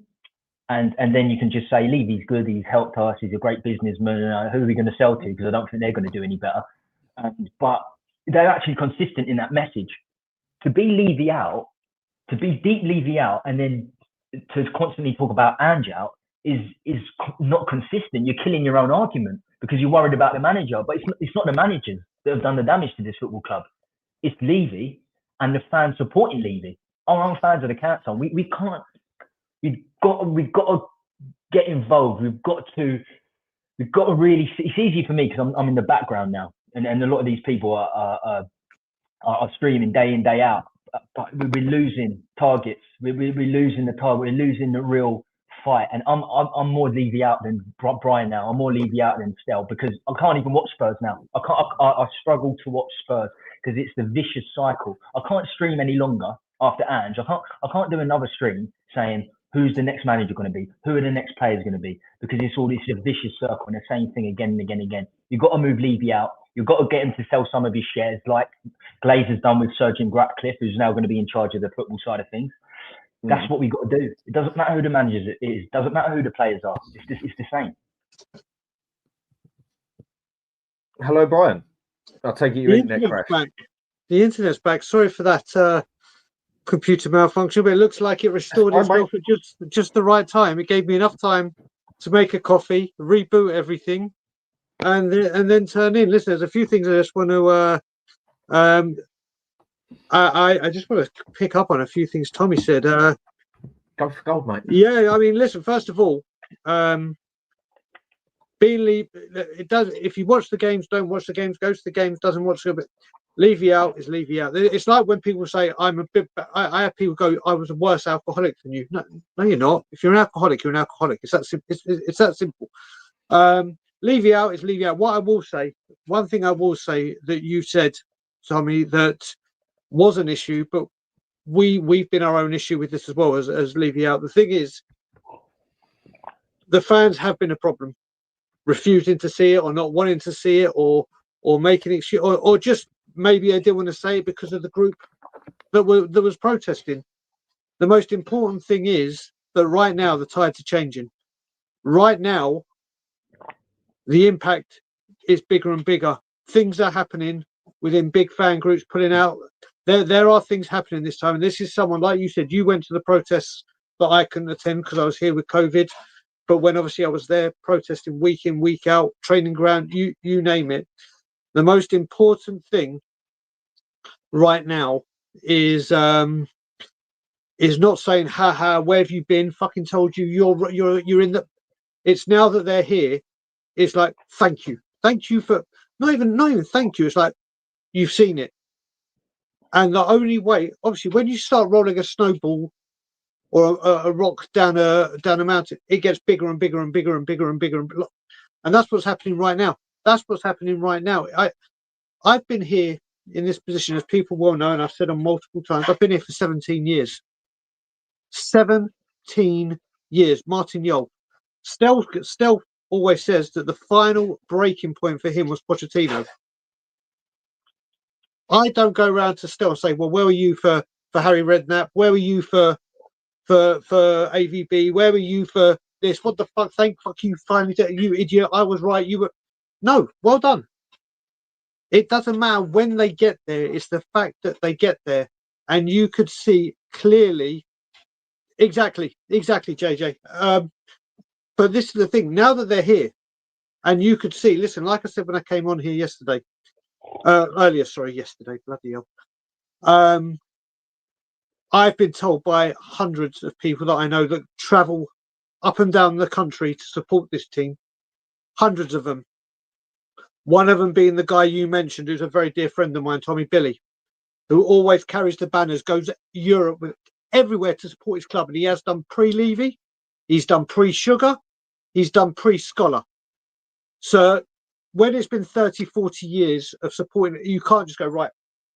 [SPEAKER 3] then you can just say Levy's good. He's helped us. He's a great businessman. Who are we going to sell to? Because I don't think they're going to do any better. But they're actually consistent in that message. To be Levy out, to be deep Levy out, and then to constantly talk about Ange out is not consistent. You're killing your own argument because you're worried about the manager. But it's not the managers that have done the damage to this football club. It's Levy and the fans supporting Levy. Our own fans are the cancer. We can't. We've got to get involved. We've got to really. It's easy for me because I'm in the background now, and a lot of these people are streaming day in, day out. But we're losing targets. We're losing the target. We're losing the real fight. And I'm more Levy out than Brian now. I'm more Levy out than Stel because I can't even watch Spurs now. I struggle to watch Spurs because it's the vicious cycle. I can't stream any longer after Ange. I can't do another stream saying who's the next manager going to be, who are the next players going to be, because it's a vicious circle and the same thing again and again and again. You've got to move Levy out. You've got to get him to sell some of his shares, like Glazer's done with Sergeant Ratcliffe, who's now going to be in charge of the football side of things. That's what we've got to do. It doesn't matter who the managers is. It doesn't matter who the players are. It's the same.
[SPEAKER 2] Hello, Brian. I'll take it your internet crashed.
[SPEAKER 4] Back. The internet's back. Sorry for that computer malfunction, but it looks like it restored itself at just the right time. It gave me enough time to make a coffee, reboot everything, and then turn in. Listen, there's a few things I just want to. I just want to pick up on a few things Tommy said.
[SPEAKER 2] Go for gold, mate.
[SPEAKER 4] Yeah, I mean, listen. First of all, being it does. If you watch the games, don't watch the games. Go to the games, doesn't watch them. But Levy out is Levy out. It's like when people say I'm a bit. I have people go, I was a worse alcoholic than you. No, you're not. If you're an alcoholic, you're an alcoholic. It's that simple. It's that simple. Levy out is Levy out. What I will say, one thing I will say that you said, Tommy, that was an issue, but we've been our own issue with this as well as Levy out. The thing is, the fans have been a problem, refusing to see it or not wanting to see it or making it or just maybe I didn't want to say it because of the group that was protesting. The most important thing is that right now the tides are changing. Right now, the impact is bigger and bigger. Things are happening within big fan groups putting out. There are things happening this time. And this is someone, like you said, you went to the protests that I couldn't attend because I was here with COVID. But when obviously I was there protesting week in, week out, training ground, you name it. The most important thing right now is not saying, ha, where have you been? Fucking told you you're in the. It's now that they're here. It's like, thank you for not even thank you. It's like you've seen it. And the only way, obviously, when you start rolling a snowball or a rock down a mountain, it gets bigger and bigger and bigger and bigger and bigger. And that's what's happening right now. I've been here in this position, as people well know, and I've said on multiple times, I've been here for 17 years. 17 years. Martin Yole. Stel always says that the final breaking point for him was Pochettino. I don't go around to Stel and say, well, where were you for Harry Redknapp? Where were you for AVB? Where were you for this? What the fuck? Thank fuck you finally did, you idiot. I was right. You were. No, well done. It doesn't matter when they get there. It's the fact that they get there. And you could see clearly. Exactly, JJ. But this is the thing. Now that they're here, and you could see, listen, like I said when I came on here yesterday, yesterday, bloody hell. I've been told by hundreds of people that I know that travel up and down the country to support this team. Hundreds of them. One of them being the guy you mentioned, who's a very dear friend of mine, Tommy Billy, who always carries the banners, goes to Europe, everywhere to support his club. And he has done pre-Levy, he's done pre-Sugar, he's done pre-Scholar. So when it's been 30, 40 years of supporting, you can't just go, right,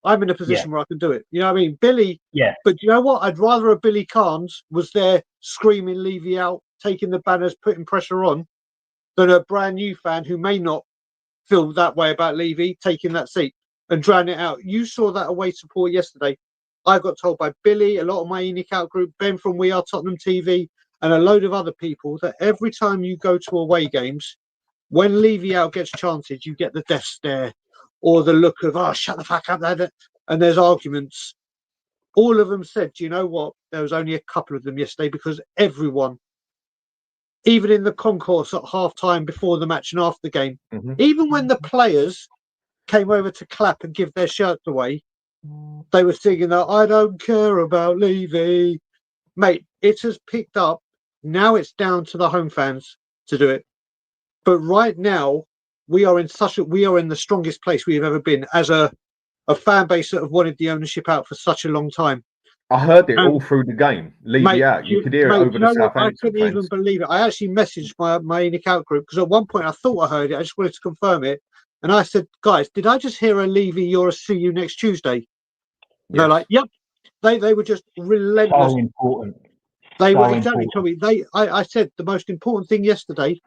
[SPEAKER 4] I'm in a position where I can do it. You know what I mean? Billy, but you know what? I'd rather a Billy Carnes was there screaming Levy out, taking the banners, putting pressure on, than a brand new fan who may not feel that way about Levy taking that seat and drown it out. You saw that away support yesterday. I got told by Billy, a lot of my unique out group, Ben from We Are Tottenham TV, and a load of other people that every time you go to away games, when Levy out gets chanted, you get the death stare or the look of, oh, shut the fuck up, and there's arguments. All of them said, do you know what? There was only a couple of them yesterday because everyone, even in the concourse at half-time before the match and after the game, even when the players came over to clap and give their shirts away, they were singing that, I don't care about Levy. Mate, it has picked up. Now it's down to the home fans to do it. But right now, we are in the strongest place we've ever been as a fan base that have wanted the ownership out for such a long time.
[SPEAKER 2] I heard it all through the game. Levy out. You could hear it over the Southampton
[SPEAKER 4] I couldn't even believe it. I actually messaged my unique out group because at one point I thought I heard it. I just wanted to confirm it. And I said, guys, did I just hear a Levy, you're a see you next Tuesday? Yes. They're like, yep. They were just relentless.
[SPEAKER 3] So important.
[SPEAKER 4] They were exactly, Tommy. I said the most important thing yesterday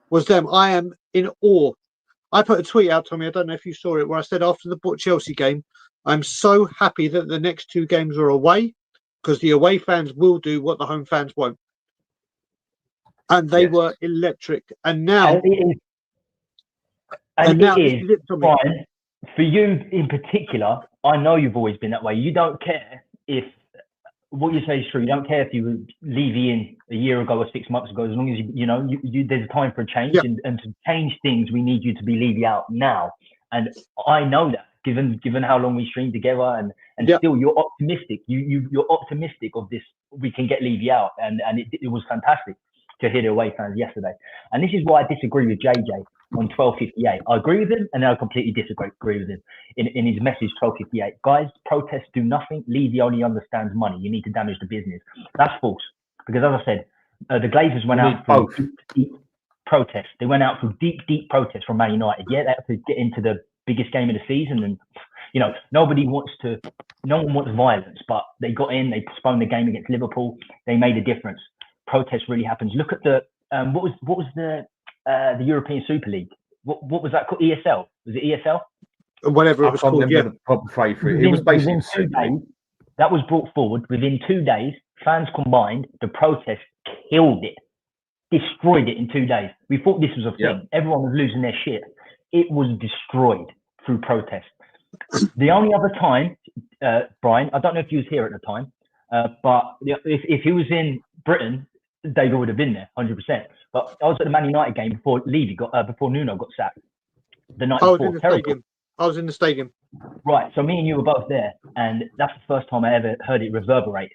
[SPEAKER 4] was them. I am in awe. I put a tweet out, Tommy. I don't know if you saw it, where I said after the Chelsea game, I'm so happy that the next two games are away because the away fans will do what the home fans won't. And they were electric. And now,
[SPEAKER 3] Brian, for you in particular, I know you've always been that way. You don't care if what you say is true. You don't care if you were Levy in a year ago or 6 months ago, as long as there's a time for a change, and to change things, we need you to be Levy out now. And I know that, given how long we streamed together, and still you're optimistic. You're optimistic of this. We can get Levy out, and it was fantastic to hear the away fans yesterday. And this is why I disagree with JJ on 12:58. I agree with him, and then I completely disagree with him in his message 12:58. Guys, protests do nothing. Levy only understands money. You need to damage the business. That's false, because as I said, the Glazers went out for deep protests. They went out for deep protests from Man United. Yeah, they had to get into the biggest game of the season, and no one wants violence, but they got in. They postponed the game against Liverpool. They made a difference. Protest really happens. Look at the what was the European Super League? What was that called? ESL? Was it ESL?
[SPEAKER 4] Whatever it was called. Yeah.
[SPEAKER 2] It was basically
[SPEAKER 3] 2 days. That was brought forward within 2 days. Fans combined. The protest killed it, destroyed it in 2 days. We thought this was a thing. Everyone was losing their shit. It was destroyed through protest. The only other time, Brian, I don't know if you was here at the time, but if he was in Britain, David would have been there 100%. But I was at the Man United game before before Nuno got sacked. The night before,
[SPEAKER 4] I was in the stadium.
[SPEAKER 3] Right, so me and you were both there, and that's the first time I ever heard it reverberate.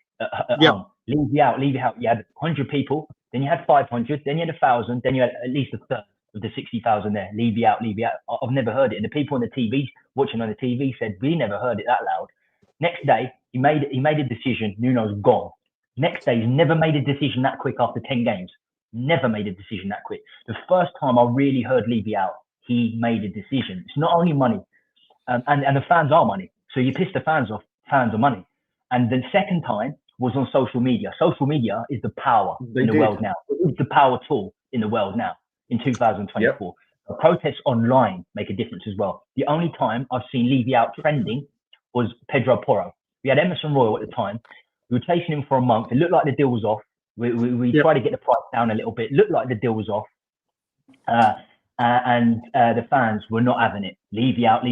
[SPEAKER 3] Levy out. You had 100 people, then you had 500, then you had 1,000, then you had at least a third of the 60,000 there. Levy out. I've never heard it, and the people on the TV watching on the TV said we never heard it that loud. Next day, he made a decision. Nuno's gone. Next day, he's never made a decision that quick after 10 games. Never made a decision that quick. The first time I really heard Levy out, he made a decision. It's not only money, and the fans are money. So you piss the fans off, fans are money. And the second time was on social media. Social media is the power in the world now. It's the power tool in the world now in 2024. Protests online make a difference as well. The only time I've seen Levy out trending was Pedro Porro. We had Emerson Royal at the time. We were chasing him for a month. It looked like the deal was off. We tried to get the price down a little bit. It looked like the deal was off. And the fans were not having it. Levy out.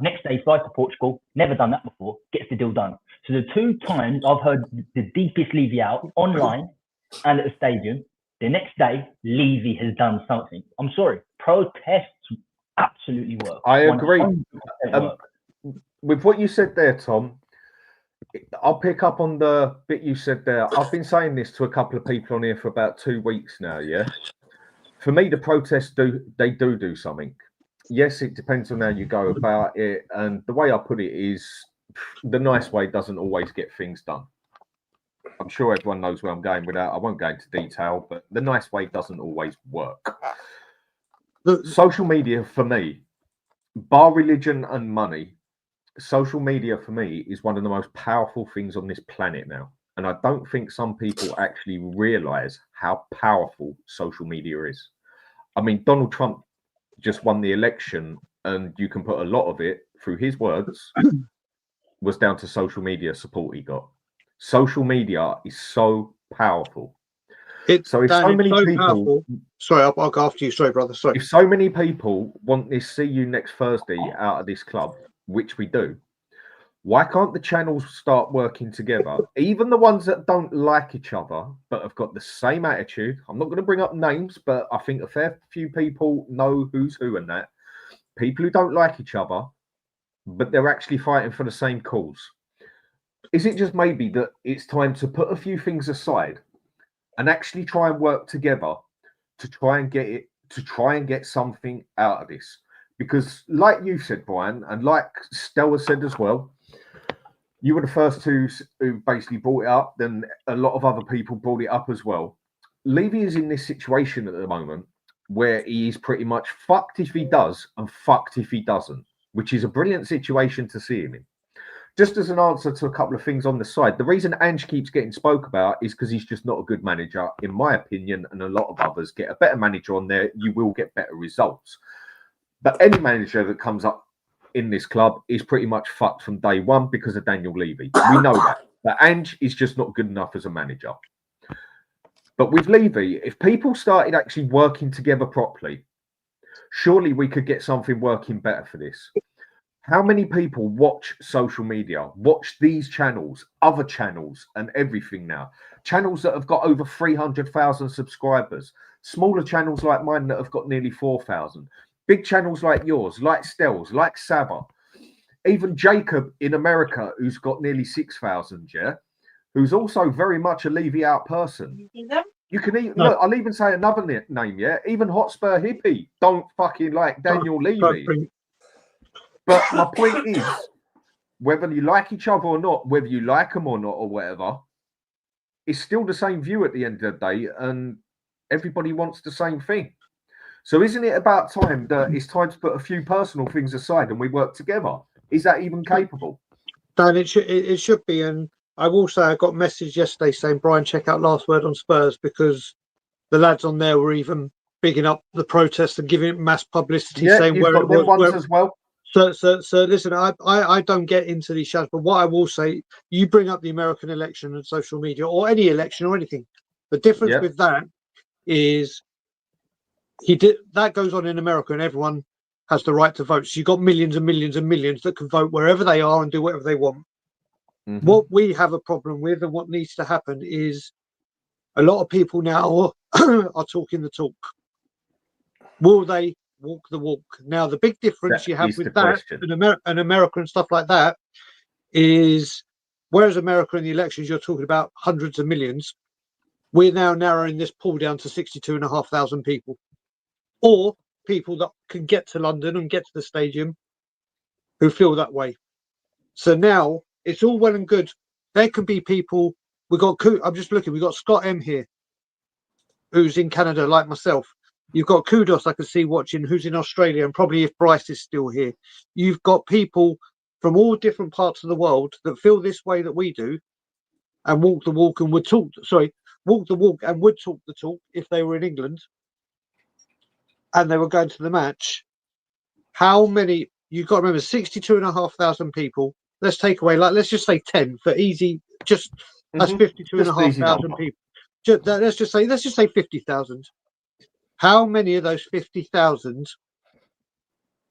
[SPEAKER 3] Next day, flies to Portugal. Never done that before. Gets the deal done. So the 2 times I've heard the deepest Levy out online and at the stadium. The next day, Levy has done something. I'm sorry. Protests absolutely work.
[SPEAKER 2] I agree. With what you said there, Tom, I'll pick up on the bit you said there. I've been saying this to a couple of people on here for about 2 weeks now, For me, the protests do something. Yes, it depends on how you go about it. And the way I put it is the nice way doesn't always get things done. I'm sure everyone knows where I'm going with that. I won't go into detail, but the nice way doesn't always work. Social media, for me, bar religion and money, social media for me is one of the most powerful things on this planet now. And I don't think some people actually realize how powerful social media is. I mean, Donald Trump just won the election, and you can put a lot of it, through his words, was down to social media support he got. Social media is so powerful. So if so many people,
[SPEAKER 4] powerful. Sorry, I'll go after you. Sorry, brother. Sorry.
[SPEAKER 2] If so many people want this "see you next Thursday" out of this club, which we do, why can't the channels start working together? Even the ones that don't like each other but have got the same attitude. I'm not going to bring up names, but I think a fair few people know who's who and that. People who don't like each other, but they're actually fighting for the same cause. Is it just maybe that it's time to put a few things aside and actually try and work together to try and get something out of this? Because like you said, Brian, and like Stel has said as well, you were the first two who basically brought it up. Then a lot of other people brought it up as well. Levy is in this situation at the moment where he is pretty much fucked if he does and fucked if he doesn't, which is a brilliant situation to see him in. Just as an answer to a couple of things on the side, the reason Ange keeps getting spoke about is because he's just not a good manager, in my opinion, and a lot of others. Get a better manager on there, you will get better results. But any manager that comes up in this club is pretty much fucked from day one because of Daniel Levy. We know that. But Ange is just not good enough as a manager. But with Levy, if people started actually working together properly, surely we could get something working better for this. How many people watch social media, watch these channels, other channels and everything now? Channels that have got over 300,000 subscribers. Smaller channels like mine that have got nearly 4,000. Big channels like yours, like Stel's, like Saba. Even Jacob in America, who's got nearly 6,000, yeah? Who's also very much a Levy out person. You can even, look, I'll even say another name, yeah? Even Hotspur Hippie don't fucking like Daniel Levy. But my point is, whether you like each other or not, whether you like them or not or whatever, it's still the same view at the end of the day, and everybody wants the same thing. So isn't it about time that it's time to put a few personal things aside and we work together? Is that even capable?
[SPEAKER 4] Dan, it should be. And I will say I got a message yesterday saying, Brian, check out Last Word on Spurs, because the lads on there were even bigging up the protest and giving it mass publicity, saying where it was.
[SPEAKER 2] As well.
[SPEAKER 4] So listen, I don't get into these shows, but what I will say, you bring up the American election and social media, or any election or anything. The difference with that is that goes on in America, and everyone has the right to vote. So you've got millions and millions and millions that can vote wherever they are and do whatever they want. Mm-hmm. What we have a problem with, and what needs to happen, is a lot of people now are talking the talk. Will they walk the walk? Now, the big difference you have with that and America and stuff like that is, whereas America in the elections, you're talking about hundreds of millions, we're now narrowing this pool down to 62,500 people, or people that can get to London and get to the stadium who feel that way. So now it's all well and good. There can be people. I'm just looking. We've got Scott M here, who's in Canada, like myself. You've got Kudos, I can see watching, who's in Australia, and probably if Bryce is still here. You've got people from all different parts of the world that feel this way that we do, and walk the walk and would talk. Walk the walk and would talk the talk if they were in England and they were going to the match. How many? You've got to remember, 62,500 people. Let's take away, let's just say 10 for easy. Just that's 52,500 people. Let's just say 50,000. How many of those 50,000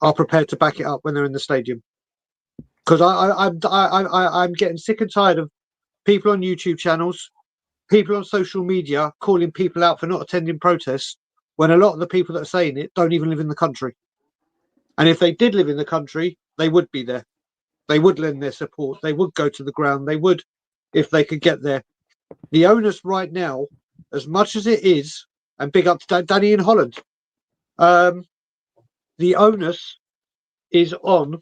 [SPEAKER 4] are prepared to back it up when they're in the stadium? Because I'm getting sick and tired of people on YouTube channels, people on social media calling people out for not attending protests, when a lot of the people that are saying it don't even live in the country. And if they did live in the country, they would be there. They would lend their support. They would go to the ground. They would, if they could get there. The onus right now, as much as it is, and big up to Danny in Holland, the onus is on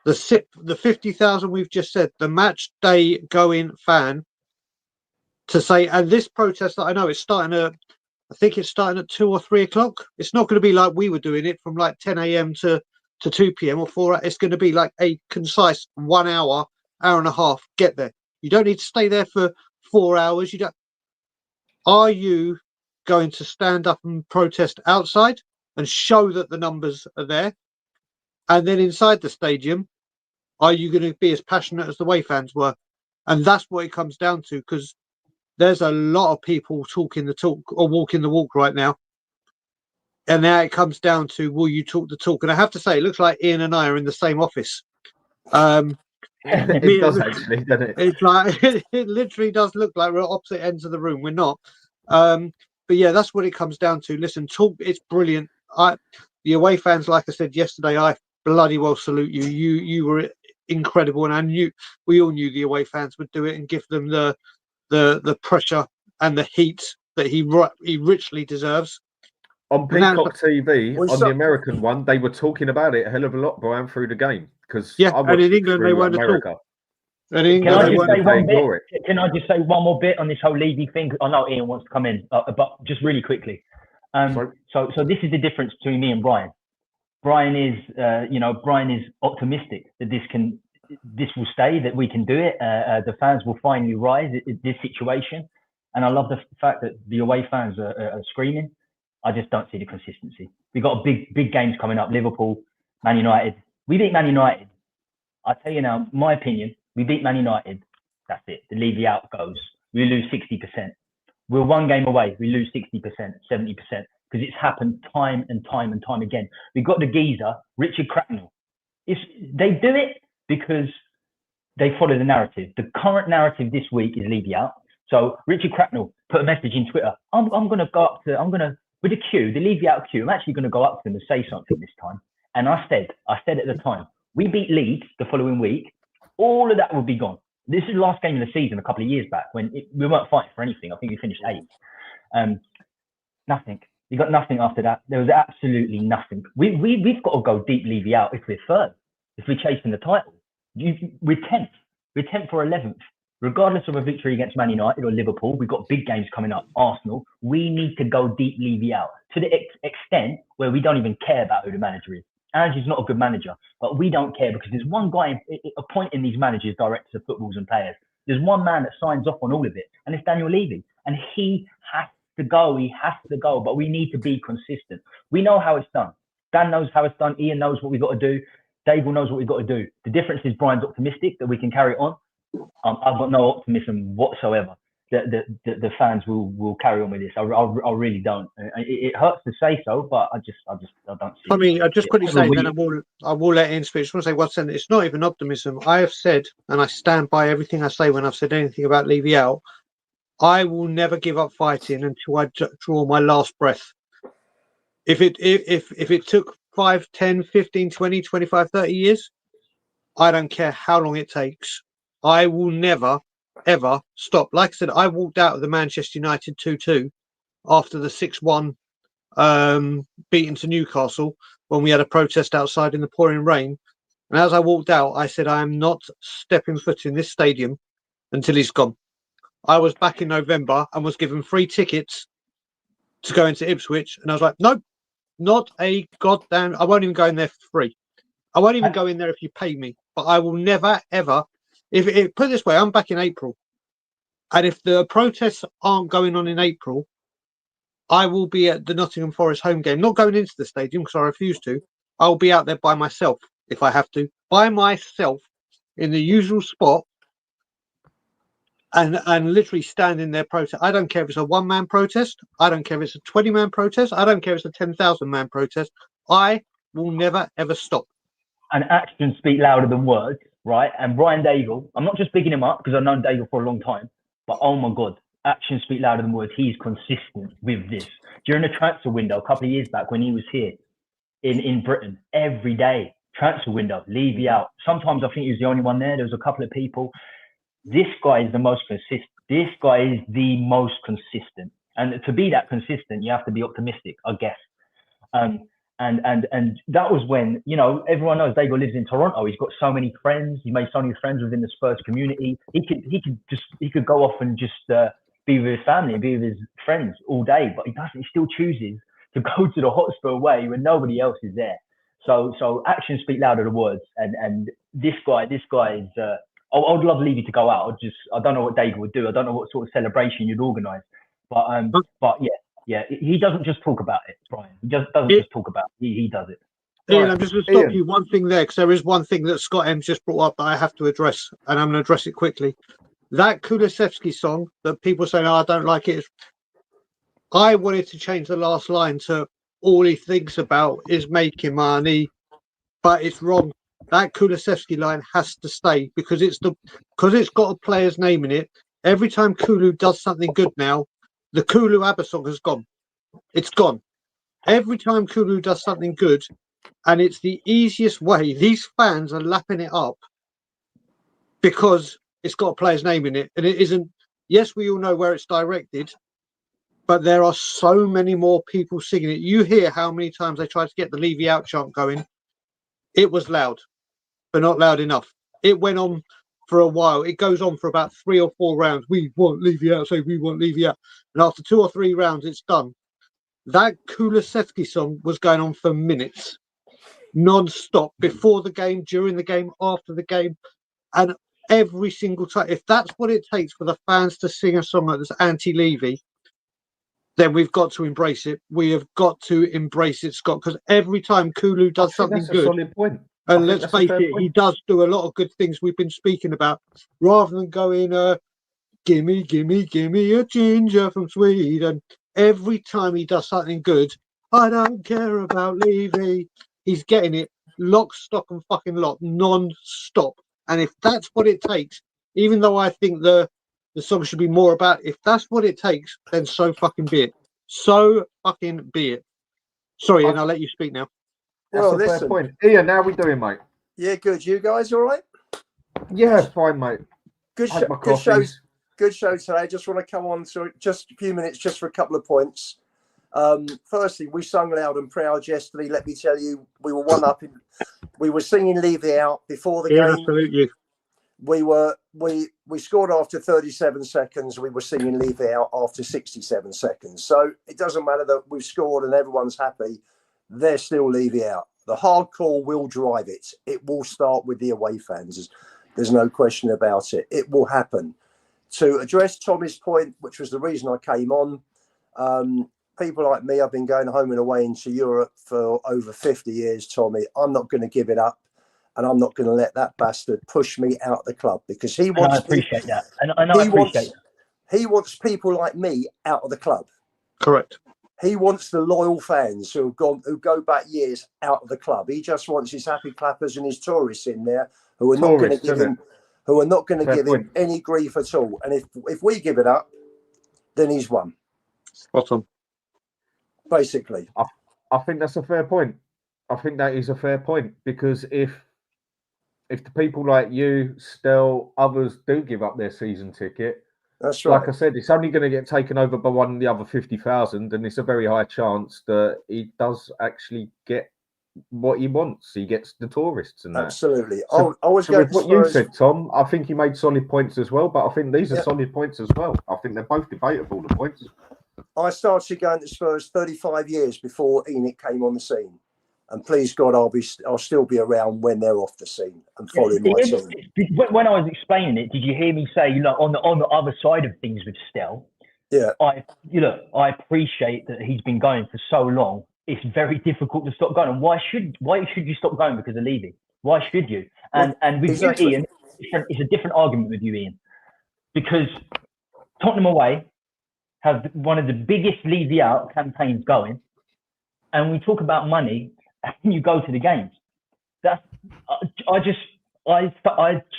[SPEAKER 4] the 50,000 we've just said, the match day going fan, to say, and this protest that I know it's starting I think it's starting at 2 or 3 o'clock. It's not going to be like we were doing it from like 10 a.m. to 2 p.m. or 4. It's going to be like a concise 1 hour, hour and a half. Get there. You don't need to stay there for 4 hours. Are you going to stand up and protest outside and show that the numbers are there? And then inside the stadium, are you going to be as passionate as the away fans were? And that's what it comes down to, because there's a lot of people talking the talk or walking the walk right now. And now it comes down to, will you talk the talk? And I have to say, it looks like Ian and I are in the same office.
[SPEAKER 2] It does actually, doesn't it?
[SPEAKER 4] It's like it literally does look like we're at opposite ends of the room. We're not. But yeah, that's what it comes down to. Listen, talk. It's brilliant. The away fans, like I said yesterday, I bloody well salute you. You were incredible, and we all knew the away fans would do it and give them the pressure and the heat that he richly deserves.
[SPEAKER 2] On Peacock TV, on the American one, they were talking about it a hell of a lot, Brian, through the game. Because
[SPEAKER 4] and in England they weren't at all. And in England,
[SPEAKER 3] can I just say one more bit on this whole Levy thing? I know Ian wants to come in, but just really quickly. So this is the difference between me and Brian. Brian is optimistic that this will stay, that we can do it. The fans will finally rise in this situation, and I love the fact that the away fans are screaming. I just don't see the consistency. We've got big games coming up. Liverpool, Man United. We beat Man United. I tell you now, my opinion. We beat Man United. That's it. The Levy out goes. We lose 60%. We're one game away. We lose 60%, 70%, because it's happened time and time and time again. We've got the geezer, Richard Cracknell. They do it because they follow the narrative. The current narrative this week is Levy out. So Richard Cracknell put a message in Twitter. I'm going to go up to, with the queue, the Levy out queue, I'm actually going to go up to them and say something this time. And I said at the time, we beat Leeds the following week, all of that will be gone. This is the last game of the season a couple of years back when we weren't fighting for anything. I think we finished 8th. Nothing. We got nothing after that. There was absolutely nothing. We've got to go deep Levy out if we're third, if we're chasing the title. We're 10th. We're 10th or 11th. Regardless of a victory against Man United or Liverpool, we've got big games coming up. Arsenal, we need to go deep Levy out to the extent where we don't even care about who the manager is. Ange is not a good manager, but we don't care because there's one guy appointing these managers, directors of footballs and players. There's one man that signs off on all of it, and it's Daniel Levy. And he has to go. He has to go, but we need to be consistent. We know how it's done. Dan knows how it's done. Ian knows what we've got to do. Dave knows what we've got to do. The difference is Brian's optimistic that we can carry it on. I've got no optimism whatsoever that the fans will carry on with this. I really don't. It hurts to say so, but I don't see.
[SPEAKER 4] I mean, I just quickly say, then I will let in speak. I just want to say one sentence. It's not even optimism. I have said, and I stand by everything I say when I've said anything about Levy out. I will never give up fighting until I draw my last breath. If it took 5, 10, 15, 20, 25, 30 years, I don't care how long it takes. I will never, ever stop. Like I said, I walked out of the Manchester United 2-2 after the 6-1 beating to Newcastle when we had a protest outside in the pouring rain. And as I walked out, I said, I am not stepping foot in this stadium until he's gone. I was back in November and was given free tickets to go into Ipswich. And I was like, nope, not a goddamn, I won't even go in there for free. I won't even go in there if you pay me. But I will never, ever, put it this way, I'm back in April. And if the protests aren't going on in April, I will be at the Nottingham Forest home game, not going into the stadium because I refuse to. I will be out there by myself if I have to, by myself in the usual spot and literally stand in their protest. I don't care if it's a 1-man protest. I don't care if it's a 20-man protest. I don't care if it's a 10,000-man protest. I will never, ever stop.
[SPEAKER 3] And actions speak louder than words, right? And Brian Daigle, I'm not just bigging him up because I've known Daigle for a long time, but oh my God, actions speak louder than words. He's consistent with this. During the transfer window a couple of years back when he was here in Britain, every day, transfer window, Levy out. Sometimes I think he was the only one there. There was a couple of people. This guy is the most consistent. This guy is the most consistent. And to be that consistent, you have to be optimistic, I guess. And that was when, you know, everyone knows Daigle lives in Toronto. He's got so many friends. He made so many friends within the Spurs community. He could go off and just be with his family and be with his friends all day, but he doesn't. He still chooses to go to the Hotspur way when nobody else is there. So actions speak louder than words. And this guy is. I would love Levy to go out. I don't know what Daigle would do. I don't know what sort of celebration you'd organise. But yeah, Yeah, he doesn't just talk about it, Brian. He just doesn't just talk about it. He does it.
[SPEAKER 4] Ian,
[SPEAKER 2] Right.
[SPEAKER 4] I'm just going to stop
[SPEAKER 2] Ian.
[SPEAKER 4] you one thing there, because there is one thing that Scott M's just brought up that I have to address, and I'm going to address it quickly. That Kulusevski song that people say, I don't like it. I wanted to change the last line to all he thinks about is making money, but it's wrong. That Kulusevski line has to stay because it's got a player's name in it. Every time Kulu does something good now, the Kulu ABBA song has gone. It's gone. Every time Kulu does something good, and it's the easiest way. These fans are lapping it up because it's got a player's name in it, and it isn't. Yes, we all know where it's directed, but there are so many more people singing it. You hear how many times they tried to get the Levy out chant going. It was loud, but not loud enough. It went on for a while. It goes on for about 3 or 4 rounds. We want Levy out, so we want Levy out. And after 2 or 3 rounds, it's done. That Kulusevski song was going on for minutes, non-stop, before the game, during the game, after the game, and every single time. If that's what it takes for the fans to sing a song like this anti-Levy, then we've got to embrace it. We have got to embrace it, Scott, because every time Kulu does something
[SPEAKER 2] that's
[SPEAKER 4] good,
[SPEAKER 2] a solid point.
[SPEAKER 4] and let's face it, he does do a lot of good things we've been speaking about, rather than going, gimme, gimme, gimme a ginger from Sweden. Every time he does something good, I don't care about Levy. He's getting it lock, stock, and fucking lock, non-stop. And if that's what it takes, even though I think the song should be more about, if that's what it takes, then so fucking be it. So fucking be it. Sorry, and I'll let you speak now.
[SPEAKER 2] That's a fair point. Ian, how are we doing, mate?
[SPEAKER 7] Yeah, good. You guys all right?
[SPEAKER 2] Yeah, fine, mate.
[SPEAKER 7] Good show today. I just want to come on to just a few minutes just for a couple of points. Firstly, we sung loud and proud yesterday. Let me tell you, we were one up. We were singing Levy out before the game.
[SPEAKER 4] Absolutely.
[SPEAKER 7] We scored after 37 seconds. We were singing Levy out after 67 seconds. So it doesn't matter that we've scored and everyone's happy. They're still Levy out. The hardcore will drive it. It will start with the away fans. There's no question about it. It will happen. To address Tommy's point, which was the reason I came on, people like me, I've been going home and away into Europe for over 50 years, Tommy. I'm not going to give it up, and I'm not going to let that bastard push me out of the club because he wants.
[SPEAKER 3] I appreciate that. And I appreciate that.
[SPEAKER 7] He wants people like me out of the club.
[SPEAKER 4] Correct.
[SPEAKER 7] He wants the loyal fans who go back years out of the club. He just wants his happy clappers and his tourists in there who are not going to give him. Who are not going to give him any grief at all. And if we give it up, then he's won.
[SPEAKER 4] Spot on.
[SPEAKER 7] Basically.
[SPEAKER 2] I think that's a fair point. I think that is a fair point because if the people like you, Stel, others do give up their season ticket,
[SPEAKER 7] that's right.
[SPEAKER 2] Like I said, it's only going to get taken over by one of the other 50,000, and it's a very high chance that he does actually get what he wants. He gets the tourists and that.
[SPEAKER 7] Absolutely.
[SPEAKER 2] So,
[SPEAKER 7] I was going
[SPEAKER 2] what you said, Tom, I think he made solid points as well, but I think these are solid points as well. I think they're both debatable, the points.
[SPEAKER 7] I started going to Spurs 35 years before Enoch came on the scene. And please God, I'll still be around when they're off the scene and following my team.
[SPEAKER 3] When I was explaining it, did you hear me say, on the other side of things with Stel?
[SPEAKER 7] Yeah.
[SPEAKER 3] I appreciate that he's been going for so long. It's very difficult to stop going. And why should you stop going because of Levy? Why should you? And with you, Ian, it's a different argument with you, Ian, because Tottenham away have one of the biggest Levy out campaigns going, and we talk about money, and you go to the games. I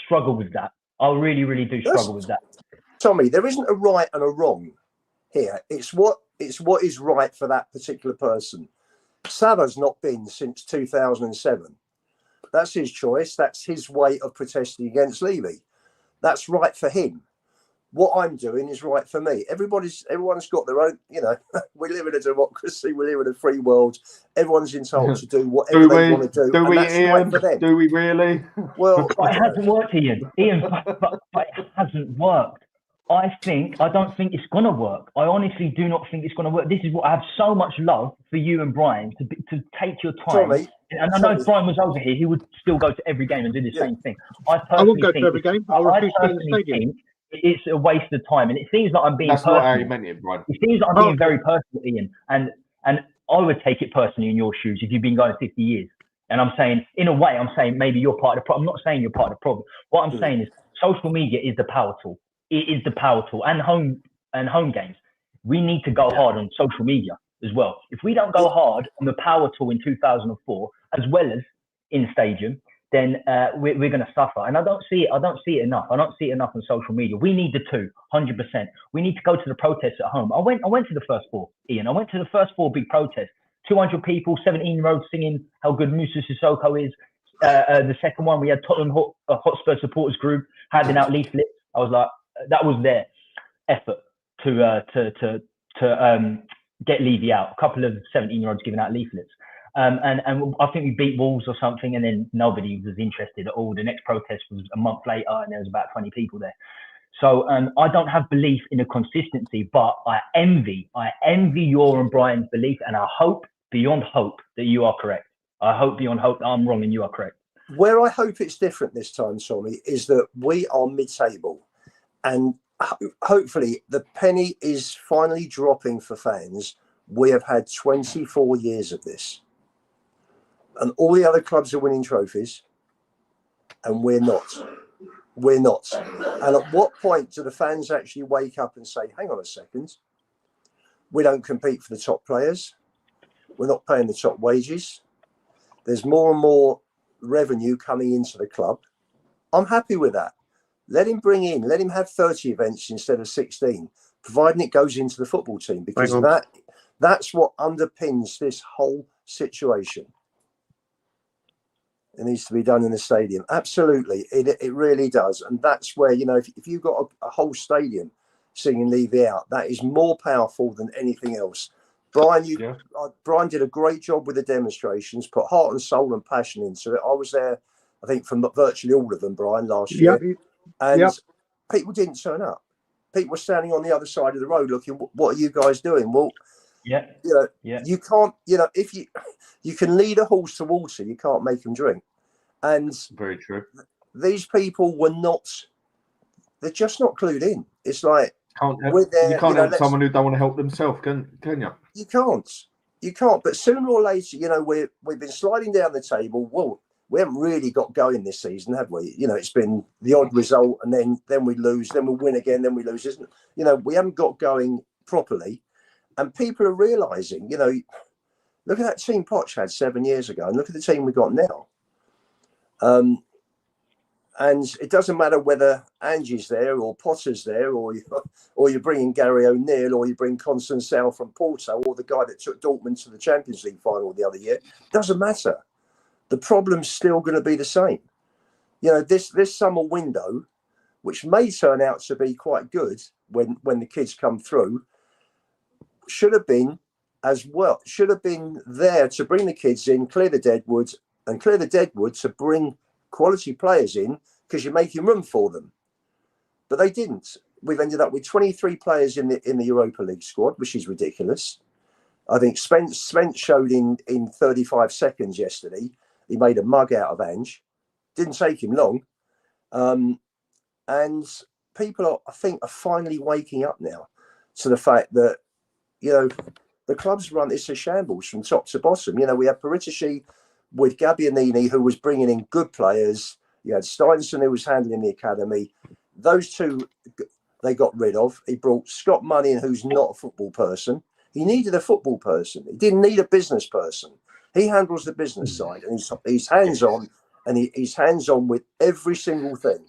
[SPEAKER 3] struggle with that. I really, really do struggle with that.
[SPEAKER 7] Tommy, there isn't a right and a wrong here. It's what is right for that particular person. Salah's not been since 2007. That's his choice. That's his way of protesting against Levy. That's right for him. What I'm doing is right for me. Everyone's got their own, we live in a democracy. We live in a free world. Everyone's entitled to do whatever they want to do.
[SPEAKER 2] Do we,
[SPEAKER 7] that's
[SPEAKER 2] Ian?
[SPEAKER 7] Right for them.
[SPEAKER 2] Do we really?
[SPEAKER 7] Well,
[SPEAKER 3] but it hasn't worked, Ian. But it hasn't worked. I don't think it's going to work. I honestly do not think it's going to work. This is what I have so much love for you and Brian to take your time.
[SPEAKER 7] Tommy,
[SPEAKER 3] and I know if Brian was over here, he would still go to every game and do the same thing.
[SPEAKER 4] I won't go to every game. I'll refuse to go to the stadium.
[SPEAKER 3] it's a waste of time. And it seems like I'm being
[SPEAKER 2] That's
[SPEAKER 3] personal.
[SPEAKER 2] not how you meant it, Brian.
[SPEAKER 3] It seems like I'm being very personal, Ian. And I would take it personally in your shoes if you've been going 50 years. And I'm saying, in a way, I'm saying maybe you're part of the problem. I'm not saying you're part of the problem. What I'm saying is social media is the power tool. It is the power tool. And home games. We need to go hard on social media as well. If we don't go hard on the power tool in 2004, as well as in stadium, then we're going to suffer. And I don't see it enough. I don't see it enough on social media. We need the two, 100%. We need to go to the protests at home. I went to the first four, Ian. I went to the first four big protests. 200 people, 17-year-olds singing how good Musa Sissoko is. The second one, we had Tottenham Hotspur supporters group handing out leaflets. I was like, that was their effort to get Levy out. A couple of 17-year-olds giving out leaflets. And I think we beat Wolves or something, and then nobody was interested at all. The next protest was a month later, and there was about 20 people there. So I don't have belief in the consistency, but I envy your and Brian's belief, and I hope beyond hope that you are correct. I hope beyond hope that I'm wrong and you are correct.
[SPEAKER 7] Where I hope it's different this time, Tommy, is that we are mid-table, and hopefully the penny is finally dropping for fans. We have had 24 years of this. And all the other clubs are winning trophies, and we're not. We're not. And at what point do the fans actually wake up and say, hang on a second, we don't compete for the top players. We're not paying the top wages. There's more and more revenue coming into the club. I'm happy with that. Let him have 30 events instead of 16, providing it goes into the football team, because that's what underpins this whole situation. It needs to be done in the stadium. Absolutely. It really does. And that's where, if you've got a whole stadium singing Levy out, that is more powerful than anything else. Brian, Brian did a great job with the demonstrations, put heart and soul and passion into it. I was there, I think, from virtually all of them, Brian, last year. And people didn't turn up. People were standing on the other side of the road looking, what are you guys doing? Well, you can't, if you can lead a horse to water, you can't make them drink. And
[SPEAKER 2] very true.
[SPEAKER 7] These people they're just not clued in. It's like,
[SPEAKER 2] you can't help someone who don't want to help themselves, can you? You
[SPEAKER 7] can't. But sooner or later, we've been sliding down the table. Well, we haven't really got going this season, have we? It's been the odd result, and then we lose, then we win again, then we lose, isn't it? We haven't got going properly. And people are realising, look at that team Poch had 7 years ago, and look at the team we got now. And it doesn't matter whether Ange's there or Potter's there, or you're bringing Gary O'Neill, or you bring Constance from Porto, or the guy that took Dortmund to the Champions League final the other year. It doesn't matter. The problem's still going to be the same. This summer window, which may turn out to be quite good when the kids come through, should have been there to bring the kids in, clear the deadwood to bring quality players in, because you're making room for them. But they didn't. We've ended up with 23 players in the Europa League squad, which is ridiculous. I think Spence showed in 35 seconds yesterday. He made a mug out of Ange. Didn't take him long. And people I think are finally waking up now to the fact that, the club's run, it's a shambles from top to bottom. We had Paritici with Gabbianini, who was bringing in good players. You had Steinson, who was handling the academy. Those two they got rid of. He brought Scott Money in, who's not a football person. He needed a football person. He didn't need a business person. He handles the business side, and he's hands-on, and he's hands-on with every single thing.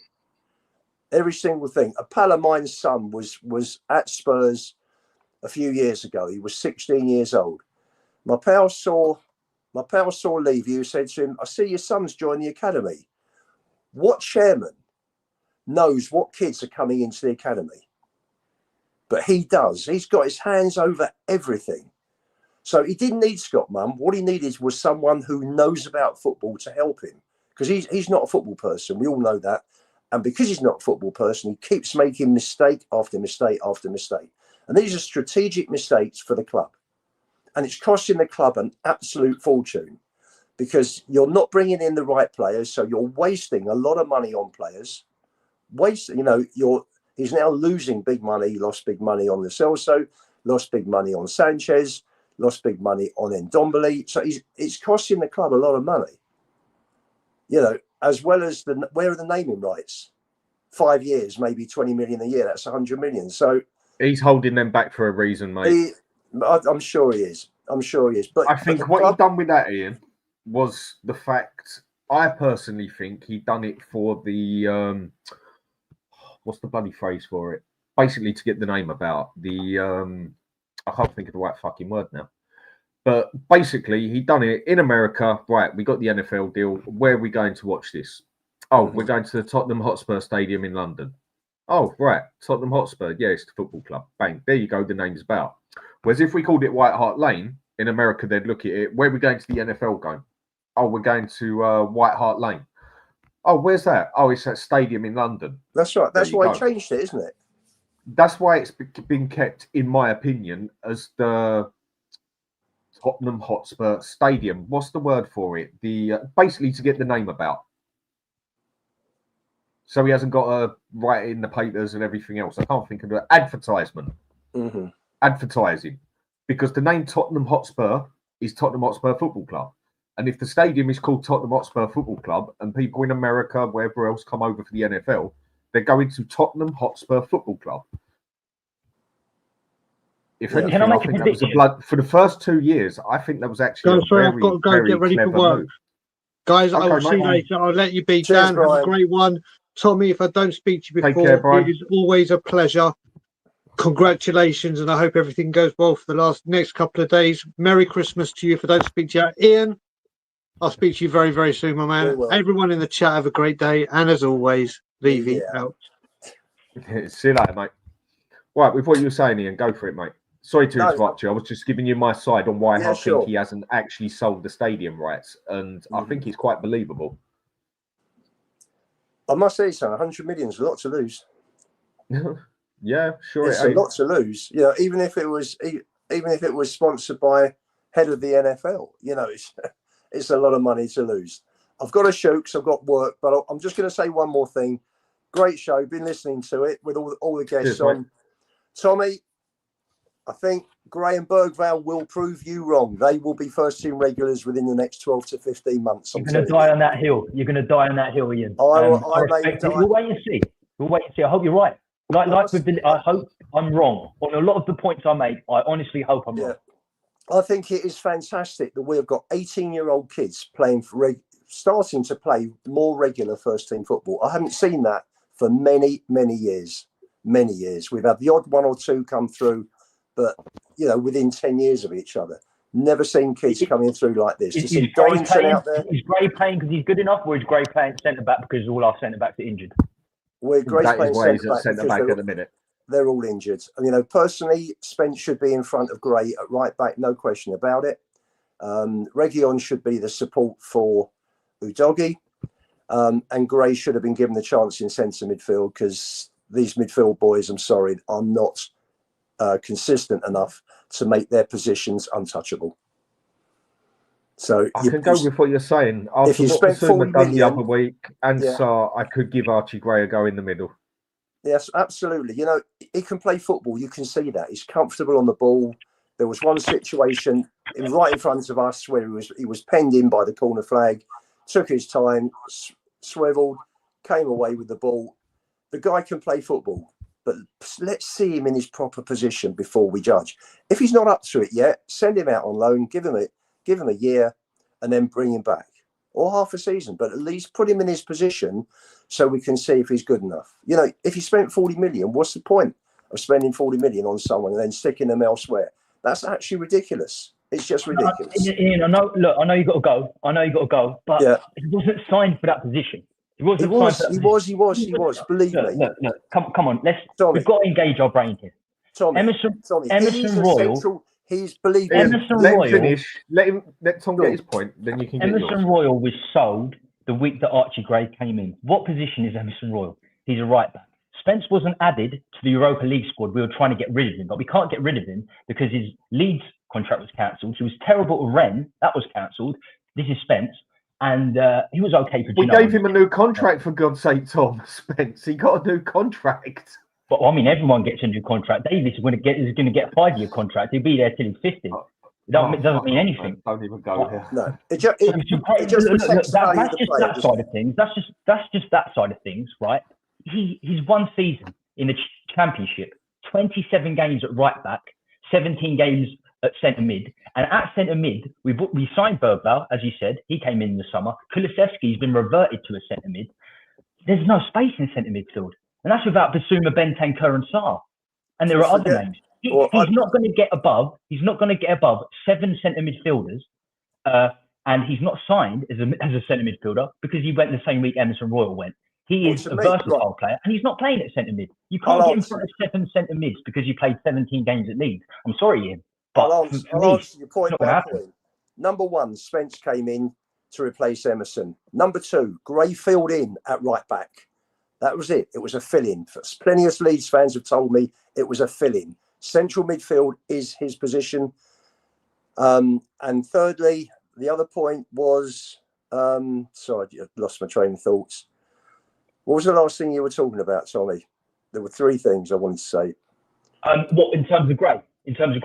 [SPEAKER 7] Every single thing. A pal of mine's son was at Spurs a few years ago. He was 16 years old. My pal saw Levy, who said to him, I see your son's joined the academy. What chairman knows what kids are coming into the academy? But he does. He's got his hands over everything. So he didn't need Scott Munn. What he needed was someone who knows about football to help him, because he's not a football person. We all know that. And because he's not a football person, he keeps making mistake after mistake after mistake. And these are strategic mistakes for the club. And it's costing the club an absolute fortune, because you're not bringing in the right players. So you're wasting a lot of money on players. He's He's now losing big money. He lost big money on the Celso, lost big money on Sanchez, lost big money on Ndombele. So it's costing the club a lot of money. You know, as well as where are the naming rights? 5 years, maybe 20 million a year. That's 100 million. So
[SPEAKER 2] he's holding them back for a reason, mate.
[SPEAKER 7] I'm sure he is. I'm sure he is. But
[SPEAKER 2] I think what he done with that, Ian, was the fact. I personally think he done it for the what's the bloody phrase for it? Basically, to get the name about the I can't think of the right fucking word now. But basically, he done it in America. Right, we got the NFL deal. Where are we going to watch this? Oh, we're going to the Tottenham Hotspur Stadium in London. Oh, right, Tottenham Hotspur. Yeah, it's the football club. Bang, there you go. The name's about. Whereas if we called it White Hart Lane in America, they'd look at it. Where are we going to the NFL game? Oh, we're going to White Hart Lane. Oh, where's that? Oh, it's that stadium in London.
[SPEAKER 7] That's right. That's why he changed it, isn't it?
[SPEAKER 2] That's why it's been kept, in my opinion, as the Tottenham Hotspur Stadium. What's the word for it? The basically to get the name about. So he hasn't got to write it in the papers and everything else. I can't think of the advertisement.
[SPEAKER 7] Mm-hmm.
[SPEAKER 2] Advertising. Because the name Tottenham Hotspur is Tottenham Hotspur Football Club. And if the stadium is called Tottenham Hotspur Football Club and people in America, wherever else, come over for the NFL, they're going to Tottenham Hotspur Football Club. If anything, I think that was a blood for the first 2 years. I think that was actually
[SPEAKER 4] I've got to go get ready for work. Guys, I will see you later. I'll let you be.
[SPEAKER 7] Cheers,
[SPEAKER 4] Dan,
[SPEAKER 7] Brian.
[SPEAKER 4] have a great one. Tommy, if I don't speak to you
[SPEAKER 2] Take
[SPEAKER 4] before,
[SPEAKER 2] care, Brian.
[SPEAKER 4] it is always a pleasure. Congratulations, and I hope everything goes well for the next couple of days. Merry Christmas to you if I don't speak to you. Ian, I'll speak to you very, very soon, my man. Everyone in the chat, have a great day. And as always, Levy out.
[SPEAKER 2] See you later, mate. Right, with what you were saying, Ian, go for it, mate. Sorry to interrupt you. I was just giving you my side on why I think he hasn't actually sold the stadium rights. And I think it's quite believable.
[SPEAKER 7] I must say, son, 100 million is a lot to lose.
[SPEAKER 2] Yeah, sure.
[SPEAKER 7] It's a lot to lose. You know, even if it was sponsored by head of the NFL, you know, it's a lot of money to lose. I've got to shoot because I've got work, but I'm just going to say one more thing. Great show. Been listening to it with all the guests on. Tommy, I think Gray and Bergvale will prove you wrong. They will be first team regulars within the next 12 to 15 months.
[SPEAKER 3] You're going to die on that hill. You're going to die on that hill, Ian.
[SPEAKER 7] We'll
[SPEAKER 3] wait and see. We'll wait and see. I hope you're right. I hope I'm wrong on a lot of the points I make. I honestly hope I'm wrong.
[SPEAKER 7] I think it is fantastic that we've got 18-year-old kids starting to play more regular first team football. I haven't seen that for many, many years. Many years. We've had the odd one or two come through, but you know, within 10 years of each other. Never seen kids coming through like this.
[SPEAKER 3] Is Gray out there? Is Gray playing because he's good enough, or is Gray playing centre back because all our centre backs are injured?
[SPEAKER 7] Well, Gray's playing
[SPEAKER 2] centre back at the minute.
[SPEAKER 7] They're all injured. And, you know, personally, Spence should be in front of Gray at right back, no question about it. Reguilón should be the support for Udogie. And Gray should have been given the chance in centre midfield because these midfield boys, I'm sorry, are not consistent enough to make their positions untouchable. So
[SPEAKER 2] I can go with what you're saying. After
[SPEAKER 7] if you
[SPEAKER 2] what
[SPEAKER 7] spent 40 million
[SPEAKER 2] the other week, and I could give Archie Gray a go in the middle.
[SPEAKER 7] Yes, absolutely. You know, he can play football. You can see that. He's comfortable on the ball. There was one situation right in front of us where he was penned in by the corner flag, took his time, swiveled, came away with the ball. The guy can play football, but let's see him in his proper position before we judge. If he's not up to it yet, send him out on loan, give him a year, and then bring him back, or half a season. But at least put him in his position so we can see if he's good enough. You know, if you spent 40 million, what's the point of spending 40 million on someone and then sticking them elsewhere? That's actually ridiculous. It's just ridiculous.
[SPEAKER 3] Ian, I know you got to go. But he wasn't signed for that position. He was. Believe me. Look. Come on. We've got to engage our brain here.
[SPEAKER 7] Tommy,
[SPEAKER 3] Emerson Royal.
[SPEAKER 7] He's believing.
[SPEAKER 2] Let Tom get his point. Then you can.
[SPEAKER 3] Emerson Royal was sold the week that Archie Gray came in. What position is Emerson Royal? He's a right back. Spence wasn't added to the Europa League squad. We were trying to get rid of him, but we can't get rid of him because his Leeds contract was cancelled. He was terrible at Rennes. That was cancelled. This is Spence. And he was okay for
[SPEAKER 2] We gave him a new contract, for God's sake, Tom. Spence. He got a new contract.
[SPEAKER 3] But I mean, everyone gets a new contract. Davis is going to get a 5-year contract. He'll be there till he's 50. It doesn't mean anything.
[SPEAKER 2] Man. Don't even go here.
[SPEAKER 7] No, it just protects the value of the player.
[SPEAKER 3] That side of things. That's just that side of things, right? He's one season in the Championship, 27 games at right back, 17 games at centre mid, and at centre mid we signed Bergvall, as you said. He came in the summer. Kulusevski's been reverted to a centre mid. There's no space in centre midfield, and that's without Basuma, Bentancur, and Sarr. And there are other names. He's not going to get above 7 centre midfielders, and he's not signed as a centre midfielder because he went the same week Emerson Royal went. He is a versatile player, and he's not playing at centre mid. You can't get in front of 7 centre mids because you played 17 games at Leeds. I'm sorry, Ian.
[SPEAKER 7] I'll answer your point by point. Number 1, Spence came in to replace Emerson. Number 2, Gray filled in at right back. That was it. It was a fill-in. Plenty of Leeds fans have told me it was a fill-in. Central midfield is his position. And thirdly, the other point was, sorry, I lost my train of thoughts. What was the last thing you were talking about, Tommy? There were 3 things I wanted to say.
[SPEAKER 3] What in terms of Gray? In terms of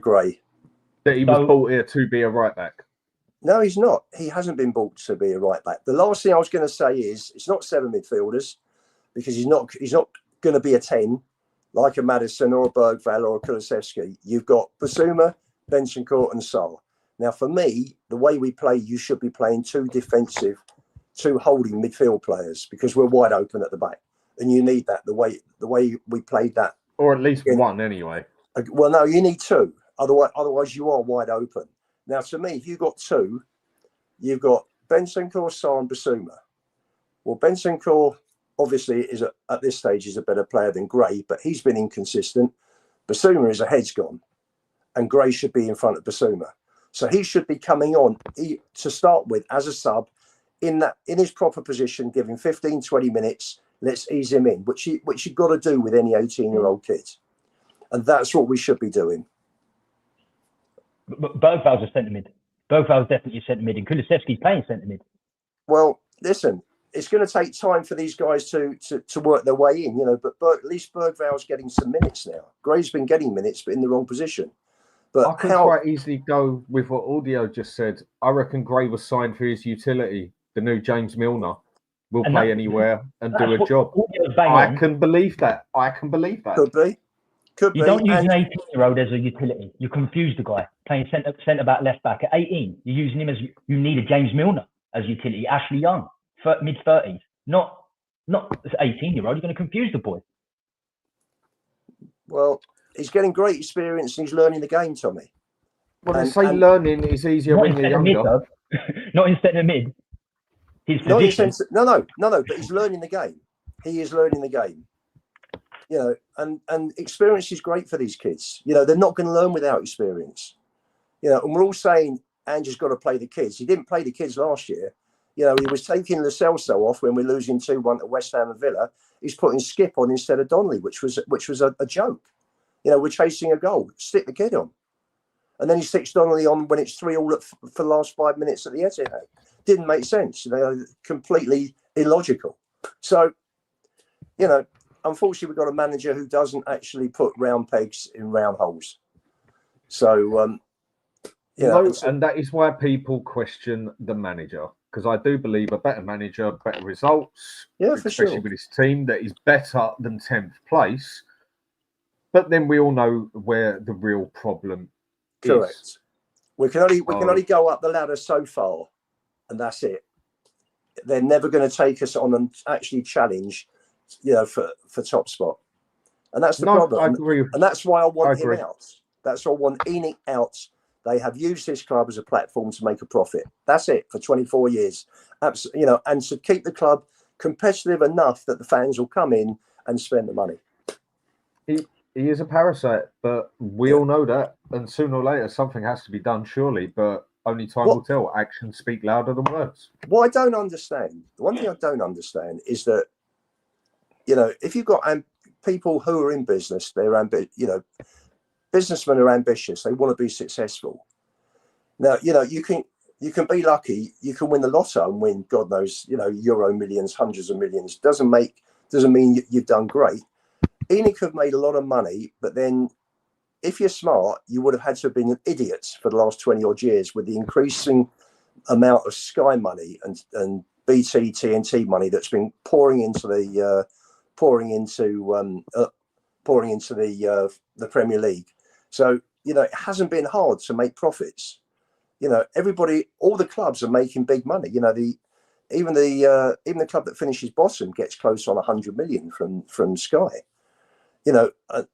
[SPEAKER 3] Gray.
[SPEAKER 2] That he was brought here to be a right back.
[SPEAKER 7] No, he's not. He hasn't been bought to be a right back. The last thing I was going to say is it's not 7 midfielders because he's not going to be a 10 like a Maddison or a Bergvall or a Kulusevski. You've got Basuma, Bentancur and Sarr. Now, for me, the way we play, you should be playing 2 defensive, 2 holding midfield players because we're wide open at the back, and you need that the way we played that,
[SPEAKER 2] or at least 1 anyway.
[SPEAKER 7] Well, no, you need 2. Otherwise, you are wide open. Now, to me, if you've got 2, you've got Bentancur, Sarr, and Basuma. Well, Bentancur obviously at this stage is a better player than Gray, but he's been inconsistent. Basuma is a head's gone, and Gray should be in front of Basuma. So he should be coming on to start with as a sub in his proper position, giving 15, 20 minutes. Let's ease him in, which you've got to do with any 18-year-old kid. And that's what we should be doing.
[SPEAKER 3] But Bergvall's a centre mid. Bergvall's definitely a centre mid, and Kulusevski's playing centre mid.
[SPEAKER 7] Well, listen, it's going to take time for these guys to work their way in, but at least Bergvall's getting some minutes now. Gray's been getting minutes, but in the wrong position. But
[SPEAKER 2] I can quite easily go with what Audio just said. I reckon Gray was signed for his utility. The new James Milner will play anywhere and do a job. I can believe that.
[SPEAKER 7] Could be.
[SPEAKER 3] You don't use an 18-year-old as a utility. You confuse the guy playing centre back, left back at 18. You're using him as you need a James Milner as utility. Ashley Young, mid-30s, not 18-year-old. You're going to confuse the boy.
[SPEAKER 7] Well, he's getting great experience and he's learning the game, Tommy.
[SPEAKER 2] Well, they say learning is easier when you're younger.
[SPEAKER 3] Not instead of mid. His position.
[SPEAKER 7] No. But he's learning the game. He is learning the game. And experience is great for these kids. They're not going to learn without experience. And we're all saying Ange has got to play the kids. He didn't play the kids last year. He was taking Lo Celso off when we're losing 2-1 to West Ham and Villa. He's putting Skip on instead of Donnelly, which was a joke. We're chasing a goal. Stick the kid on. And then he sticks Donnelly on when it's 3-3 for the last 5 minutes at the Etihad. Didn't make sense. They're completely illogical. So, unfortunately, we've got a manager who doesn't actually put round pegs in round holes. So,
[SPEAKER 2] and that is why people question the manager, because I do believe a better manager, better results, especially with his team, that is better than 10th place. But then we all know where the real problem is.
[SPEAKER 7] We can only go up the ladder so far, and that's it. They're never going to take us on and actually challenge, for top spot. And that's the problem.
[SPEAKER 2] I agree.
[SPEAKER 7] And that's why I want him out. That's why I want Enoch out. They have used this club as a platform to make a profit. That's it for 24 years. Absolutely, and to keep the club competitive enough that the fans will come in and spend the money.
[SPEAKER 2] He is a parasite, but we all know that. And sooner or later, something has to be done, surely. But only time will tell. Actions speak louder than words. What I don't understand,
[SPEAKER 7] the one thing I don't understand is that, if you've got people who are in business, businessmen are ambitious. They want to be successful. Now, you can be lucky. You can win the lotto and win, God knows, euro millions, hundreds of millions. Doesn't mean you've done great. ENIC have made a lot of money, but then if you're smart, you would have had to have been idiots for the last 20 odd years with the increasing amount of Sky money and BT TNT money that's been pouring into the Premier League. So, you know, it hasn't been hard to make profits. You know, all the clubs are making big money. You know, even the club that finishes bottom gets close on 100 million from Sky. You know,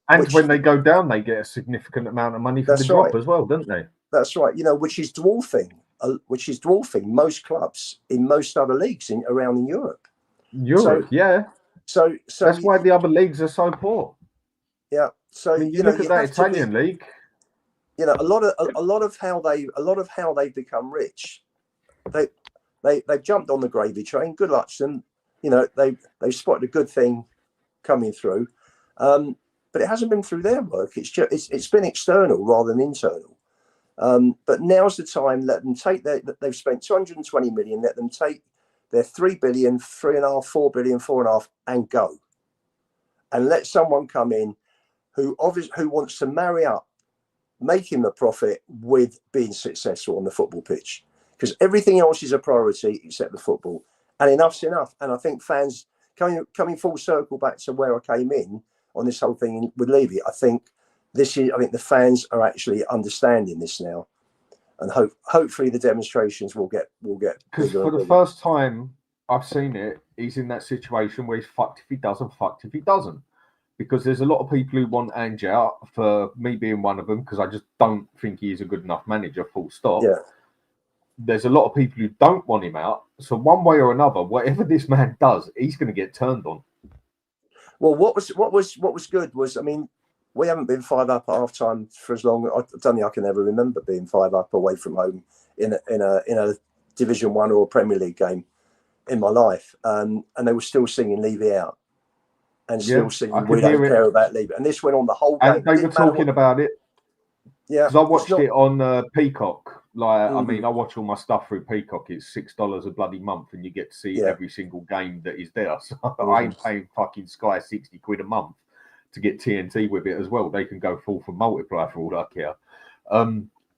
[SPEAKER 2] and when they go down, they get a significant amount of money for the drop as well, don't they?
[SPEAKER 7] That's right. You know, which is dwarfing most clubs in most other leagues around in Europe. So
[SPEAKER 2] that's why the other leagues are so poor.
[SPEAKER 7] Yeah. So
[SPEAKER 2] I mean, you look at that Italian league.
[SPEAKER 7] You know, a lot of how they've become rich. They've jumped on the gravy train. Good luck to them. You know, they've spotted a good thing coming through. But it hasn't been through their work. It's been external rather than internal. But now's the time. Let them take they've spent 220 million. Let them take their 3 billion, 3.5, 4 billion, 4.5, and go. And let someone come in who wants to marry up making the profit with being successful on the football pitch, because everything else is a priority except the football. And enough's enough. And I think fans coming full circle back to where I came in on this whole thing with Levy. I think the fans are actually understanding this now, and hopefully the demonstrations will get.
[SPEAKER 2] Because for the first time I've seen it, he's in that situation where he's fucked if he doesn't, fucked if he doesn't. Because there's a lot of people who want Ange out, for me being one of them, because I just don't think he is a good enough manager, full stop.
[SPEAKER 7] Yeah.
[SPEAKER 2] There's a lot of people who don't want him out. So one way or another, whatever this man does, he's going to get turned on.
[SPEAKER 7] Well, what was good was, I mean, we haven't been 5 up at half time for as long. I don't think I can ever remember being 5 up away from home in a Division 1 or a Premier League game in my life. And they were still singing Levy out. And still singing, we don't care about Levy. And this went on the whole game.
[SPEAKER 2] And they were talking about it.
[SPEAKER 7] Yeah.
[SPEAKER 2] Because I watched it on Peacock. I mean, I watch all my stuff through Peacock. It's $6 a bloody month, and you get to see every single game that is there. So I ain't paying fucking Sky 60 quid a month to get TNT with it as well. They can go full for multiplier for all I care.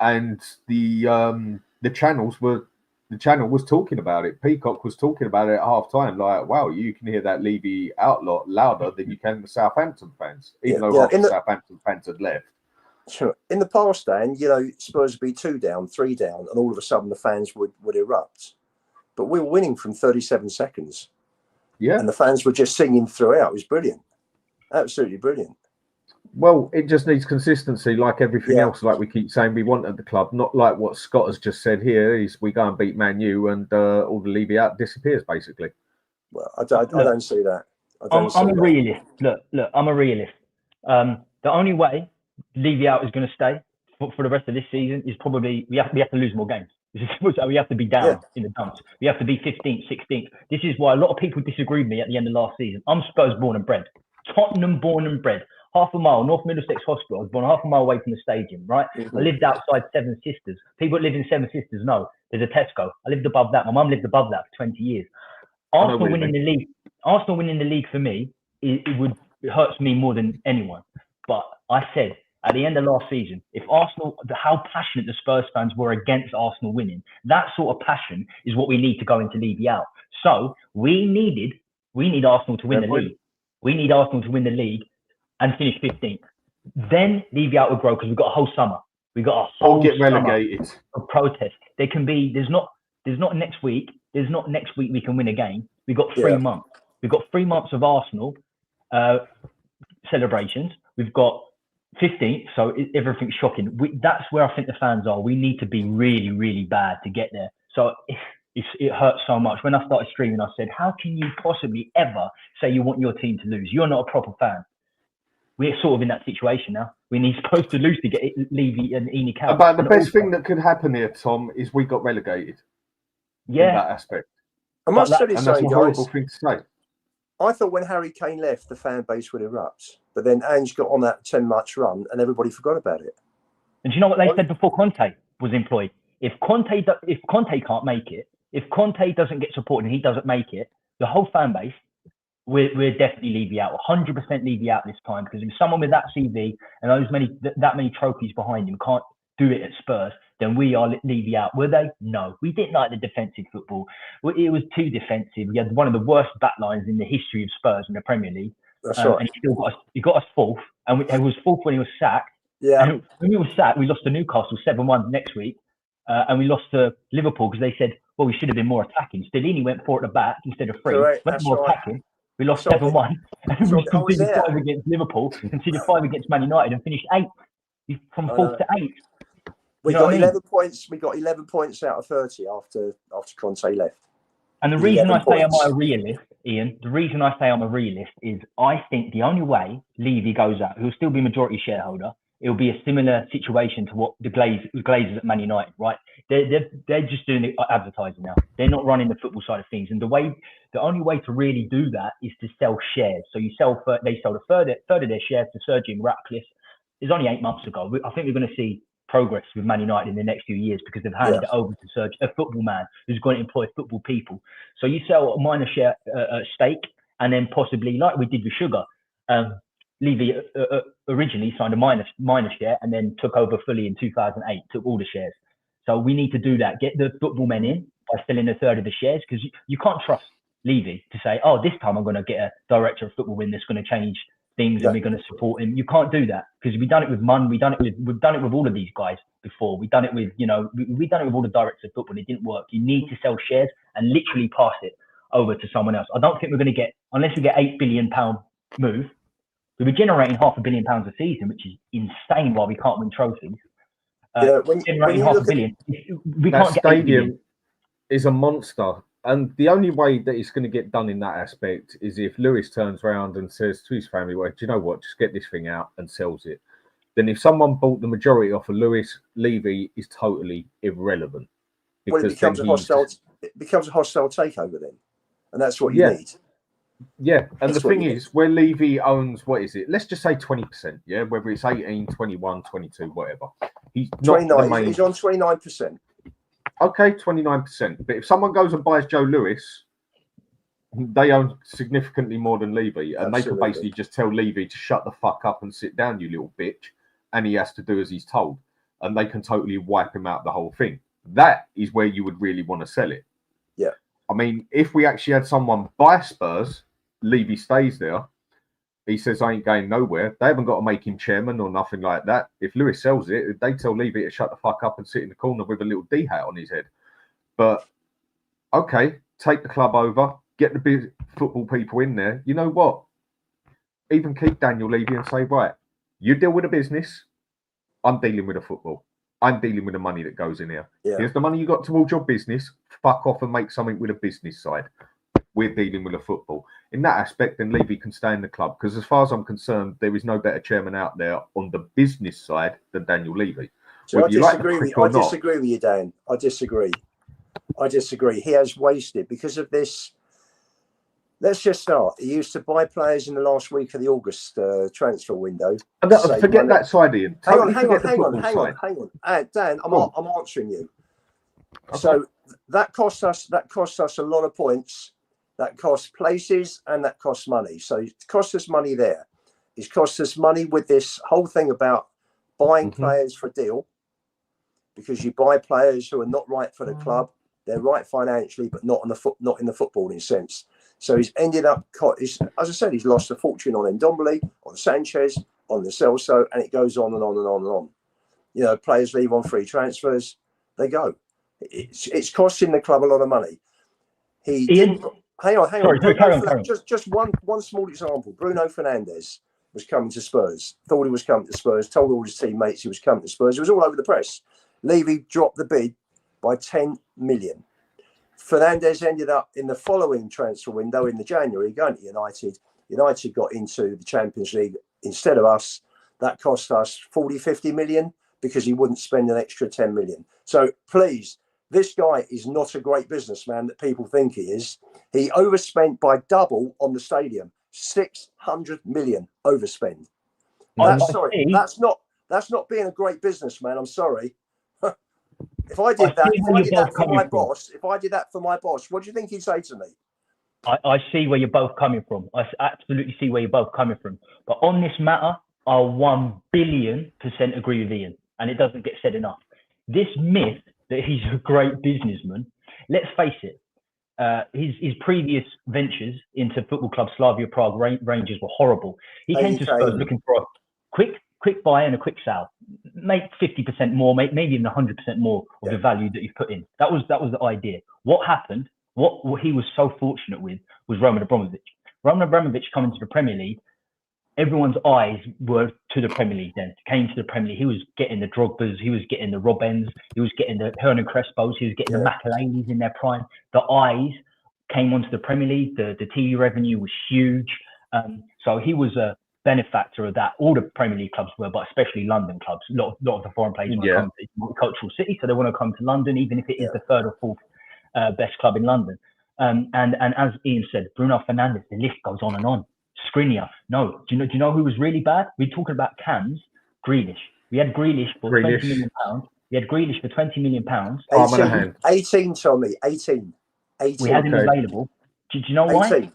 [SPEAKER 2] And the channel was talking about it. Peacock was talking about it at half time. Like, wow, you can hear that Levy out lot louder than you can the Southampton fans, even though the Southampton fans had left.
[SPEAKER 7] Sure. In the past, Dan, you know, Spurs would be 2 down, 3 down, and all of a sudden the fans would erupt. But we were winning from 37 seconds. Yeah. And the fans were just singing throughout. It was brilliant. Absolutely brilliant.
[SPEAKER 2] Well, it just needs consistency, like everything else, like we keep saying we want at the club, not like what Scott has just said here, is we go and beat Man U and all the Levy out disappears, basically.
[SPEAKER 7] Well, I don't see that.
[SPEAKER 3] I'm a realist. Look, I'm a realist. The only way Levy out is going to stay for the rest of this season is probably we have to lose more games. We have to be down in the dumps. We have to be 15th, 16th. This is why a lot of people disagreed with me at the end of last season. I'm Spurs born and bred. Tottenham born and bred. Half a mile, North Middlesex Hospital. I was born half a mile away from the stadium, right? Mm-hmm. I lived outside Seven Sisters. People that live in Seven Sisters know there's a Tesco. I lived above that. My mum lived above that for 20 years. Arsenal winning the league for me, it hurts me more than anyone. But I said at the end of last season, if Arsenal, how passionate the Spurs fans were against Arsenal winning, that sort of passion is what we need to go into Levy out. So we need Arsenal to win the league. We need Arsenal to win the league and finish 15th. Then Levy out will grow because we've got a whole summer. We've got a whole
[SPEAKER 2] get relegated.
[SPEAKER 3] Summer of protest. There can be. There's not next week. There's not next week we can win a game. We've got 3 months. We've got 3 months of Arsenal celebrations. We've got 15th, so everything's shocking. That's where I think the fans are. We need to be really, really bad to get there. So it hurts so much. When I started streaming, I said, how can you possibly ever say you want your team to lose? You're not a proper fan. We're sort of in that situation now. We're supposed to lose to get Levy and ENIC out.
[SPEAKER 2] But the best thing that could happen here, Tom, is we got relegated.
[SPEAKER 3] Yeah.
[SPEAKER 2] In that aspect.
[SPEAKER 7] I must tell you
[SPEAKER 2] something,
[SPEAKER 7] guys.
[SPEAKER 2] That's a horrible thing to say.
[SPEAKER 7] I thought when Harry Kane left, the fan base would erupt. But then Ange got on that 10-match run and everybody forgot about it.
[SPEAKER 3] And do you know what they said before Conte was employed? If Conte can't make it, if Conte doesn't get support and he doesn't make it, the whole fan base we're definitely Levy out, 100% Levy out this time, because if someone with that CV and that many trophies behind him can't do it at Spurs, then we are Levy out. Were they? No. We didn't like the defensive football. It was too defensive. We had one of the worst back lines in the history of Spurs in the Premier League.
[SPEAKER 7] That's right.
[SPEAKER 3] And he got us fourth, and he was fourth when he was sacked.
[SPEAKER 7] Yeah.
[SPEAKER 3] And when he was sacked, we lost to Newcastle 7-1 next week, and we lost to Liverpool because they said, well, we should have been more attacking. Stellini went 4 at the back instead of 3.
[SPEAKER 7] Correct.
[SPEAKER 3] Went
[SPEAKER 7] That's
[SPEAKER 3] more
[SPEAKER 7] right.
[SPEAKER 3] attacking. We lost 7-1, and we conceded 5 against Liverpool, conceded 5 against Man United, and finished 8th from 4th to 8th.
[SPEAKER 7] We got 11 points. We got 11 points out of 30 after Conte left.
[SPEAKER 3] And the reason I say I'm a realist, Ian, the reason I say I'm a realist is I think the only way Levy goes out, he'll still be majority shareholder. It'll be a similar situation to what the Glazers at Man United, right? They're just doing the advertising now. They're not running the football side of things. And the only way to really do that is to sell shares. So they sold a third of their shares to Sir Jim Ratcliffe. It was only 8 months ago. I think we're going to see progress with Man United in the next few years because they've handed it over to a football man who's going to employ football people. So you sell a minor share stake, and then possibly, like we did with Sugar, Levy originally signed a minor share and then took over fully in 2008, took all the shares. So we need to do that, get the football men in by selling a third of the shares, because you can't trust Levy to say, oh, this time I'm going to get a director of football in that's going to change things and we're going to support him. You can't do that, because we've done it with Munn, we've done it with all of these guys before. We've done it with, we've done it with all the directors of football. It didn't work. You need to sell shares and literally pass it over to someone else. I don't think we're going to get, unless we get £8 billion move, we'll be generating £500 million a season, which is insane while we can't win trophies.
[SPEAKER 7] When you look at
[SPEAKER 2] that stadium is a monster. And the only way that it's going to get done in that aspect is if Lewis turns around and says to his family, well, do you know what, just get this thing out and sells it. Then if someone bought the majority off of Lewis, Levy is totally irrelevant.
[SPEAKER 7] Well, it becomes a hostile takeover then. And that's what you need.
[SPEAKER 2] Yeah, and the thing is, where Levy owns, what is it? Let's just say 20%, yeah? Whether it's 18, 21, 22, whatever. He's not
[SPEAKER 7] 29,
[SPEAKER 2] the main...
[SPEAKER 7] He's on 29%.
[SPEAKER 2] Okay, 29%. But if someone goes and buys Joe Lewis, they own significantly more than Levy. And they can basically just tell Levy to shut the fuck up and sit down, you little bitch. And he has to do as he's told. And they can totally wipe him out the whole thing. That is where you would really want to sell it.
[SPEAKER 7] Yeah.
[SPEAKER 2] I mean, if we actually had someone buy Spurs, Levy stays there. He says, I ain't going nowhere. They haven't got to make him chairman or nothing like that. If Lewis sells it, they tell Levy to shut the fuck up and sit in the corner with a little D hat on his head. But, okay, take the club over, get the big football people in there. You know what? Even keep Daniel Levy and say, right, you deal with the business. I'm dealing with the football. I'm dealing with the money that goes in here.
[SPEAKER 7] Yeah.
[SPEAKER 2] Here's the money you got towards your business. Fuck off and make something with a business side. We're dealing with the football. In that aspect, then Levy can stay in the club. Because as far as I'm concerned, there is no better chairman out there on the business side than Daniel Levy.
[SPEAKER 7] So I disagree with you, Dan. I disagree. He has wasted because of this. Let's just start. He used to buy players in the last week of the August transfer window.
[SPEAKER 2] Forget that side, Ian.
[SPEAKER 7] Hang on. Dan, I'm answering you. Okay. So that cost us a lot of points. That costs places and that costs money. So it cost us money there. It's cost us money with this whole thing about buying players for a deal, because you buy players who are not right for the club. They're right financially, but not in the footballing sense. So he's ended up, as I said, he's lost a fortune on Ndombele, on Sanchez, on the Celso, and it goes on and on and on and on. You know, players leave on free transfers. They go. It's costing the club a lot of money. Hang on. Just one small example. Bruno Fernandes was coming to Spurs. Thought he was coming to Spurs. Told all his teammates he was coming to Spurs. It was all over the press. Levy dropped the bid by 10 million. Fernandes ended up in the following transfer window in the January going to United. United got into the Champions League instead of us. That cost us 40-50 million because he wouldn't spend an extra 10 million. So please, this guy is not a great businessman that people think he is. He overspent by double on the stadium. 600 million overspend. That's not being a great businessman. I'm sorry. If I did that for my boss, what do you think he'd say to me?
[SPEAKER 3] I see where you're both coming from. I absolutely see where you're both coming from. But on this matter, I 1,000,000,000% agree with Ian, and it doesn't get said enough. This myth that he's a great businessman, let's face it, his previous ventures into football club Slavia Prague Rangers were horrible. He came to Spurs looking for a quick buy and a quick sell, make 50% more, maybe even 100% more of the value that you've put in. That was the idea. What happened? What he was so fortunate with was Roman Abramovich. Roman Abramovich coming to the Premier League, everyone's eyes were to the Premier League then. Came to the Premier League. He was getting the Drogbas, he was getting the Robins, he was getting the Hernan Crespos, he was getting the Macalanis in their prime. The eyes came onto the Premier League. The TV revenue was huge. So he was a benefactor of that. All the Premier League clubs were, but especially London clubs. A lot of the foreign players want to come to a multicultural city, so they want to come to London, even if it is the third or fourth best club in London. And as Ian said, Bruno Fernandes, the list goes on and on. Skriniar, no. Do you know who was really bad? We're talking about cans. Grealish. We had Grealish for £20 million. We had Grealish for £20 million.
[SPEAKER 7] 18, Tommy. 18.
[SPEAKER 3] We had him available. Do you know
[SPEAKER 7] 18.
[SPEAKER 3] why?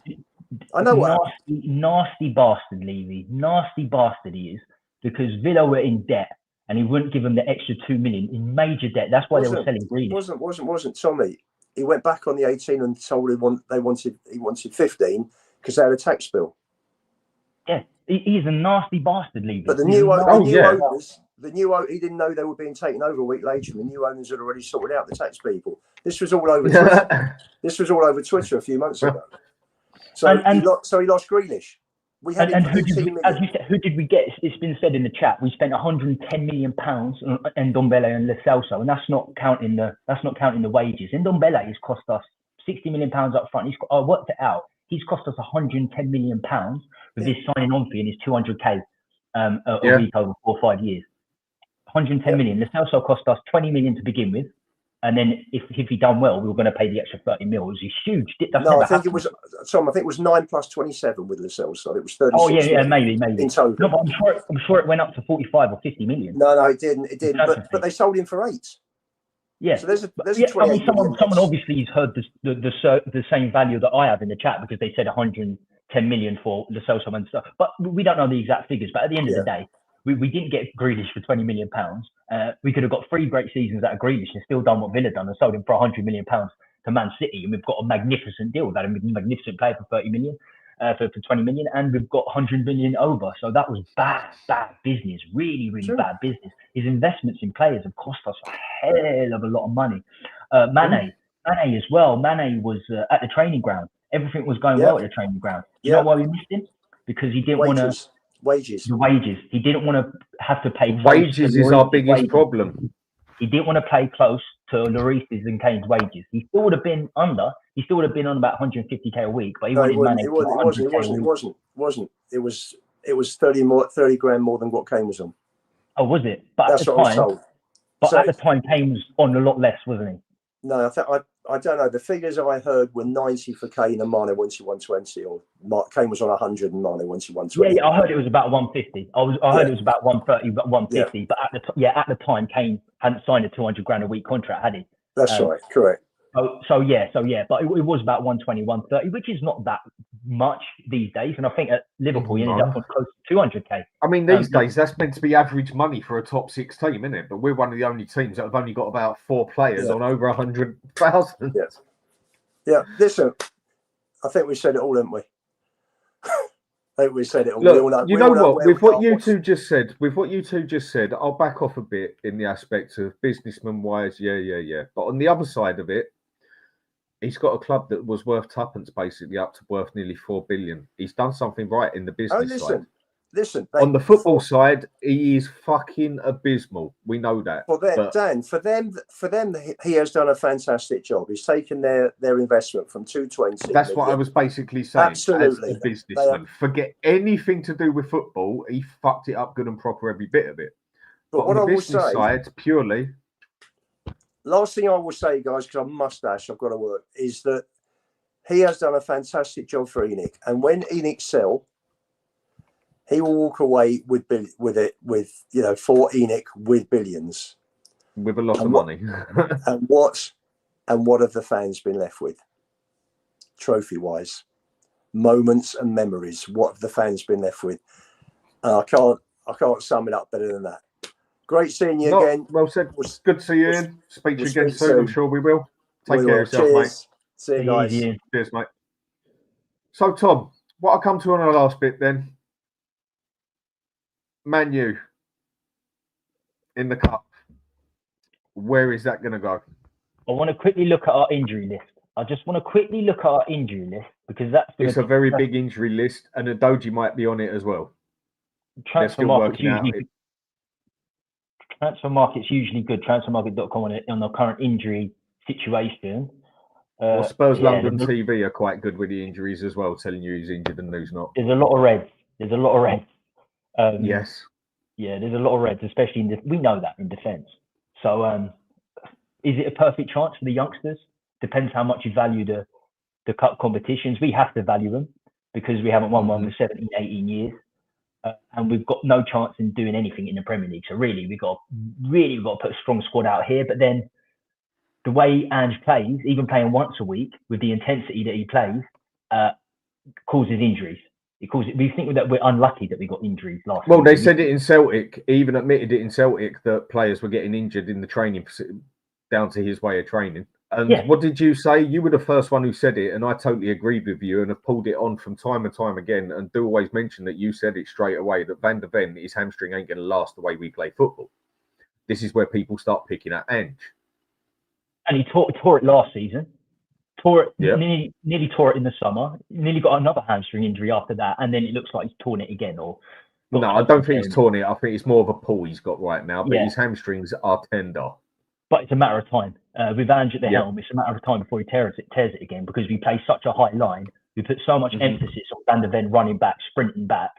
[SPEAKER 7] I know what.
[SPEAKER 3] Nasty bastard, Levy. Nasty bastard he is, because Villa were in debt and he wouldn't give them the extra 2 million in major debt. That's why they were selling Grealish.
[SPEAKER 7] Wasn't Tommy. He went back on the 18 and told he wanted 15 because they had a tax bill.
[SPEAKER 3] Yeah, he's a nasty bastard, Levy.
[SPEAKER 7] But the new owners, he didn't know they were being taken over a week later, and the new owners had already sorted out the tax people. This was all over Twitter. This was all over Twitter a few months ago. So he lost Grealish. We had him for 18 million.
[SPEAKER 3] As you said, who did we get? It's been said in the chat. We spent £110 million on Ndombele and Lo Celso, and that's not counting the wages. Ndombele has cost us £60 million up front. I worked it out. He's cost us £110 million with his signing on fee and his 200k a week over 4 or 5 years. 110 million. Lo Celso cost us 20 million to begin with. And then if he done well, we were going to pay the extra 30 mil. It was a huge dip.
[SPEAKER 7] I think it was 9 plus 27 with Lo Celso. It was 36.
[SPEAKER 3] Oh yeah, maybe.
[SPEAKER 7] In total.
[SPEAKER 3] No, but I'm sure it went up to 45 or 50 million.
[SPEAKER 7] No, it didn't. It didn't. But they sold him for 8.
[SPEAKER 3] Yeah.
[SPEAKER 7] So there's a 28
[SPEAKER 3] someone obviously has heard the same value that I have in the chat, because they said 110 million for Lo Celso and stuff. But we don't know the exact figures. But at the end of the day, we didn't get Grealish for £20 million. We could have got 3 great seasons out of Grealish and still done what Villa done and sold him for £100 million to Man City. And we've got a magnificent deal. That a magnificent player for 30 million, for 20 million, and we've got 100 million over. So that was bad business. Really bad business. His investments in players have cost us a hell of a lot of money. Mane as well. Mane was at the training ground. Everything was going well at the training ground. You know why we missed him? Because he didn't want to.
[SPEAKER 7] Wages.
[SPEAKER 3] The wages. He didn't want to have to pay.
[SPEAKER 2] Wages is our biggest problem.
[SPEAKER 3] He didn't want to pay close to Lloris's and Kane's wages. He still would have been under. He still would have been on about 150k a week, but he wanted Mane.
[SPEAKER 7] It wasn't. It was 30 grand more than what Kane was on.
[SPEAKER 3] Oh, was it? But
[SPEAKER 7] that's what I was told.
[SPEAKER 3] But at the time, Kane was on a lot less, wasn't he?
[SPEAKER 7] No, I don't know. The figures I heard were 90 for Kane and Mane once he 120, or Kane was on 100 and Mane once he 120.
[SPEAKER 3] Yeah, I heard it was about 150. I heard it was about 130, but 150. But at the time, Kane hadn't signed a 200 grand a week contract, had he?
[SPEAKER 7] That's right, correct.
[SPEAKER 3] So yeah. But it was about 120, 130, which is not that much these days. And I think at Liverpool, he ended up on close to 200k.
[SPEAKER 2] I mean, these days, that's meant to be average money for a top 6 team, isn't it? But we're one of the only teams that have only got about 4 players on over 100,000.
[SPEAKER 7] Yes. Yeah, listen, I think we said it all, haven't we? I think we said it all.
[SPEAKER 2] Look, you know what? With what you two just said, I'll back off a bit in the aspect of businessman-wise, yeah. But on the other side of it, he's got a club that was worth tuppence, basically up to worth nearly 4 billion. He's done something right in the business side.
[SPEAKER 7] Listen.
[SPEAKER 2] On the football side, he is fucking abysmal. We know that.
[SPEAKER 7] Dan, for them, he has done a fantastic job. He's taken their investment from 220.
[SPEAKER 2] That's what I was basically saying.
[SPEAKER 7] Absolutely.
[SPEAKER 2] As a businessman, forget anything to do with football. He fucked it up good and proper, every bit of it. But on the business side, purely.
[SPEAKER 7] Last thing I will say, guys, because I'm mustache, I've got to work, is that he has done a fantastic job for ENIC. And when ENIC sell, he will walk away for ENIC with billions.
[SPEAKER 2] With a lot of money.
[SPEAKER 7] and what have the fans been left with? trophy-wise. Moments and memories. What have the fans been left with? I can't sum it up better than that. Great seeing you again.
[SPEAKER 2] Well said. Good to see you, Ian. Speak to you again soon. I'm sure we will. Take care of yourself, mate.
[SPEAKER 7] See you guys.
[SPEAKER 2] Cheers, mate. So, Tom, what I'll come to on our last bit then. Man U in the cup. Where is that going to go?
[SPEAKER 3] I want to quickly look at our injury list. I just want to quickly look at our injury list because it's
[SPEAKER 2] a very big injury list, and Adoji might be on it as well.
[SPEAKER 3] Transfer market's usually good. Transfermarket.com on the current injury situation.
[SPEAKER 2] Spurs London TV are quite good with the injuries as well, telling you who's injured and who's not.
[SPEAKER 3] There's a lot of reds.
[SPEAKER 2] Yes.
[SPEAKER 3] Yeah, there's a lot of reds, especially we know that in defence. So, is it a perfect chance for the youngsters? Depends how much you value the cup competitions. We have to value them because we haven't won one for 17, 18 years. And we've got no chance in doing anything in the Premier League. So really, we've got to put a strong squad out here. But then the way Ange plays, even playing once a week with the intensity that he plays, causes injuries. We think that we're unlucky that we got injuries last season.
[SPEAKER 2] Well, they said it in Celtic, even admitted it in Celtic, that players were getting injured in the training down to his way of training. And what did you say? You were the first one who said it, and I totally agreed with you and have pulled it on from time and time again, and do always mention that you said it straight away, that Van de Ven, his hamstring ain't going to last the way we play football. This is where people start picking at Ange.
[SPEAKER 3] And he tore it last season. Nearly tore it in the summer. Nearly got another hamstring injury after that, and then it looks like he's torn it again. No,
[SPEAKER 2] I don't think he's torn it. I think it's more of a pull he's got right now, but his hamstrings are tender.
[SPEAKER 3] But it's a matter of time. With Ange at the helm, it's a matter of time before he tears it again, because we play such a high line. We put so much emphasis on Van de Ven running back, sprinting back,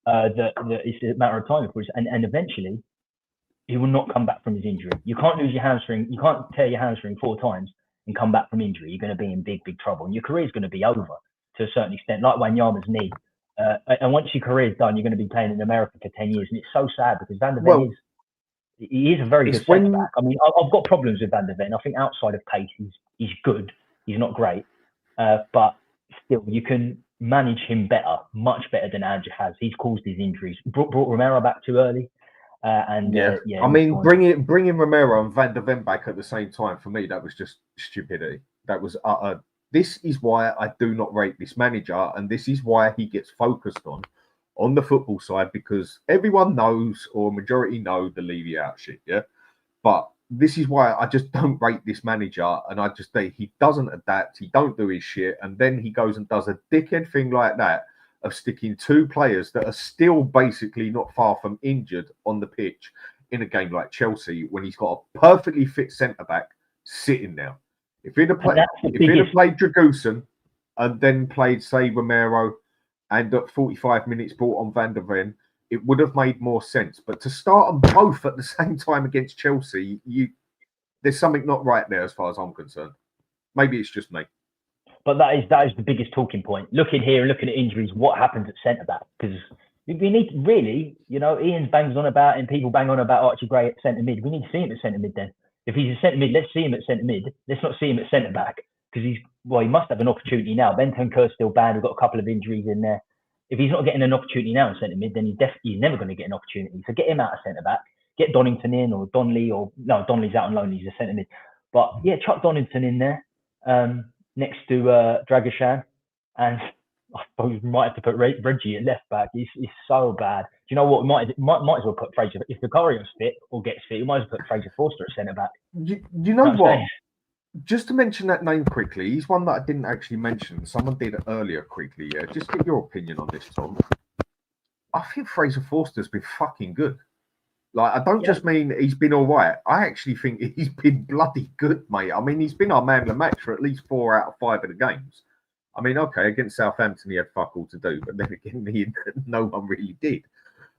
[SPEAKER 3] that it's a matter of time before and eventually he will not come back from his injury. You can't lose your hamstring. You can't tear your hamstring 4 times and come back from injury. You're going to be in big, big trouble. And your career is going to be over to a certain extent, like Wanyama's knee. And once your career is done, you're going to be playing in America for 10 years. And it's so sad because Van de Ven he is a very good centre back. I mean, I've got problems with Van de Ven. I think outside of pace, he's good. He's not great. But still, you can manage him better, much better than Ange has. He's caused these injuries. Brought Romero back too early. I mean, bringing Romero and Van de Ven back at the same time, for me, that was just stupidity. That was utter. This is why I do not rate this manager, and this is why he gets focused on the football side, because everyone knows, or majority know, the Levy out shit, But this is why I just don't rate this manager, and I just say he doesn't adapt, he don't do his shit, and then he goes and does a dickhead thing like that of sticking 2 players that are still basically not far from injured on the pitch in a game like Chelsea, when he's got a perfectly fit centre-back sitting there. If he'd have played Dragusin and then played, say, Romero, and at 45 minutes brought on Van de Ven, it would have made more sense. But to start them both at the same time against Chelsea, there's something not right there as far as I'm concerned. Maybe it's just me. But that is the biggest talking point. Looking here and looking at injuries, what happens at centre-back? Because we need, really, Ian's bangs on about, and people bang on about Archie Gray at centre-mid. We need to see him at centre-mid then. If he's a centre-mid, let's see him at centre-mid. Let's not see him at centre-back. Because he must have an opportunity now. Bentancur's still banned. We've got a couple of injuries in there. If he's not getting an opportunity now in centre-mid, then he's never going to get an opportunity. So get him out of centre-back. Get Donington in, or Donnelly, Donnelly's out on loan. He's a centre-mid. But, chuck Donington in there next to Dragusin. And I suppose we might have to put Reggie at left-back. He's so bad. Do you know what? We might as well put Fraser. If Vicario's fit or gets fit, we might as well put Fraser Forster at centre-back. You know what? Just to mention that name quickly, he's one that I didn't actually mention. Someone did it earlier quickly. Just get your opinion on this, Tom. I think Fraser Forster's been fucking good. Like, I don't just mean he's been all right. I actually think he's been bloody good, mate. I mean, he's been our man of the match for at least 4 out of 5 of the games. I mean, okay, against Southampton, he had fuck all to do, but then again, no one really did.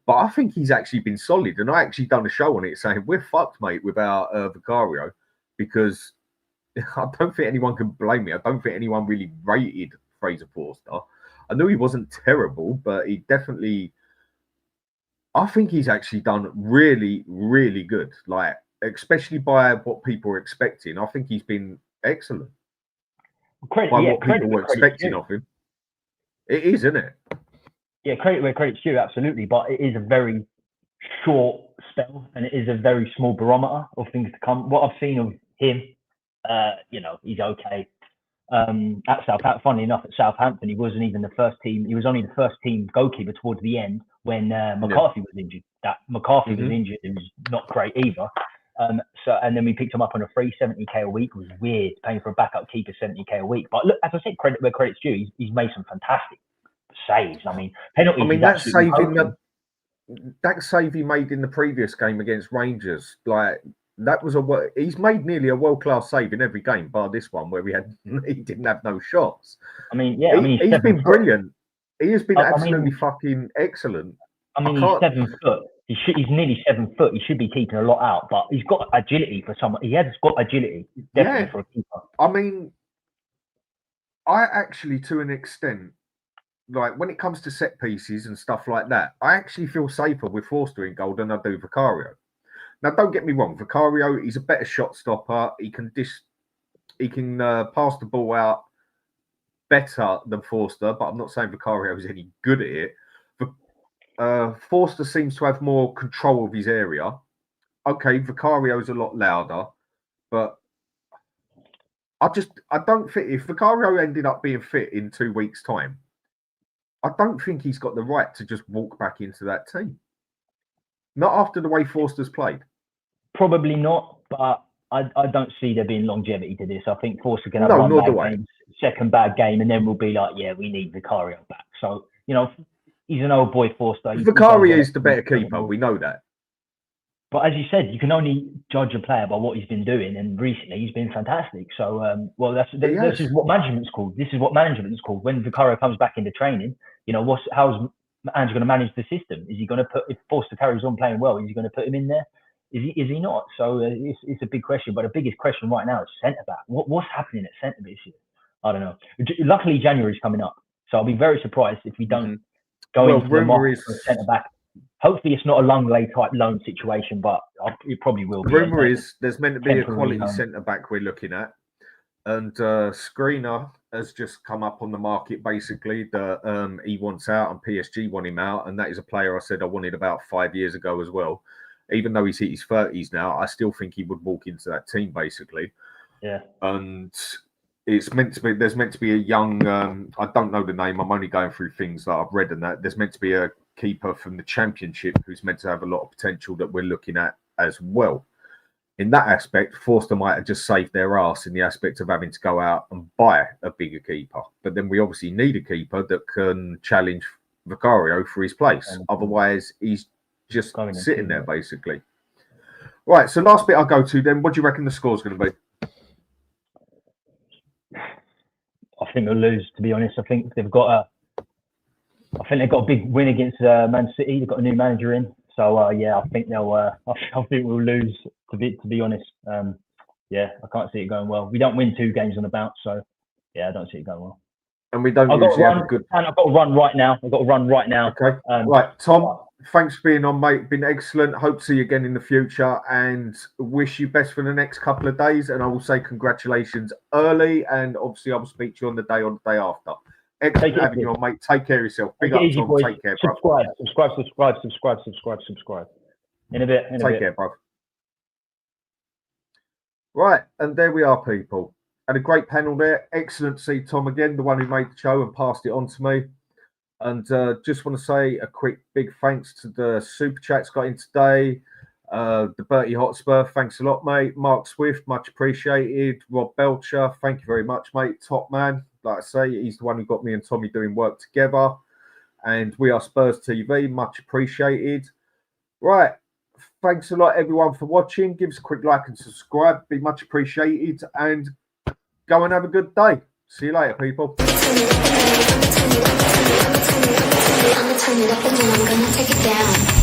[SPEAKER 3] But I think he's actually been solid, and I actually done a show on it saying we're fucked, mate, without Vicario, because I don't think anyone can blame me. I don't think anyone really rated Fraser Forster. I knew he wasn't terrible, but he definitely... I think he's actually done really, really good. Like, especially by what people are expecting. I think he's been excellent.
[SPEAKER 2] what people were expecting of him. It is, isn't it?
[SPEAKER 3] Yeah, credit where credit's due, absolutely. But it is a very short spell, and it is a very small barometer of things to come. What I've seen of him, he's okay. At Southampton, funnily enough, at Southampton, he wasn't even the first team. He was only the first team goalkeeper towards the end when McCarthy was injured. Was injured. It was not great either. And then we picked him up on a free 70k a week. It was weird paying for a backup keeper 70k a week. But look, as I said, credit where credit's due. He's made some fantastic saves. I mean, penalties.
[SPEAKER 2] I mean, that save he made in the previous game against Rangers, he's made nearly a world-class save in every game, bar this one where he didn't have no shots.
[SPEAKER 3] I mean,
[SPEAKER 2] he's been brilliant. He has been absolutely fucking excellent.
[SPEAKER 3] I mean, he's 7 foot. He's nearly 7 foot. He should be keeping a lot out, but he's got agility for someone. He has got agility, definitely for a keeper.
[SPEAKER 2] I mean, I actually, to an extent, like when it comes to set pieces and stuff like that, I actually feel safer with Forster in goal than I do Vicario. Now, don't get me wrong, Vicario, he's a better shot stopper. He can pass the ball out better than Forster, but I'm not saying Vicario is any good at it. Forster seems to have more control of his area. Okay, Vicario is a lot louder, but I don't think if Vicario ended up being fit in 2 weeks' time, I don't think he's got the right to just walk back into that team. Not after the way Forster's played.
[SPEAKER 3] Probably not, but I don't see there being longevity to this. I think Forster can have one bad game, second bad game, and then we'll be like, yeah, we need Vicario back. So, he's an old boy, Forster.
[SPEAKER 2] Vicario is the better keeper. We know that.
[SPEAKER 3] But as you said, you can only judge a player by what he's been doing, and recently he's been fantastic. So, this is what management's called. This is what management's called. When Vicario comes back into training, how's Ange going to manage the system? Is he going to if Forster carries on playing well, is he going to put him in there? Is he not? So it's a big question. But the biggest question right now is centre back. What's happening at centre back this year? I don't know. Luckily, January's coming up, so I'll be very surprised if we don't go into the market for a centre back. Hopefully, it's not a Langley type loan situation, but it probably will be.
[SPEAKER 2] The rumour is there's meant to be a quality centre back we're looking at, and Screener has just come up on the market. Basically, that he wants out, and PSG want him out, and that is a player I said I wanted about 5 years ago as well. Even though he's hit his 30s now, I still think he would walk into that team basically.
[SPEAKER 3] Yeah,
[SPEAKER 2] and it's meant to be. There's meant to be a young. I don't know the name. I'm only going through things that I've read, and that there's meant to be a keeper from the Championship who's meant to have a lot of potential that we're looking at as well. In that aspect, Forster might have just saved their ass in the aspect of having to go out and buy a bigger keeper. But then we obviously need a keeper that can challenge Vicario for his place. Otherwise, he's just sitting there basically. Right. So last bit I'll go to then. What do you reckon the score's going to be?
[SPEAKER 3] I think they'll lose. To be honest, I think they've got a big win against Man City. They've got a new manager in, so I think they'll. I think we'll lose. To be honest, I can't see it going well. We don't win 2 games on the bounce, so I don't see it going well.
[SPEAKER 2] And we don't usually have a good.
[SPEAKER 3] And I've got to run right now.
[SPEAKER 2] Okay. Right, Tom. Thanks for being on, mate. Been excellent. Hope to see you again in the future, and wish you best for the next couple of days. And I will say congratulations early, and obviously I will speak to you on the day after. Excellent having you on, mate. Take care of yourself. Big up, Tom.
[SPEAKER 3] Boys.
[SPEAKER 2] Take care, bro.
[SPEAKER 3] Subscribe. In a bit.
[SPEAKER 2] Take care, bro. Right, and there we are, people. Had a great panel there. Excellent to see Tom again, the one who made the show and passed it on to me. And just want to say a quick big thanks to the super chats got in today. The Bertie Hotspur, thanks a lot, mate. Mark Swift, much appreciated. Rob Belcher, thank you very much, mate. Top man. Like I say, he's the one who got me and Tommy doing work together. And We Are Spurs TV, much appreciated. Right. Thanks a lot, everyone, for watching. Give us a quick like and subscribe. Be much appreciated. And go and have a good day. See you later, people.
[SPEAKER 1] I'ma turn it up and then I'm gonna take it down.